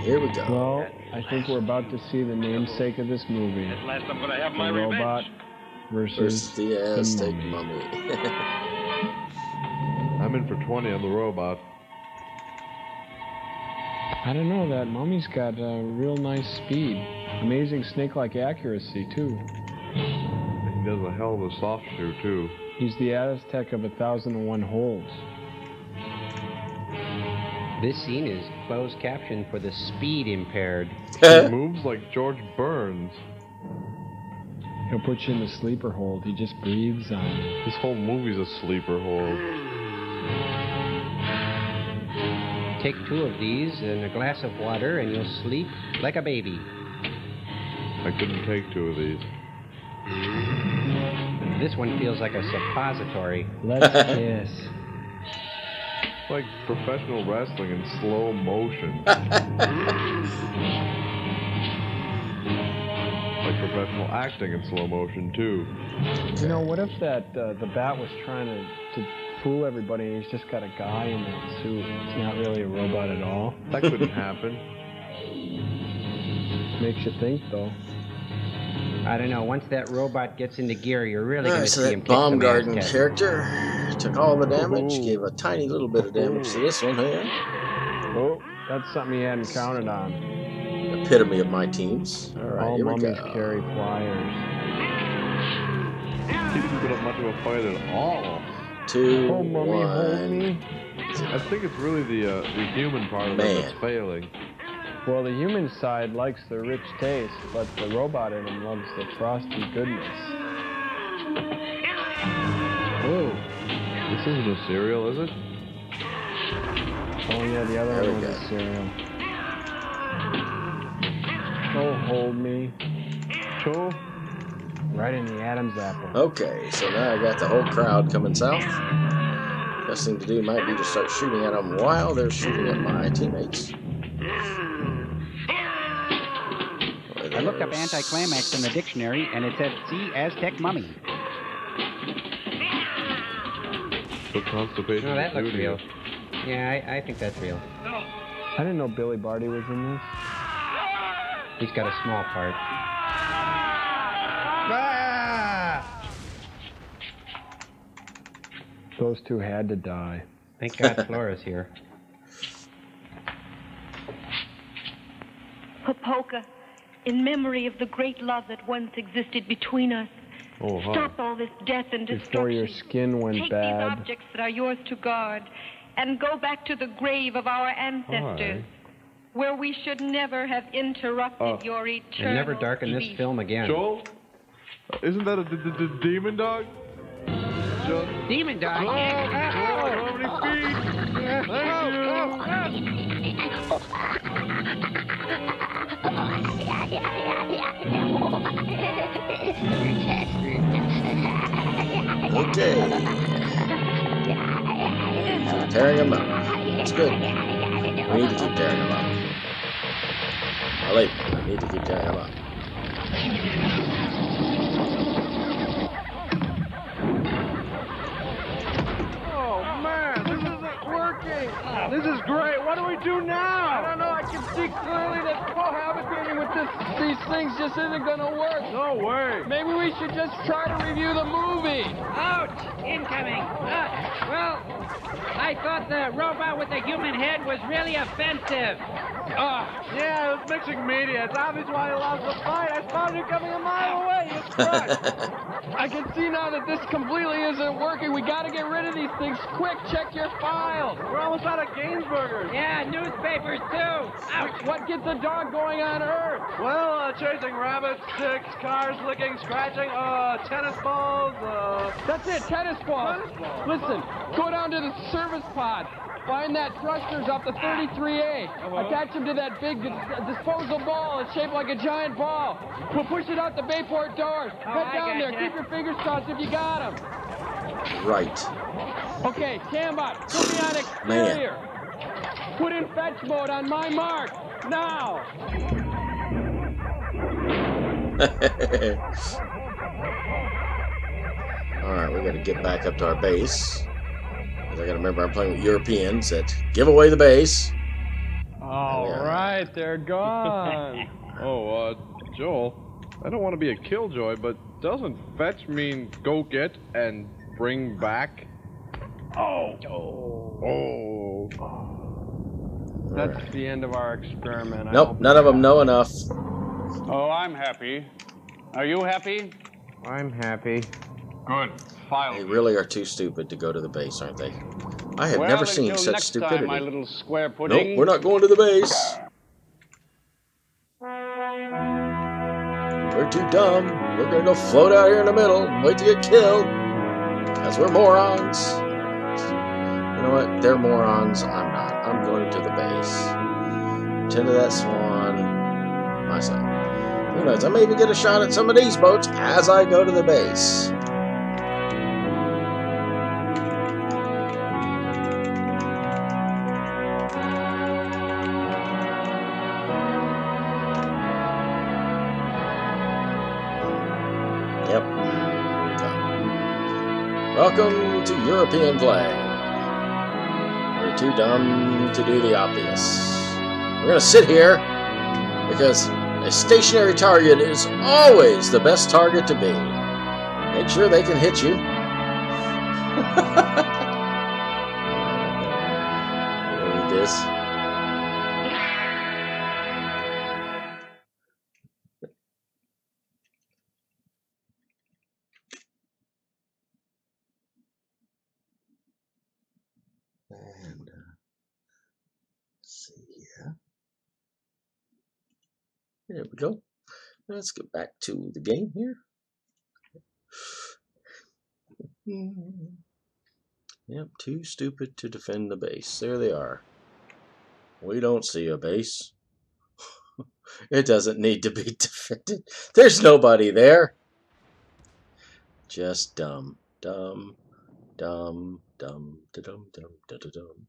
Speaker 1: Here we go.
Speaker 4: Well, I think we're about to see the namesake of this movie.
Speaker 2: At last I'm gonna have
Speaker 4: The
Speaker 2: my
Speaker 4: robot
Speaker 2: revenge.
Speaker 4: versus
Speaker 1: the Aztec
Speaker 4: mummy.
Speaker 5: I'm in for 20 on the robot.
Speaker 4: I don't know, that mummy's got real nice speed. Amazing snake-like accuracy, too.
Speaker 5: He does a hell of a soft shoe, too.
Speaker 4: He's the Aztec of 1001 holds.
Speaker 14: This scene is closed caption for the speed impaired.
Speaker 5: He moves like George Burns.
Speaker 4: He'll put you in the sleeper hold. He just breathes on you.
Speaker 5: This whole movie's a sleeper hold.
Speaker 14: Take 2 of these and a glass of water and you'll sleep like a baby.
Speaker 5: I couldn't take 2 of these.
Speaker 14: This one feels like a suppository.
Speaker 4: Let's kiss.
Speaker 5: It's like professional wrestling in slow motion. Like professional acting in slow motion, too.
Speaker 4: You know, what if that the bat was trying to fool everybody and he's just got a guy in that suit? It's not really a robot at all.
Speaker 5: That couldn't happen.
Speaker 4: Makes you think, though.
Speaker 14: I don't know. Once that robot gets into gear, you're really going to
Speaker 1: So
Speaker 14: see him
Speaker 1: that
Speaker 14: kick some
Speaker 1: Baumgarten
Speaker 14: ass.
Speaker 1: character took all the damage, gave a tiny little bit of damage to this one here.
Speaker 4: Oh, that's something he hadn't counted on.
Speaker 1: Epitome of my teams. All right,
Speaker 4: All
Speaker 1: here we
Speaker 4: mummies
Speaker 1: go.
Speaker 4: carry flyers.
Speaker 5: He didn't put up much of a fight at all.
Speaker 1: 2,
Speaker 4: Oh, mummy, hold me.
Speaker 5: I think it's really the human part of it that's failing.
Speaker 4: Well, the human side likes the rich taste, but the robot in him loves the frosty goodness.
Speaker 5: Oh, this isn't a cereal, is it?
Speaker 4: Oh yeah, the other one was a cereal. Oh, hold me.
Speaker 5: Cool.
Speaker 4: Right in the Adam's apple.
Speaker 1: Okay, so now I got the whole crowd coming south. Best thing to do might be to start shooting at them while they're shooting at my teammates.
Speaker 7: I looked up anticlimax in the dictionary, and it said, see Aztec mummy.
Speaker 5: So constipation.
Speaker 14: Oh, that looks
Speaker 5: duty.
Speaker 14: real. Yeah, I think that's real.
Speaker 4: I didn't know Billy Barty was in this.
Speaker 14: He's got a small part.
Speaker 4: Those 2 had to die.
Speaker 14: Thank God Flora's here.
Speaker 17: Popoka, in memory of the great love that once existed between us,
Speaker 5: Oh, huh.
Speaker 17: stop all this death and
Speaker 4: Before your
Speaker 17: destruction.
Speaker 4: skin went
Speaker 17: Take
Speaker 4: bad.
Speaker 17: these objects that are yours to guard and go back to the grave of our ancestors, where we should never have interrupted your eternal
Speaker 14: And never darken this
Speaker 17: peace.
Speaker 14: film again.
Speaker 5: Joel? Isn't that a demon dog? Joel?
Speaker 7: Demon dog?
Speaker 5: Oh, how many feet?
Speaker 1: Okay. Keep tearing them up. That's good. We need to keep tearing them up. I need to keep tearing them up.
Speaker 6: Oh, man, this isn't working. This is great. What do we do now?
Speaker 4: I don't know. I can see clearly that cohabitating with these things just isn't going to work.
Speaker 6: No way.
Speaker 4: Maybe we should just try to review the movie.
Speaker 7: Ouch! Incoming. Well, I thought the robot with the human head was really offensive.
Speaker 6: Yeah, it was mixing media. It's obvious why he lost the fight. I spotted it coming a mile away. It's crushed.
Speaker 4: I can see now that this completely isn't working. We got to get rid of these things. Quick, check your files.
Speaker 6: We're almost out of Gainsburgers.
Speaker 7: Yeah, newspapers too. Ouch!
Speaker 4: What gets a dog going on Earth?
Speaker 6: Well, chasing rabbits, sticks, cars, licking, scratching, tennis balls,
Speaker 4: That's it, tennis balls. Listen, go down to the service pod. Find that thrusters off the 33A. Attach them to that big disposal ball. It's shaped like a giant ball. We'll push it out the Bayport doors. Head down there. Keep your fingers crossed if you got them.
Speaker 1: Right.
Speaker 4: Okay, Cambot, put me on exterior. Put in fetch mode on my mark. Now.
Speaker 1: Alright, we gotta get back up to our base. I gotta remember I'm playing with Europeans that give away the base.
Speaker 4: All right, they're gone.
Speaker 5: Joel, I don't want to be a killjoy, but doesn't fetch mean go get and bring back?
Speaker 4: That's the end of our experiment.
Speaker 1: Nope, none of them know enough.
Speaker 20: Oh, I'm happy. Are you happy?
Speaker 3: I'm happy.
Speaker 20: Good. File.
Speaker 1: They really are too stupid to go to the base, aren't they? I have never seen such stupidity.
Speaker 20: Time, my little square pudding.
Speaker 1: Nope, we're not going to the base. We're too dumb. We're going to go float out here in the middle and wait to get killed. Because we're morons. You know what? They're morons. I'm not. I'm going to the base. Tend to that Swan'n myself. Who knows? I may even get a shot at some of these boats as I go to the base. Yep. Welcome to European flag. We're too dumb to do the obvious. We're going to sit here because a stationary target is always the best target to be. Make sure they can hit you. Read this. And see here. There we go. Let's get back to the game here. Yep, too stupid to defend the base. There they are. We don't see a base. It doesn't need to be defended. There's nobody there. Just dumb. Dumb. Dumb. Dumb. Dumb. Dumb. Dumb.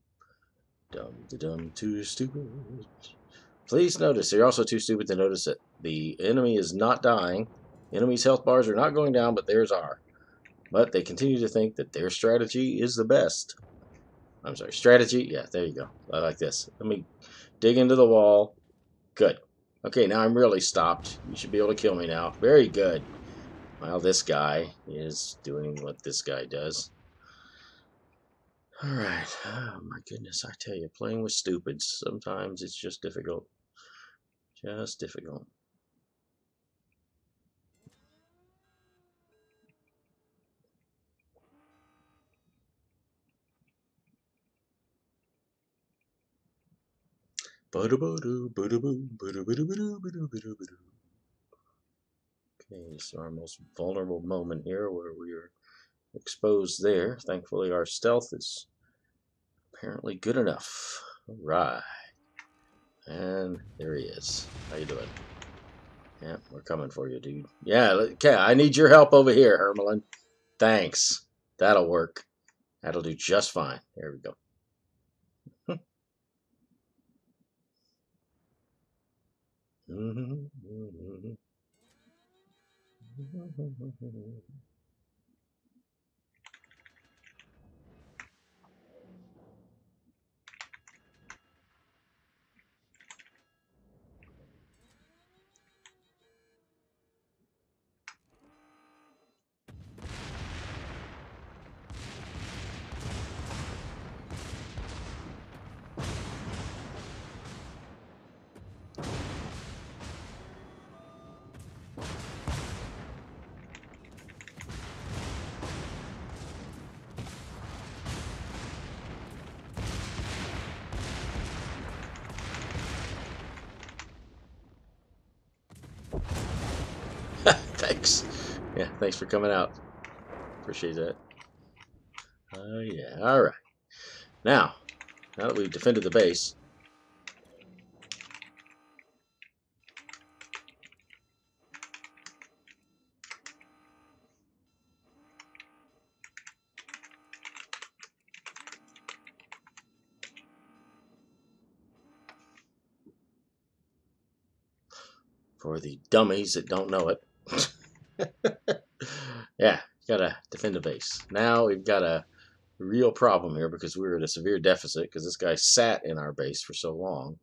Speaker 1: Dumb. Dumb. Too stupid. Please notice, they're also too stupid to notice that the enemy is not dying. Enemy's health bars are not going down, but theirs are. But they continue to think that their strategy is the best. I'm sorry, strategy? Yeah, there you go. I like this. Let me dig into the wall. Good. Okay, now I'm really stopped. You should be able to kill me now. Very good. While this guy is doing what this guy does. Alright. Oh my goodness, I tell you, playing with stupids, sometimes it's just difficult. Just difficult. Okay, this is our most vulnerable moment here where we are exposed there. Thankfully our stealth is apparently good enough. Alright. And there he is. How you doing? Yeah, we're coming for you, dude. Yeah, okay, I need your help over here, Hermelin. Thanks. That'll work. That'll do just fine. There we go. Thanks. Yeah, thanks for coming out. Appreciate that. Yeah, alright. Now that we've defended the base, for the dummies that don't know it, yeah, gotta defend the base. Now we've got a real problem here because we were at a severe deficit because this guy sat in our base for so long.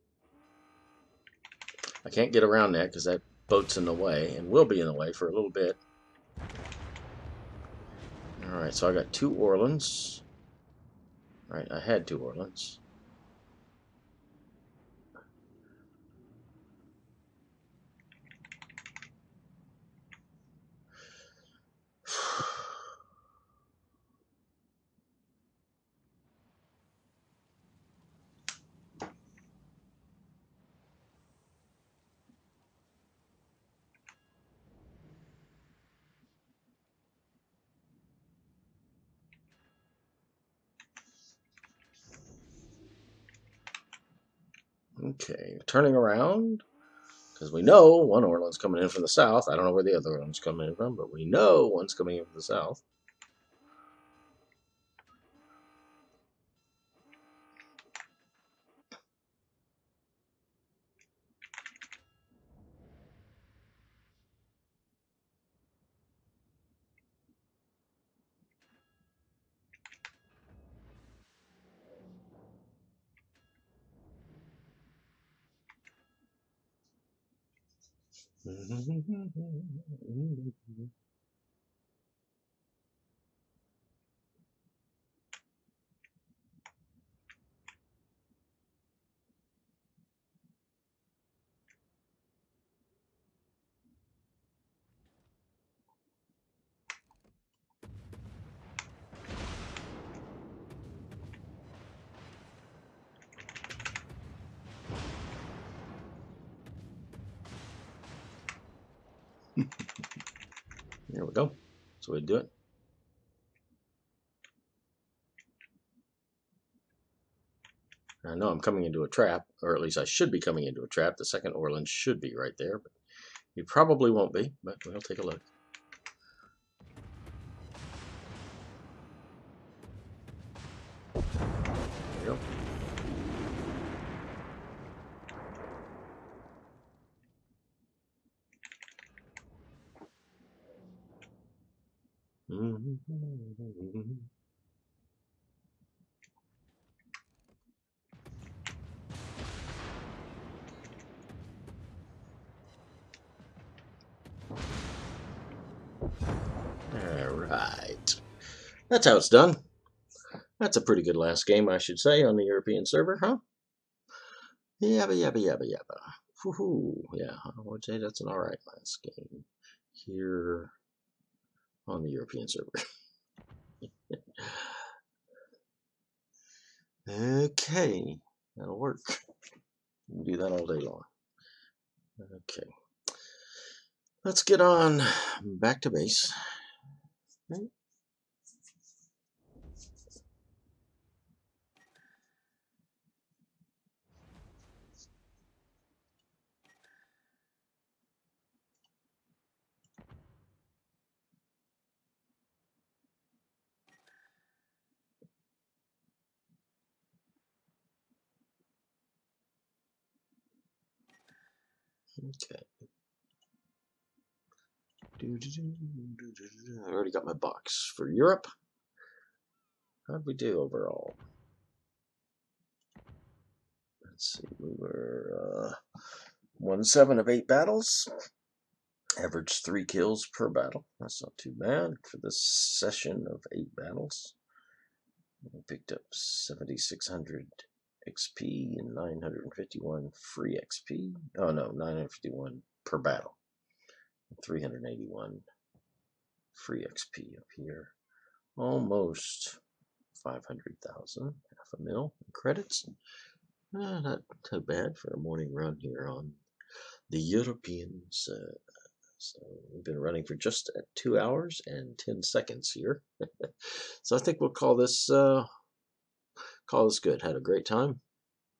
Speaker 1: I can't get around that because that boat's in the way and will be in the way for a little bit. Alright, so I got 2 Orleans. Alright, I had 2 Orleans. Okay, turning around, because we know one Orleans coming in from the south. I don't know where the other Orleans coming in from, but we know one's coming in from the south. There we go. That's the way to do it. I know I'm coming into a trap, or at least I should be coming into a trap. The second Orleans should be right there, but you probably won't be, but we'll take a look. There we go. Alright. That's how it's done. That's a pretty good last game, I should say, on the European server, huh? Yabba yabba yabba yabba. Woohoo. Yeah, I would say that's an alright last game here on the European server. Okay, that'll work. We can do that all day long. Okay. Let's get on back to base. Okay. I already got my box for Europe. How'd we do overall? Let's see, we were 1-7 of 8 battles. Averaged 3 kills per battle. That's not too bad for this session of 8 battles. We picked up 7,600 XP and 951 free XP. Oh no, 951 per battle. 381 free XP up here. Almost 500,000, half a mil in credits. Not too bad for a morning run here on the Europeans. So we've been running for just 2 hours and 10 seconds here. So I think we'll call this good. Had a great time.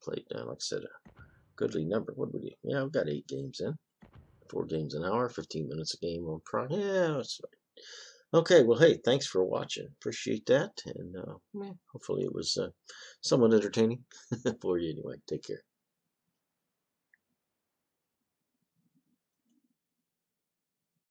Speaker 1: Played, like I said, a goodly number. What did we do? Yeah, we've got 8 games in. 4 games an hour, 15 minutes a game on Prime. Yeah, that's right. Okay, well, hey, thanks for watching. Appreciate that. And hopefully it was somewhat entertaining for you anyway. Take care.